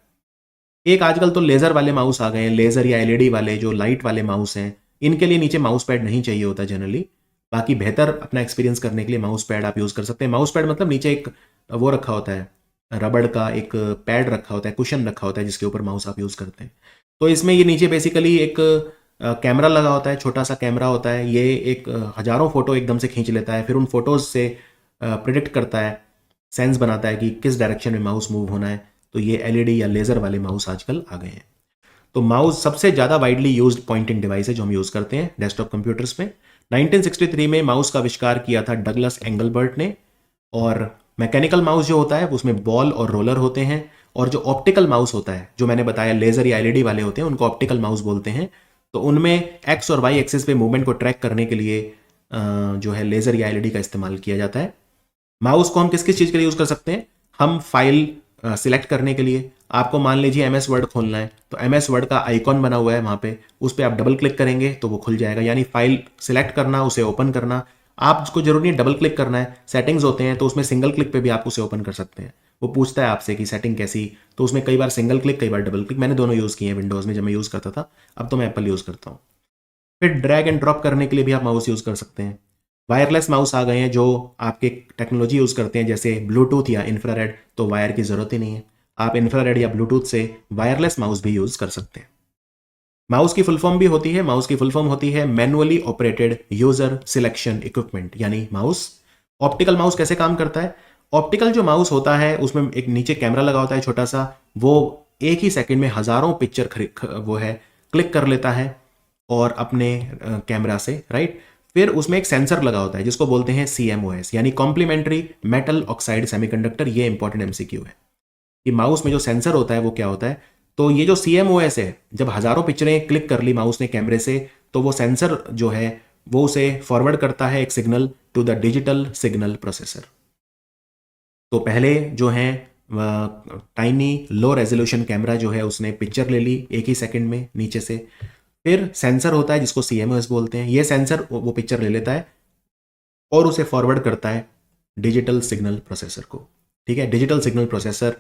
S1: एक आजकल तो लेजर वाले माउस आ गए हैं, लेजर या एलईडी वाले जो लाइट वाले माउस हैं, इनके लिए नीचे माउस पैड नहीं चाहिए होता जनरली। बाकी बेहतर अपना एक्सपीरियंस करने के लिए माउस पैड आप यूज कर सकते हैं। माउस पैड मतलब नीचे एक वो रखा होता है, रबड़ का एक पैड रखा होता है, कुशन रखा होता है, जिसके ऊपर माउस आप यूज करते हैं। तो इसमें ये नीचे बेसिकली एक कैमरा लगा होता है, छोटा सा कैमरा होता है, ये एक हजारों फोटो एकदम से खींच लेता है, फिर उन फोटोज से प्रिडिक्ट करता है, सेंस बनाता है कि किस डायरेक्शन में माउस मूव होना है। तो ये एलईडी या लेजर वाले माउस आजकल आ गए हैं। तो माउस सबसे ज्यादा वाइडली यूज्ड पॉइंटिंग डिवाइस है जो हम यूज करते हैं डेस्कटॉप कंप्यूटर्स में। 1963 में माउस का आविष्कार किया था डगलस एंगलबर्ट ने। और मैकेनिकल माउस जो होता है उसमें बॉल और रोलर होते हैं, और जो ऑप्टिकल माउस होता है जो मैंने बताया लेजर या एलईडी वाले होते हैं उनको ऑप्टिकल माउस बोलते हैं। तो उनमें एक्स और वाई एक्सिस पे मूवमेंट को ट्रैक करने के लिए जो है लेजर या एलईडी का इस्तेमाल किया जाता है। माउस को हम किस किस चीज के लिए यूज कर सकते हैं? हम फाइल सिलेक्ट करने के लिए, आपको मान लीजिए एमएस वर्ड खोलना है, तो एमएस वर्ड का आइकॉन बना हुआ है वहां पे, उस पर आप डबल क्लिक करेंगे तो वो खुल जाएगा, यानी फाइल सिलेक्ट करना, उसे ओपन करना। आपको जरूरी नहीं डबल क्लिक करना है, सेटिंग्स होते हैं तो उसमें सिंगल क्लिक पे भी आप उसे ओपन कर सकते हैं। वो पूछता है आपसे कि सेटिंग कैसी, तो उसमें कई बार सिंगल क्लिक कई बार डबल क्लिक, मैंने दोनों यूज किए हैं विंडोज में जब मैं यूज करता था, अब तो मैं एप्पल यूज करता हूँ। फिर ड्रैग एंड ड्रॉप करने के लिए भी आप माउस यूज कर सकते हैं। वायरलेस माउस आ गए हैं जो आपके टेक्नोलॉजी यूज करते हैं, जैसे ब्लूटूथ या इंफ्रारेड, तो वायर की जरूरत ही नहीं है, आप इंफ्रारेड या ब्लूटूथ से वायरलेस माउस भी यूज कर सकते हैं। माउस की फुल फॉर्म भी होती है, माउस की फुल फॉर्म होती है manually operated user selection equipment, यानी माउस। ऑप्टिकल माउस कैसे काम करता है? ऑप्टिकल जो माउस होता है उसमें एक नीचे कैमरा लगा होता है छोटा सा, वो एक ही सेकंड में हजारों पिक्चर वो है क्लिक कर लेता है और अपने कैमरा से, राइट। फिर उसमें एक सेंसर लगा होता है जिसको बोलते हैं CMOS, यानी कॉम्प्लीमेंट्री मेटल ऑक्साइड सेमीकंडक्टर। ये इंपॉर्टेंट MCQ है कि माउस में जो सेंसर होता है वो क्या होता है। तो ये जो CMOS है, जब हजारों पिक्चरें क्लिक कर ली माउस ने कैमरे से, तो वो सेंसर जो है वो उसे फॉरवर्ड करता है एक signal to the digital signal processor. तो पहले जो है टाइनी लो रेजोल्यूशन कैमरा जो है उसने पिक्चर ले ली एक ही सेकंड में नीचे से, फिर सेंसर होता है जिसको CMOS बोलते हैं, ये सेंसर वो पिक्चर ले लेता है और उसे फॉरवर्ड करता है डिजिटल सिग्नल प्रोसेसर को। ठीक है, डिजिटल सिग्नल प्रोसेसर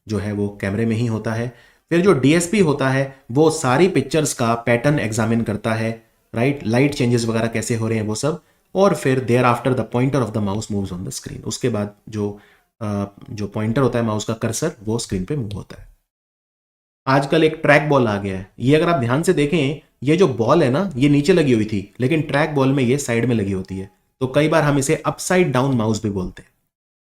S1: जो है वो कैमरे में ही होता है। फिर जो DSP होता है वो सारी पिक्चर्स का पैटर्न एग्जामिन करता है, राइट, लाइट चेंजेस वगैरह कैसे हो रहे हैं वो सब, और फिर thereafter the pointer of the mouse moves on the screen. उसके बाद जो पॉइंटर होता है माउस का कर्सर वो स्क्रीन पे मूव होता है। आजकल एक ट्रैक बॉल आ गया है, ये अगर आप ध्यान से देखें, ये जो बॉल है ना ये नीचे लगी हुई थी, लेकिन ट्रैक बॉल में ये साइड में लगी होती है, तो कई बार हम इसे अपसाइड डाउन माउस भी बोलते हैं,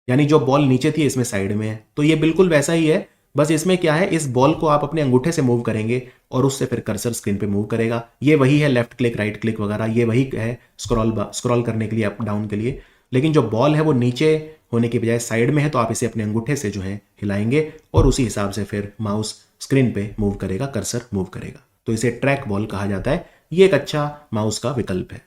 S1: यानी जो बॉल नीचे थी इसमें साइड में है। तो ये बिल्कुल वैसा ही है, बस इसमें क्या है, इस बॉल को आप अपने अंगूठे से मूव करेंगे और उससे फिर कर्सर स्क्रीन पे मूव करेगा। ये वही है लेफ्ट क्लिक राइट क्लिक वगैरह, ये वही है स्क्रॉल करने के लिए अप डाउन के लिए, लेकिन जो बॉल है वो नीचे होने की बजाय साइड में है, तो आप इसे अपने अंगूठे से जो है हिलाएंगे और उसी हिसाब से फिर माउस स्क्रीन पे मूव करेगा, कर्सर मूव करेगा। तो इसे ट्रैक बॉल कहा जाता है। ये एक अच्छा माउस का विकल्प है।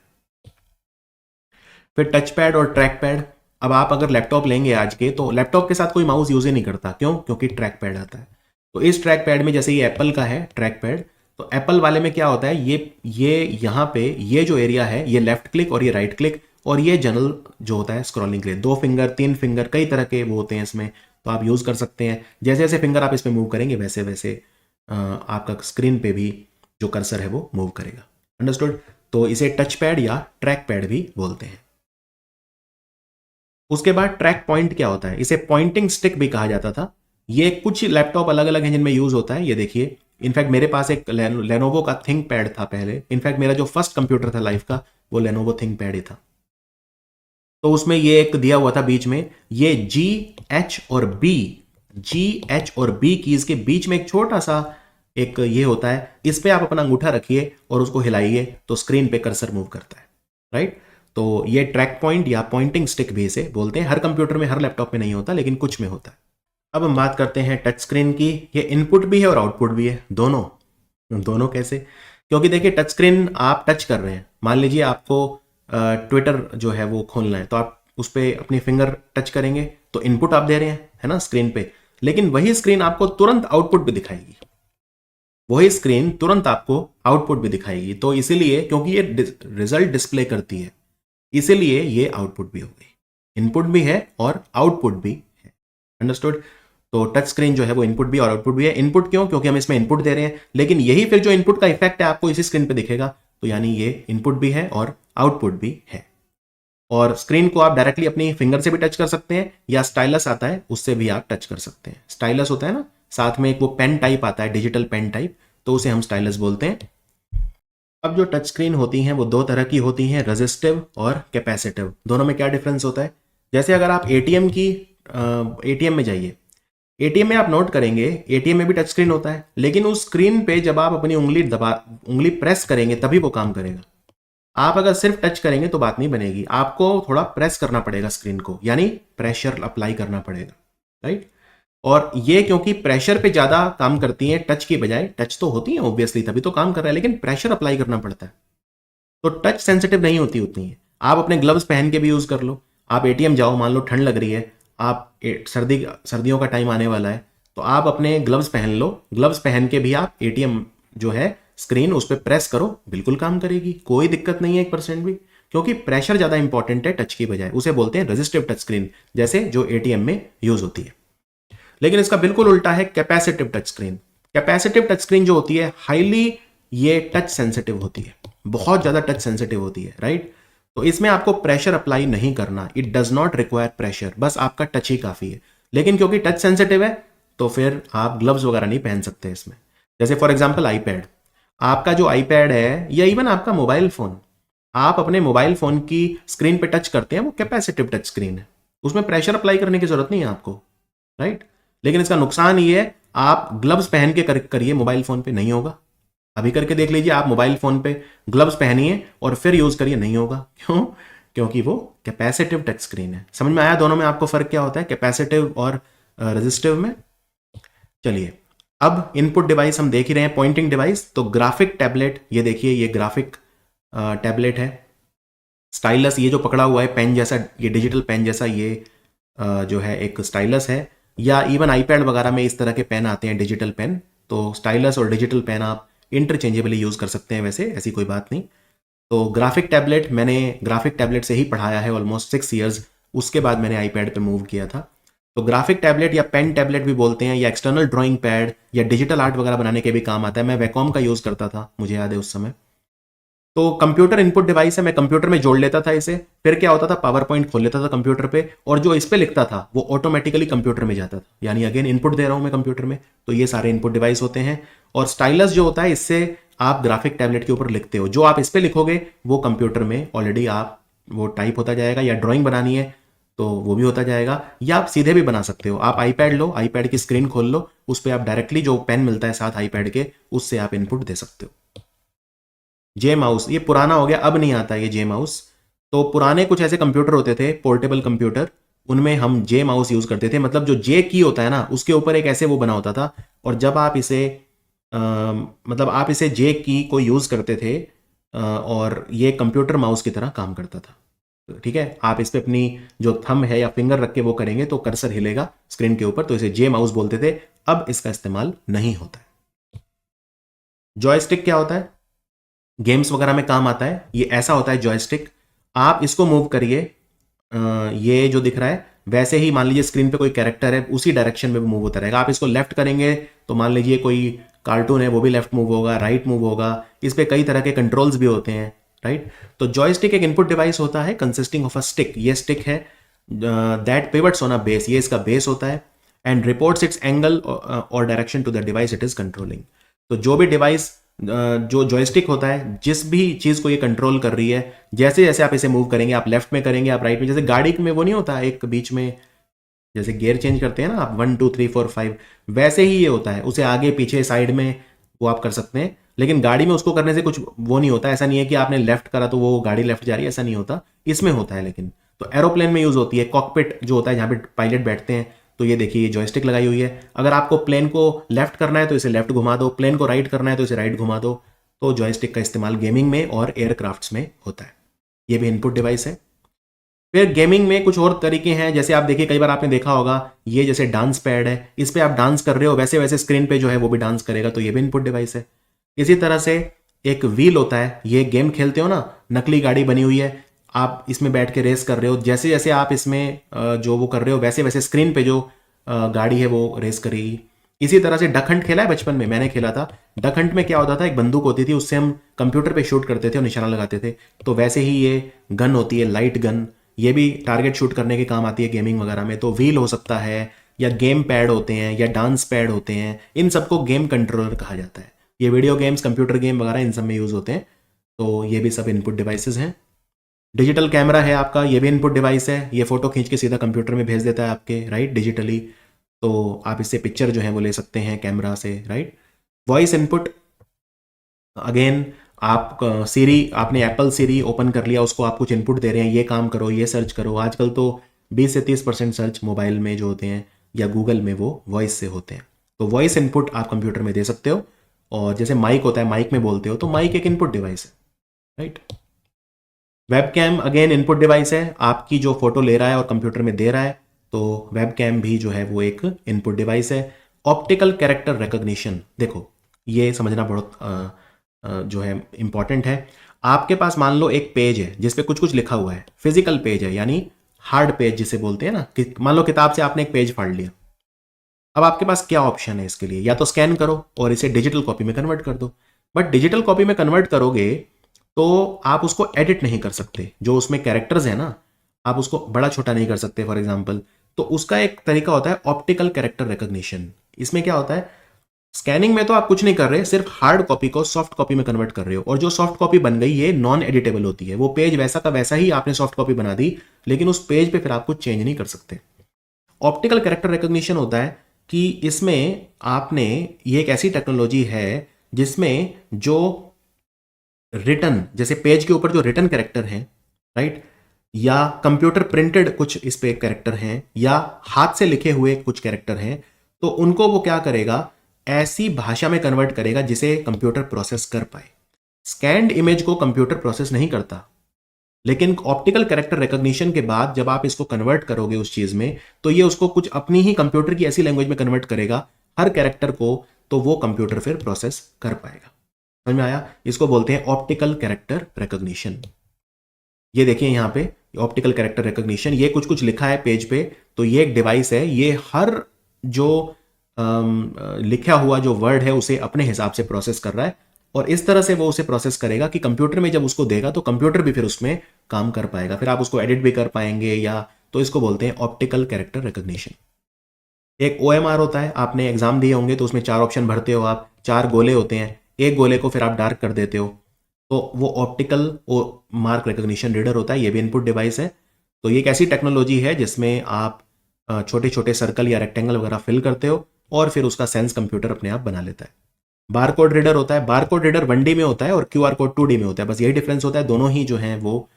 S1: फिर टच पैड और ट्रैक पैड। अब आप अगर लैपटॉप लेंगे आज के, तो लैपटॉप के साथ कोई माउस यूज ही नहीं करता, क्यों? क्योंकि ट्रैक पैड आता है। तो इस ट्रैक पैड में, जैसे ये एप्पल का है ट्रैक पैड, तो एप्पल वाले में क्या होता है, ये यहाँ पे ये जो एरिया है ये लेफ्ट क्लिक और ये राइट क्लिक, और ये जनरल जो होता है स्क्रॉलिंग के लिए 2 फिंगर 3 फिंगर कई तरह के वो होते हैं इसमें, तो आप यूज कर सकते हैं। जैसे जैसे फिंगर आप इस पे मूव करेंगे वैसे वैसे आपका स्क्रीन पे भी जो कर्सर है वो मूव करेगा। अंडरस्टूड? तो इसे टच पैड या ट्रैक पैड भी बोलते हैं। उसके बाद ट्रैक पॉइंट क्या होता है, इसे पॉइंटिंग स्टिक भी कहा जाता था। ये कुछ लैपटॉप अलग अलग हैं जिनमें यूज होता है। ये देखिए, इनफैक्ट मेरे पास एक लेनोवो का थिंक पैड था पहले, इनफैक्ट मेरा जो फर्स्ट कंप्यूटर था लाइफ का वो लेनोवो थिंक पैड ही था। तो उसमें ये एक दिया हुआ था बीच में, ये जी एच और बी कीज के बीच में एक छोटा सा एक ये होता है, इस पे आप अपना अंगूठा रखिए और उसको हिलाइए तो स्क्रीन पे कर्सर मूव करता है, राइट। तो ये ट्रैक पॉइंट या पॉइंटिंग स्टिक भी इसे बोलते हैं। हर कंप्यूटर में हर लैपटॉप में नहीं होता, लेकिन कुछ में होता है। अब हम बात करते हैं टच स्क्रीन की। ये इनपुट भी है और आउटपुट भी है, दोनों कैसे? क्योंकि देखिए टच स्क्रीन आप टच कर रहे हैं, मान लीजिए आपको ट्विटर जो है वो खोलना है, तो आप उस पर अपनी फिंगर टच करेंगे तो इनपुट आप दे रहे हैं, है ना, स्क्रीन पे, लेकिन वही स्क्रीन आपको तुरंत आउटपुट भी दिखाएगी, वही स्क्रीन तुरंत आपको आउटपुट भी दिखाएगी। तो इसीलिए, क्योंकि ये रिजल्ट डिस्प्ले करती है, इसीलिए ये आउटपुट भी हो गई, इनपुट भी है और आउटपुट भी है। अंडरस्टूड? तो टच स्क्रीन जो है वो इनपुट भी और आउटपुट भी है। इनपुट क्यों? क्योंकि हम इसमें इनपुट दे रहे हैं, लेकिन यही फिर जो इनपुट का इफेक्ट है आपको इसी स्क्रीन पे दिखेगा, तो यानी ये इनपुट भी है और आउटपुट भी है। और स्क्रीन को आप डायरेक्टली अपनी फिंगर से भी टच कर सकते हैं, या स्टाइलस आता है उससे भी आप टच कर सकते हैं। स्टाइलस होता है ना, साथ में एक वो पेन टाइप आता है, डिजिटल पेन टाइप, तो उसे हम स्टाइलस बोलते हैं। अब जो टच स्क्रीन होती हैं वो दो तरह की होती हैं, रेजिस्टिव और कैपेसिटिव। दोनों में क्या डिफरेंस होता है? जैसे अगर आप एटीएम में जाइए, एटीएम में आप नोट करेंगे, एटीएम में भी टच स्क्रीन होता है, लेकिन उस स्क्रीन पे जब आप अपनी उंगली प्रेस करेंगे तभी वो काम करेगा। आप अगर सिर्फ टच करेंगे तो बात नहीं बनेगी, आपको थोड़ा प्रेस करना पड़ेगा स्क्रीन को, यानी प्रेशर अप्लाई करना पड़ेगा, राइट। और ये क्योंकि प्रेशर पे ज्यादा काम करती हैं टच की बजाय, टच तो होती है ऑब्वियसली तभी तो काम कर रहा है, लेकिन प्रेशर अप्लाई करना पड़ता है, तो टच सेंसिटिव नहीं होती उतनी है। आप अपने ग्लव्स पहन के भी यूज कर लो, आप एटीएम जाओ, मान लो ठंड लग रही है, आप सर्दियों का टाइम आने वाला है, तो आप अपने ग्लव्स पहन लो, ग्लव्स पहन के भी आप एटीएम जो है स्क्रीन उस पर प्रेस करो, बिल्कुल काम करेगी, कोई दिक्कत नहीं है 1% भी, क्योंकि प्रेशर ज्यादा इंपॉर्टेंट है टच की बजाय। उसे बोलते हैं रेजिस्टिव टच स्क्रीन, जैसे जो एटीएम में यूज होती है। लेकिन इसका बिल्कुल उल्टा है capacitive touch screen. Capacitive touch screen जो होती है हाईली ये टच सेंसिटिव होती है, बहुत ज्यादा टच सेंसिटिव होती है, राइट। तो इसमें आपको प्रेशर अप्लाई नहीं करना, it does not require pressure, बस आपका टच ही काफी है। लेकिन क्योंकि टच सेंसिटिव है तो फिर आप ग्लव्स वगैरह नहीं पहन सकते इसमें। जैसे फॉर एग्जाम्पल आईपैड, आपका जो आईपैड है या इवन आपका मोबाइल फोन, आप अपने मोबाइल फोन की स्क्रीन पे टच करते हैं, वो कैपेसिटिव टच स्क्रीन है, उसमें प्रेशर अप्लाई करने की जरूरत नहीं है आपको, राइट। लेकिन इसका नुकसान ये है, आप ग्लव्स पहन के करिए, मोबाइल फोन पे नहीं होगा। अभी करके देख लीजिए, आप मोबाइल फोन पे ग्लव्स पहनिए और फिर यूज करिए, नहीं होगा। क्यों? क्योंकि वो कैपेसिटिव टच स्क्रीन है। समझ में आया दोनों में आपको फर्क क्या होता है, कैपेसिटिव और रेजिस्टिव में? चलिए, अब इनपुट डिवाइस हम देख ही रहे हैं, पॉइंटिंग डिवाइस। तो ग्राफिक टैबलेट, ये देखिए, ये ग्राफिक टैबलेट है। स्टाइलस, ये जो पकड़ा हुआ है पेन जैसा, ये डिजिटल पेन जैसा, ये जो है एक स्टाइलस है। या इवन आईपैड वगैरह में इस तरह के पेन आते हैं, डिजिटल पेन। तो स्टाइलस और डिजिटल पेन आप इंटरचेंजेबली यूज कर सकते हैं, वैसे ऐसी कोई बात नहीं। तो ग्राफिक टैबलेट, मैंने ग्राफिक टैबलेट से ही पढ़ाया है ऑलमोस्ट 6 ईयर्स, उसके बाद मैंने आईपैड पे मूव किया था। तो ग्राफिक टैबलेट या पेन टैबलेट भी बोलते हैं, या एक्सटर्नल ड्राइंग पैड या डिजिटल आर्ट वगैरह बनाने के भी काम आता है। मैं वैकॉम का यूज करता था, मुझे याद है उस समय। तो कंप्यूटर इनपुट डिवाइस है, मैं कंप्यूटर में जोड़ लेता था इसे, फिर क्या होता था, पावर पॉइंट खोल लेता था कंप्यूटर पे, और जो इस पे लिखता था वो ऑटोमेटिकली कंप्यूटर में जाता था, यानी अगेन इनपुट दे रहा हूं मैं कंप्यूटर में। तो ये सारे इनपुट डिवाइस होते हैं। और स्टाइलस जो होता है, इससे आप ग्राफिक टैबलेट के ऊपर लिखते हो, जो आप इस पे लिखोगे वो कंप्यूटर में ऑलरेडी आप वो टाइप होता जाएगा, या ड्राइंग बनानी है तो वो भी होता जाएगा, या आप सीधे भी बना सकते हो। आप आईपैड लो, आईपैड की स्क्रीन खोल लो, उस पर आप डायरेक्टली जो पेन मिलता है साथ आईपैड के, उससे आप इनपुट दे सकते हो। जे माउस, ये पुराना हो गया, अब नहीं आता ये जे माउस। तो पुराने कुछ ऐसे कंप्यूटर होते थे, पोर्टेबल कंप्यूटर, उनमें हम जे माउस यूज करते थे। मतलब जो जे की होता है ना, उसके ऊपर एक ऐसे वो बना होता था, और जब आप इसे मतलब आप इसे जे की को यूज करते थे, और ये कंप्यूटर माउस की तरह काम करता था। ठीक है, आप इस पे अपनी जो थंब है या फिंगर रख के वो करेंगे तो कर्सर हिलेगा स्क्रीन के ऊपर, तो इसे जे माउस बोलते थे। अब इसका इस्तेमाल नहीं होता है। जॉयस्टिक क्या होता है? गेम्स वगैरह में काम आता है। ये ऐसा होता है जॉयस्टिक, आप इसको मूव करिए, ये जो दिख रहा है वैसे ही, मान लीजिए स्क्रीन पे कोई कैरेक्टर है, उसी डायरेक्शन में मूव होता रहेगा। आप इसको लेफ्ट करेंगे तो मान लीजिए कोई कार्टून है, वो भी लेफ्ट मूव होगा, राइट मूव होगा। इस पे कई तरह के कंट्रोल्स भी होते हैं, राइट। तो जॉयस्टिक एक इनपुट डिवाइस होता है कंसिस्टिंग ऑफ अ स्टिक, ये स्टिक है, that pivots on a base, ये इसका बेस होता है, एंड रिपोर्ट्स इट्स एंगल और direction to the device it is controlling. तो जो भी डिवाइस, जो जॉयस्टिक होता है, जिस भी चीज को ये कंट्रोल कर रही है, जैसे जैसे आप इसे मूव करेंगे, आप लेफ्ट में करेंगे, आप राइट में, जैसे गाड़ी में वो नहीं होता एक बीच में जैसे गियर चेंज करते हैं ना आप, 1 2 3 4 5, वैसे ही ये होता है। उसे आगे पीछे साइड में वो आप कर सकते हैं, लेकिन गाड़ी में उसको करने से कुछ वो नहीं होता। ऐसा नहीं है कि आपने लेफ्ट करा तो वो गाड़ी लेफ्ट जा रही है, ऐसा नहीं होता, इसमें होता है। लेकिन तो एरोप्लेन में यूज होती है, कॉकपिट जो होता है जहां पे पायलट बैठते हैं, तो ये देखिए ये जॉयस्टिक लगाई हुई है। अगर आपको प्लेन को लेफ्ट करना है तो इसे लेफ्ट घुमा दो, प्लेन को राइट करना है तो इसे राइट घुमा दो। तो जॉयस्टिक का इस्तेमाल गेमिंग में और एयरक्राफ्ट्स में होता है। ये भी इनपुट डिवाइस है। फिर गेमिंग में कुछ और तरीके हैं, जैसे आप देखिए कई बार आपने देखा होगा ये जैसे डांस पैड है, इस पे आप डांस कर रहे हो, वैसे वैसे स्क्रीन पे जो है वो भी डांस करेगा, तो ये भी इनपुट डिवाइस है। इसी तरह से एक व्हील होता है, ये गेम खेलते हो ना, नकली गाड़ी बनी हुई है, आप इसमें बैठ के रेस कर रहे हो, जैसे जैसे आप इसमें जो वो कर रहे हो वैसे वैसे स्क्रीन पे जो गाड़ी है वो रेस करेगी। इसी तरह से डक हंट खेला है बचपन में, मैंने खेला था। डक हंट में क्या होता था, एक बंदूक होती थी, उससे हम कंप्यूटर पे शूट करते थे और निशाना लगाते थे। तो वैसे ही ये गन होती है, लाइट गन, ये भी टारगेट शूट करने के काम आती है गेमिंग वगैरह में। तो व्हील हो सकता है, या गेम पैड होते हैं, या डांस पैड होते हैं, इन सबको गेम कंट्रोलर कहा जाता है। ये वीडियो गेम्स, कंप्यूटर गेम वगैरह इन सब में यूज़ होते हैं। तो ये भी सब इनपुट डिवाइसेस हैं। डिजिटल कैमरा है आपका, ये भी इनपुट डिवाइस है, ये फोटो खींच के सीधा कंप्यूटर में भेज देता है आपके, राइट, डिजिटली। तो आप इससे पिक्चर जो है वो ले सकते हैं कैमरा से, राइट। वॉइस इनपुट, अगेन आप सीरी, आपने एप्पल सीरी ओपन कर लिया, उसको आप कुछ इनपुट दे रहे हैं, ये काम करो, ये सर्च करो। आजकल तो 20 से 30% सर्च मोबाइल में जो होते हैं या गूगल में वो वॉइस से होते हैं। तो वॉइस इनपुट आप कंप्यूटर में दे सकते हो। और जैसे माइक होता है, माइक में बोलते हो, तो माइक एक इनपुट डिवाइस है, right. Webcam again input device है, आपकी जो फोटो ले रहा है और कंप्यूटर में दे रहा है, तो वेबकैम भी जो है वो एक इनपुट डिवाइस है। ऑप्टिकल कैरेक्टर रिकॉग्निशन, देखो ये समझना बहुत जो है इंपॉर्टेंट है। आपके पास मान लो एक पेज है जिसपे कुछ कुछ लिखा हुआ है, फिजिकल पेज है, यानी हार्ड पेज जिसे बोलते हैं ना, कि मान लो किताब से आपने एक पेज फाड़ लिया। अब आपके पास क्या ऑप्शन है इसके लिए, या तो स्कैन करो और इसे डिजिटल कॉपी में कन्वर्ट कर दो। बट डिजिटल कॉपी में कन्वर्ट करोगे तो आप उसको एडिट नहीं कर सकते, जो उसमें कैरेक्टर्स है ना, आप उसको बड़ा छोटा नहीं कर सकते फॉर एग्जाम्पल। तो उसका एक तरीका होता है ऑप्टिकल कैरेक्टर रिकॉग्निशन। इसमें क्या होता है, स्कैनिंग में तो आप कुछ नहीं कर रहे, सिर्फ हार्ड कॉपी को सॉफ्ट कॉपी में कन्वर्ट कर रहे हो, और जो सॉफ्ट कॉपी बन गई ये नॉन एडिटेबल होती है। वो पेज वैसा का वैसा ही आपने सॉफ्ट कॉपी बना दी, लेकिन उस पेज पे फिर आप कुछ चेंज नहीं कर सकते। ऑप्टिकल कैरेक्टर रिकॉग्निशन होता है कि इसमें आपने, ये एक ऐसी टेक्नोलॉजी है जिसमें जो रिटन, जैसे पेज के ऊपर जो रिटन कैरेक्टर हैं, राइट, या कंप्यूटर प्रिंटेड कुछ इस पे कैरेक्टर हैं, या हाथ से लिखे हुए कुछ कैरेक्टर हैं, तो उनको वो क्या करेगा, ऐसी भाषा में कन्वर्ट करेगा जिसे कंप्यूटर प्रोसेस कर पाए। स्कैन्ड इमेज को कंप्यूटर प्रोसेस नहीं करता, लेकिन ऑप्टिकल कैरेक्टर रिकॉग्निशन के बाद जब आप इसको कन्वर्ट करोगे उस चीज में, तो ये उसको कुछ अपनी ही कंप्यूटर की ऐसी लैंग्वेज में कन्वर्ट करेगा हर कैरेक्टर को, तो वो कंप्यूटर फिर प्रोसेस कर पाएगा। समझ में आया? इसको बोलते हैं ऑप्टिकल कैरेक्टर रिकॉग्निशन। ये देखिए यहां पे ऑप्टिकल कैरेक्टर रिकॉग्निशन, ये कुछ कुछ लिखा है पेज पे, तो ये एक डिवाइस है, ये हर जो लिखा हुआ जो वर्ड है उसे अपने हिसाब से प्रोसेस कर रहा है, और इस तरह से वो उसे प्रोसेस करेगा कि कंप्यूटर में जब उसको देगा तो कंप्यूटर भी फिर उसमें काम कर पाएगा, फिर आप उसको एडिट भी कर पाएंगे, या तो इसको बोलते हैं ऑप्टिकल कैरेक्टर रिकॉग्निशन। एक OMR होता है, आपने एग्जाम दिए होंगे तो उसमें 4 ऑप्शन भरते हो आप, 4 गोले होते हैं, एक गोले को फिर आप डार्क कर देते हो, तो वो ऑप्टिकल मार्क रिकॉग्निशन रीडर होता है, ये भी इनपुट डिवाइस है। तो ये एक ऐसी टेक्नोलॉजी है जिसमें आप छोटे छोटे सर्कल या रेक्टेंगल वगैरह फिल करते हो और फिर उसका सेंस कंप्यूटर अपने आप बना लेता है। बारकोड रीडर होता है, बारकोड रीडर 1D में होता है और QR कोड 2D में होता है, बस यही डिफरेंस होता है। दोनों ही जो हैं वो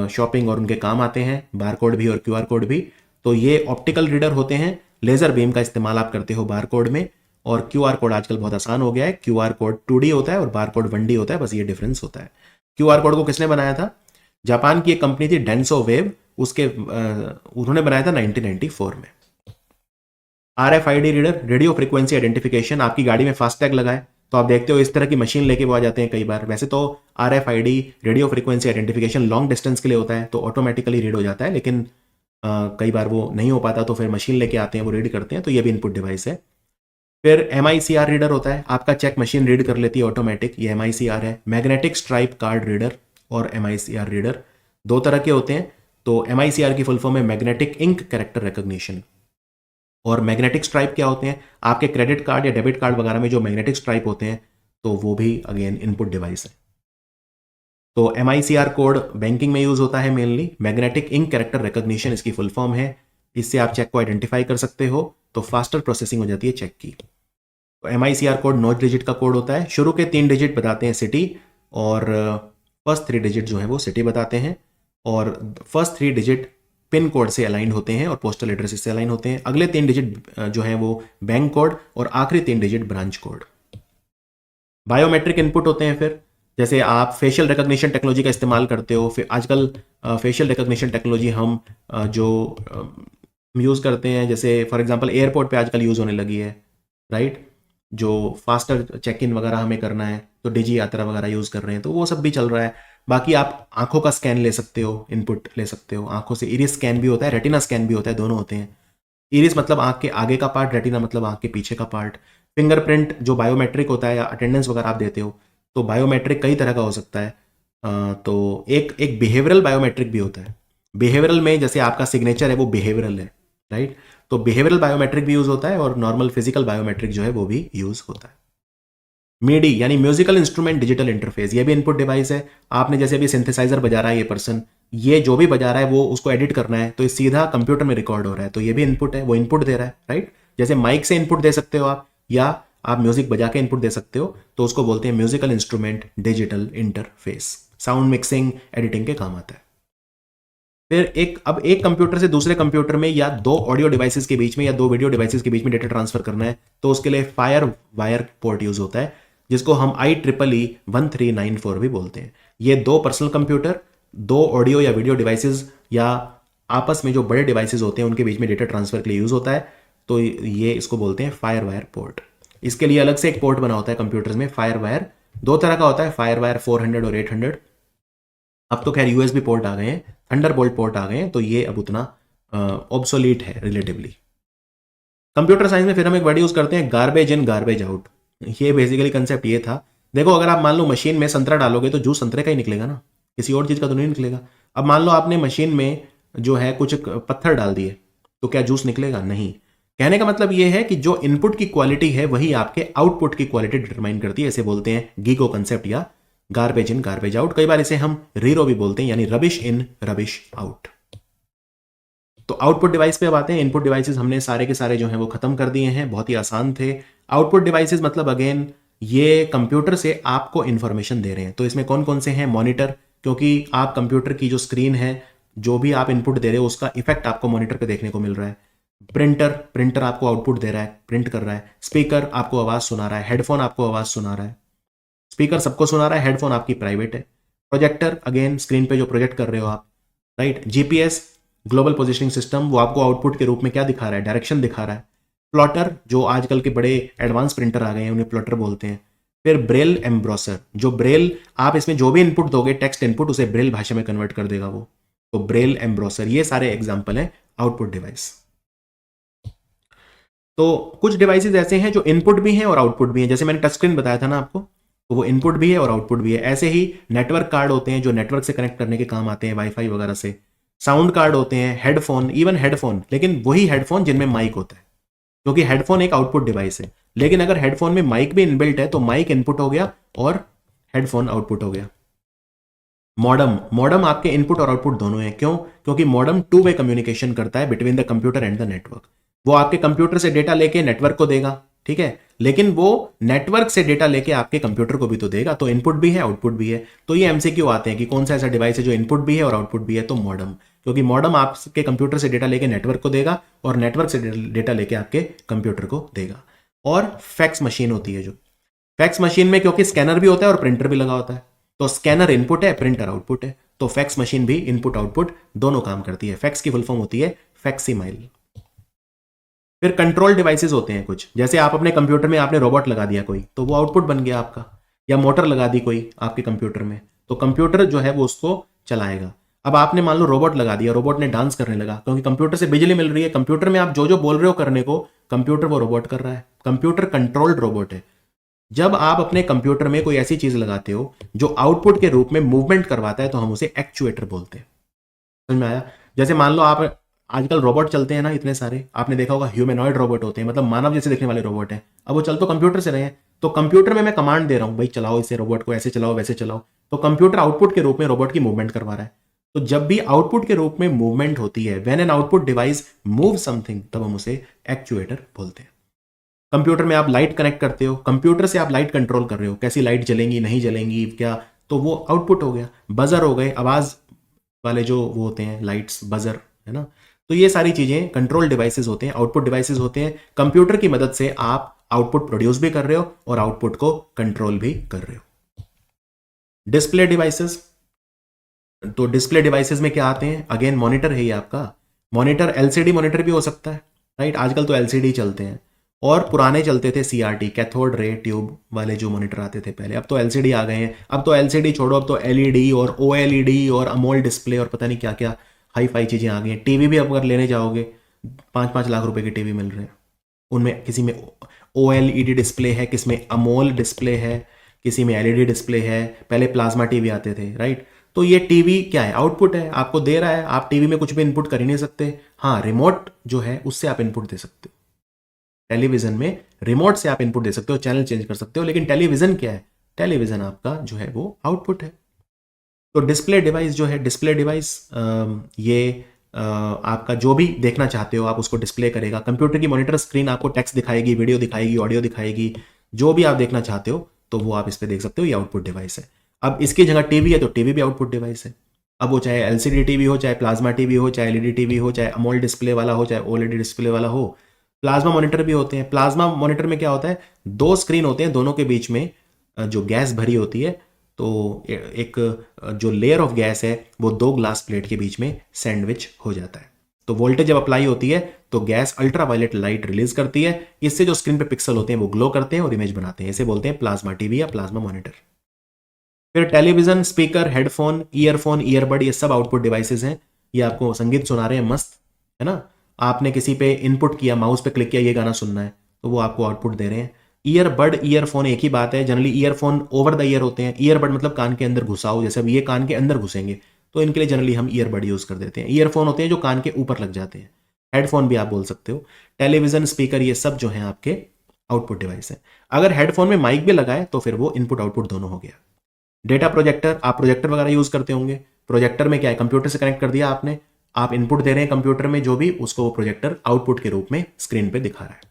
S1: शॉपिंग और उनके काम आते हैं, बारकोड भी और QR कोड भी। तो ये ऑप्टिकल रीडर होते हैं, लेजर बीम का इस्तेमाल आप करते हो बारकोड में, और QR कोड आजकल बहुत आसान हो गया है, QR कोड 2D होता है और बारकोड 1D होता है, बस ये डिफरेंस होता है। QR कोड को किसने बनाया था? जापान की एक कंपनी थी डेंसो वेव, उसके उन्होंने बनाया था 1994 में। RFID reader, radio frequency identification, आपकी गाड़ी में फास्टैग लगाए तो आप देखते हो इस तरह की मशीन लेके वो आ जाते हैं कई बार। वैसे तो RFID radio frequency identification long distance के लिए होता है, तो ऑटोमेटिकली रीड हो जाता है, लेकिन कई बार वो नहीं हो पाता, तो फिर मशीन लेके आते हैं, वो रीड करते हैं, तो ये भी इनपुट डिवाइस है। फिर MICR रीडर होता है, आपका चेक मशीन रीड कर लेती है ऑटोमेटिक, ये MICR है। मैग्नेटिक स्ट्राइप कार्ड रीडर और MICR रीडर दो तरह के होते हैं, तो MICR की फुल फॉर्म है मैग्नेटिक इंक कैरेक्टर रिकॉग्निशन। और मैग्नेटिक स्ट्राइप क्या होते हैं? आपके क्रेडिट कार्ड या डेबिट कार्ड वगैरह में जो मैग्नेटिक स्ट्राइप होते हैं, तो वो भी अगेन इनपुट डिवाइस है। तो MICR कोड बैंकिंग में यूज होता है mainly, magnetic ink character recognition इसकी फुल फॉर्म है। इससे आप चेक को आइडेंटिफाई कर सकते हो, तो फास्टर प्रोसेसिंग हो जाती है चेक की। तो MICR कोड 9 डिजिट का कोड होता है, शुरू के 3 डिजिट बताते हैं सिटी, और फर्स्ट 3 डिजिट जो है वो सिटी बताते हैं, और फर्स्ट 3 डिजिट पिन कोड से अलाइन होते हैं और पोस्टल एड्रेस से अलाइन होते हैं। अगले 3 डिजिट जो है वो बैंक कोड, और आखिरी 3 digit branch code. Biometric input होते हैं फिर, जैसे आप फेशियल रिकॉग्निशन टेक्नोलॉजी का इस्तेमाल करते हो, फिर आजकल फेशियल रिकॉग्निशन टेक्नोलॉजी हम जो यूज़ करते हैं, जैसे फॉर एग्जांपल एयरपोर्ट पे आजकल यूज़ होने लगी है, राइट? जो फास्टर चेक इन वगैरह हमें करना है तो डिजी यात्रा वगैरह यूज़ कर रहे हैं, तो वो सब भी चल रहा है। बाकी आप आंखों का स्कैन ले सकते हो, इनपुट ले सकते हो आंखों से। इरिस स्कैन भी होता है, रेटिना स्कैन भी होता है, दोनों होते हैं। इरिस मतलब आंख के आगे का पार्ट, रेटिना मतलब आंख के पीछे का पार्ट। फिंगरप्रिंट जो बायोमेट्रिक होता है या अटेंडेंस वगैरह आप देते हो, तो बायोमेट्रिक कई तरह का हो सकता है। तो एक एक बिहेवियरल बायोमेट्रिक भी होता है। बिहेवियरल में जैसे आपका सिग्नेचर है वो बिहेवियरल है, राइट? तो बिहेवियरल बायोमेट्रिक भी यूज होता है और नॉर्मल फिजिकल बायोमेट्रिक जो है वो भी यूज होता है। मीडी यानी म्यूजिकल इंस्ट्रूमेंट डिजिटल इंटरफेस, ये भी इनपुट डिवाइस है। आपने जैसे अभी सिंथेसाइजर बजा रहा है ये पर्सन, ये जो भी बजा रहा है वो उसको एडिट करना है तो ये सीधा कंप्यूटर में रिकॉर्ड हो रहा है, तो ये भी इनपुट है, वो इनपुट दे रहा है, राइट? जैसे माइक से इनपुट दे सकते हो आप, या आप म्यूजिक बजा के इनपुट दे सकते हो, तो उसको बोलते हैं musical instrument digital interface. Sound mixing editing के काम आता है। फिर अब एक कंप्यूटर से दूसरे कंप्यूटर में या दो ऑडियो डिवाइसेस के बीच में या दो वीडियो डिवाइसेस के बीच में डेटा ट्रांसफर करना है, तो उसके लिए फायर वायर पोर्ट यूज होता है, जिसको हम IEEE 1394 भी बोलते हैं। ये दो पर्सनल कंप्यूटर, दो ऑडियो या वीडियो डिवाइसेस या आपस में जो बड़े डिवाइसेस होते हैं उनके बीच में डेटा ट्रांसफर के लिए यूज होता है, तो ये इसको बोलते हैं फायर वायर पोर्ट। इसके लिए अलग से एक पोर्ट बना होता है कंप्यूटर्स में। फायर वायर दो तरह का होता है, फायर वायर 400 और 800। अब तो खैर USB पोर्ट आ गए हैं, थंडरबोल्ट पोर्ट आ गए हैं, तो ये अब उतना ऑब्सोलीट है रिलेटिवली। कंप्यूटर साइंस में फिर हम एक वर्ड यूज करते हैं, गार्बेज इन गार्बेज आउट। ये बेसिकली कंसेप्ट ये था, देखो अगर आप मान लो मशीन में संतरा डालोगे तो जूस संतरे का ही निकलेगा ना, किसी और चीज का तो नहीं निकलेगा। अब मान लो आपने मशीन में जो है कुछ पत्थर डाल दिए, तो क्या जूस निकलेगा? नहीं। कहने का मतलब ये है कि जो इनपुट की क्वालिटी है वही आपके आउटपुट की क्वालिटी डिटरमाइन करती है। इसे बोलते हैं गीगो कंसेप्ट या गार्बेज इन गार्बेज आउट। कई बार इसे हम रीरो भी बोलते हैं, यानी रबिश इन रबिश आउट। तो आउटपुट डिवाइस पे अब आते हैं। इनपुट डिवाइसेस हमने सारे के सारे जो हैं वो खत्म कर दिए हैं, बहुत ही आसान थे। आउटपुट डिवाइसेस मतलब अगेन ये कंप्यूटर से आपको इंफॉर्मेशन दे रहे हैं। तो इसमें कौन कौन से हैं? मॉनिटर, क्योंकि आप कंप्यूटर की जो स्क्रीन है, जो भी आप इनपुट दे रहे हो उसका इफेक्ट आपको मॉनिटर पे देखने को मिल रहा है। प्रिंटर आपको आउटपुट दे रहा है, प्रिंट कर रहा है। स्पीकर आपको आवाज सुना रहा है। हेडफोन आपको आवाज सुना रहा है। स्पीकर सबको सुना रहा है, हेडफोन आपकी प्राइवेट है। प्रोजेक्टर अगेन स्क्रीन पे जो प्रोजेक्ट कर रहे हो आप, right? GPS global positioning system, वो आपको आउटपुट के रूप में क्या दिखा रहा है? डायरेक्शन दिखा रहा है। प्लॉटर, जो आजकल के बड़े एडवांस प्रिंटर आ गए हैं उन्हें प्लॉटर बोलते हैं। फिर ब्रेल एम्ब्रोसर, जो ब्रेल आप इसमें जो भी इनपुट दोगे टेक्स्ट इनपुट, उसे ब्रेल भाषा में कन्वर्ट कर देगा वो, तो ब्रेल एम्ब्रोसर। ये सारे एग्जाम्पल हैं आउटपुट डिवाइस। तो कुछ डिवाइसेस ऐसे हैं जो इनपुट भी हैं और आउटपुट भी हैं, जैसे मैंने टच स्क्रीन बताया था ना आपको, तो वो इनपुट भी है और आउटपुट भी है। ऐसे ही नेटवर्क कार्ड होते हैं जो नेटवर्क से कनेक्ट करने के काम आते हैं, वाईफाई वगैरह से। साउंड कार्ड होते हैं, हेडफोन, इवन हेडफोन, लेकिन वही हेडफोन जिनमें माइक होता है, क्योंकि हेडफोन एक आउटपुट डिवाइस है। लेकिन अगर हेडफोन में माइक भी इनबिल्ट है तो माइक इनपुट हो गया और हेडफोन आउटपुट हो गया। मॉडम आपके इनपुट और आउटपुट दोनों है। क्यों? क्योंकि मॉडम टू वे कम्युनिकेशन करता है between the computer and the network. वो आपके कंप्यूटर से डेटा लेके नेटवर्क को देगा, ठीक है, लेकिन वो नेटवर्क से डेटा लेके आपके कंप्यूटर को भी तो देगा। तो इनपुट भी है, आउटपुट भी है। तो ये MCQ आते हैं कि कौन सा ऐसा डिवाइस है जो इनपुट भी है और आउटपुट भी है, तो मॉडम, क्योंकि मॉडम आपके कंप्यूटर से डेटा लेके नेटवर्क को देगा और नेटवर्क से डेटा लेके आपके कंप्यूटर को देगा। और फैक्स मशीन होती है, जो फैक्स मशीन में क्योंकि स्कैनर भी होता है और प्रिंटर भी लगा होता है, तो स्कैनर इनपुट है, प्रिंटर आउटपुट है, तो फैक्स मशीन भी इनपुट आउटपुट दोनों काम करती है। फैक्स की फुल फॉर्म होती है फैक्सीमाइल। फिर कंट्रोल डिवाइसेस होते हैं कुछ, जैसे आप अपने कंप्यूटर में आपने रोबोट लगा दिया कोई, तो वो आउटपुट बन गया आपका, या मोटर लगा दी कोई आपके कंप्यूटर में, तो कंप्यूटर जो है वो उसको चलाएगा। अब आपने मान लो रोबोट लगा दिया, रोबोट ने डांस करने लगा, क्योंकि कंप्यूटर से बिजली मिल रही है, कंप्यूटर में आप जो जो बोल रहे हो करने को, कंप्यूटर वो रोबोट कर रहा है। कंप्यूटर कंट्रोल्ड रोबोट है। जब आप अपने कंप्यूटर में कोई ऐसी चीज लगाते हो जो आउटपुट के रूप में मूवमेंट करवाता है, तो हम उसे एक्चुएटर बोलते हैं। समझ में आया? जैसे मान लो आप आजकल रोबोट चलते हैं ना इतने सारे, आपने देखा होगा ह्यूमनॉइड रोबोट होते हैं, मतलब मानव जैसे दिखने वाले रोबोट हैं। अब वो चल तो कंप्यूटर से रहे हैं, तो कंप्यूटर में मैं कमांड दे रहा हूं, भाई चलाओ इसे, रोबोट को ऐसे चलाओ वैसे चलाओ, तो कंप्यूटर आउटपुट के रूप में रोबोट की मूवमेंट करवा रहा है। तो जब भी आउटपुट के रूप में मूवमेंट होती है, when an output device move something, तब हम उसे एक्चुएटर बोलते हैं। कंप्यूटर में आप लाइट कनेक्ट करते हो, कंप्यूटर से आप लाइट कंट्रोल कर रहे हो, कैसी लाइट जलेंगी नहीं जलेंगी क्या, तो वो आउटपुट हो गया। बजर हो गए, आवाज वाले जो वो होते हैं लाइट्स, बजर, है ना। तो ये सारी चीजें कंट्रोल डिवाइसेस होते हैं, आउटपुट डिवाइसेस होते हैं। कंप्यूटर की मदद से आप आउटपुट प्रोड्यूस भी कर रहे हो और आउटपुट को कंट्रोल भी कर रहे हो। डिस्प्ले डिवाइसेस, तो डिस्प्ले डिवाइसेस में क्या आते हैं, अगेन मॉनिटर है ये आपका। मॉनिटर एलसीडी मॉनिटर भी हो सकता है, राइट। आजकल तो एलसीडी चलते हैं, और पुराने चलते थे सीआरटी, कैथोड रे ट्यूब वाले जो मॉनिटर आते थे पहले। अब तो एलसीडी आ गए हैं। अब तो एलसीडी छोड़ो, अब तो एलईडी और ओएलईडी और अमोल डिस्प्ले और पता नहीं क्या क्या हाई फाई चीज़ें आ गई हैं। टीवी भी अब अगर लेने जाओगे 5-5 लाख रुपए के टीवी मिल रहे हैं। उनमें किसी में ओएलईडी डिस्प्ले है, किसी में अमोल डिस्प्ले है, किसी में एलईडी डिस्प्ले है। पहले प्लाज्मा टीवी आते थे, राइट। तो ये टीवी क्या है, आउटपुट है, आपको दे रहा है। आप टीवी में कुछ भी इनपुट कर ही नहीं सकते। हाँ, रिमोट जो है उससे आप इनपुट दे सकते हो। टेलीविजन में रिमोट से आप इनपुट दे सकते हो, चैनल चेंज कर सकते हो। लेकिन टेलीविजन क्या है, टेलीविजन आपका जो है वो आउटपुट है। तो डिस्प्ले डिवाइस जो है, डिस्प्ले डिवाइस ये आपका जो भी देखना चाहते हो आप उसको डिस्प्ले करेगा। कंप्यूटर की मॉनिटर स्क्रीन आपको टेक्स्ट दिखाएगी, वीडियो दिखाएगी, ऑडियो दिखाएगी, जो भी आप देखना चाहते हो तो वो आप इस पर देख सकते हो। ये आउटपुट डिवाइस है। अब इसकी जगह टीवी है तो टीवी भी आउटपुट डिवाइस है। अब वो चाहे एलसीडी टीवी हो, चाहे प्लाज्मा टीवी हो, चाहे एलईडी टीवी हो, चाहे अमोल डिस्प्ले वाला हो, चाहे ओएलईडी डिस्प्ले वाला हो। प्लाज्मा मॉनिटर भी होते हैं। प्लाज्मा मॉनिटर में क्या होता है, 2 स्क्रीन होते हैं, दोनों के बीच में जो गैस भरी होती है, तो एक जो लेयर ऑफ गैस है वो 2 ग्लास प्लेट के बीच में सैंडविच हो जाता है। तो वोल्टेज जब अप्लाई होती है तो गैस अल्ट्रावायलेट लाइट रिलीज करती है। इससे जो स्क्रीन पे पिक्सल होते हैं वो ग्लो करते हैं और इमेज बनाते हैं। इसे बोलते हैं प्लाज्मा टीवी या प्लाज्मा मॉनिटर। फिर television, speaker, headphone, earphone, earbud, ये सब आउटपुट डिवाइसेस हैं। ये आपको संगीत सुना रहे हैं, मस्त है ना। आपने किसी पे इनपुट किया, माउस पे क्लिक किया, ये गाना सुनना है, तो वो आपको आउटपुट दे रहे हैं। ईयरबड, ईयरफोन एक ही बात है। Generally earphone over the year होते हैं। ईयरबड मतलब कान के अंदर घुसाओ, जैसे अब ये कान के अंदर घुसेंगे तो इनके लिए जनरली हम ईयरबड यूज कर देते हैं। ईयरफोन होते हैं जो कान के ऊपर लग जाते हैं। हेडफोन भी आप बोल सकते हो। टेलीविजन, स्पीकर, ये सब जो है आपके आउटपुट डिवाइस है। अगर हेडफोन में माइक भी लगाए तो फिर वो इनपुट आउटपुट दोनों हो गया। डेटा प्रोजेक्टर, आप प्रोजेक्टर वगैरह यूज करते होंगे। प्रोजेक्टर में क्या है, कंप्यूटर से कनेक्ट कर दिया आपने, आप इनपुट दे रहे हैं कंप्यूटर में जो भी, उसको वो प्रोजेक्टर आउटपुट के रूप में स्क्रीन पे दिखा रहा है।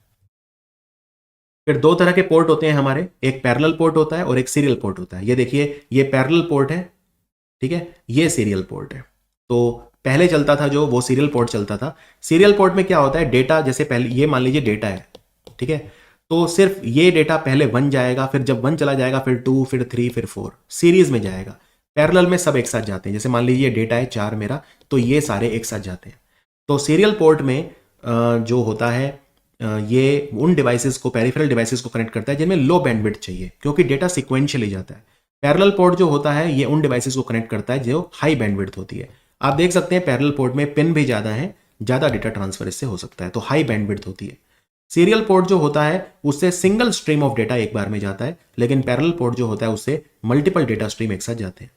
S1: फिर 2 तरह के पोर्ट होते हैं हमारे, एक पैरेलल पोर्ट होता है और एक सीरियल पोर्ट होता है। ये देखिए, ये पैरेलल पोर्ट है, ठीक है, ये सीरियल पोर्ट है। तो पहले चलता था जो, वो सीरियल पोर्ट चलता था। सीरियल पोर्ट में क्या होता है, डेटा जैसे पहले ये मान लीजिए डेटा है, ठीक है, तो सिर्फ ये डेटा पहले 1 जाएगा, फिर जब 1 चला जाएगा फिर 2, फिर 3, फिर 4 सीरीज में जाएगा। पैरेलल में सब एक साथ जाते हैं। जैसे मान लीजिए डेटा है 4 मेरा, तो ये सारे एक साथ जाते हैं। तो सीरियल पोर्ट में जो होता है, ये उन डिवाइसेस को, पेरिफेरल डिवाइसेस को कनेक्ट करता है जिनमें लो बैंडविड्थ चाहिए, क्योंकि डेटा सिक्वेंशियली जाता है। पैरेलल पोर्ट जो होता है ये उन डिवाइसेस को कनेक्ट करता है जो हाई बैंडविड्थ होती है। आप देख सकते हैं पैरेलल पोर्ट में पिन भी ज़्यादा है, ज़्यादा डेटा ट्रांसफर इससे हो सकता है, तो हाई बैंडविड्थ होती है। सीरियल पोर्ट जो होता है उससे सिंगल स्ट्रीम ऑफ डेटा एक बार में जाता है, लेकिन पैरेलल पोर्ट जो होता है उससे मल्टीपल डेटा स्ट्रीम एक साथ जाते हैं।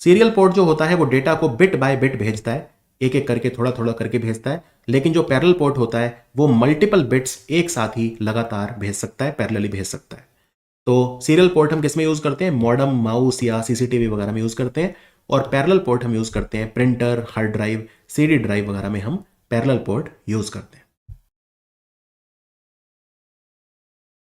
S1: सीरियल पोर्ट जो होता है वो डेटा को बिट बाय बिट भेजता है, एक एक करके, थोड़ा थोड़ा करके भेजता है। लेकिन जो पैरेलल पोर्ट होता है वो मल्टीपल बिट्स एक साथ ही लगातार भेज सकता है, पैरेलली भेज सकता है। तो सीरियल पोर्ट हम किस में यूज करते हैं, मॉडम, माउस या सीसीटीवी वगैरह में यूज करते हैं। और पैरेलल पोर्ट हम यूज करते हैं printer, hard drive, CD drive वगैरह में हम पैरेलल पोर्ट यूज करते हैं।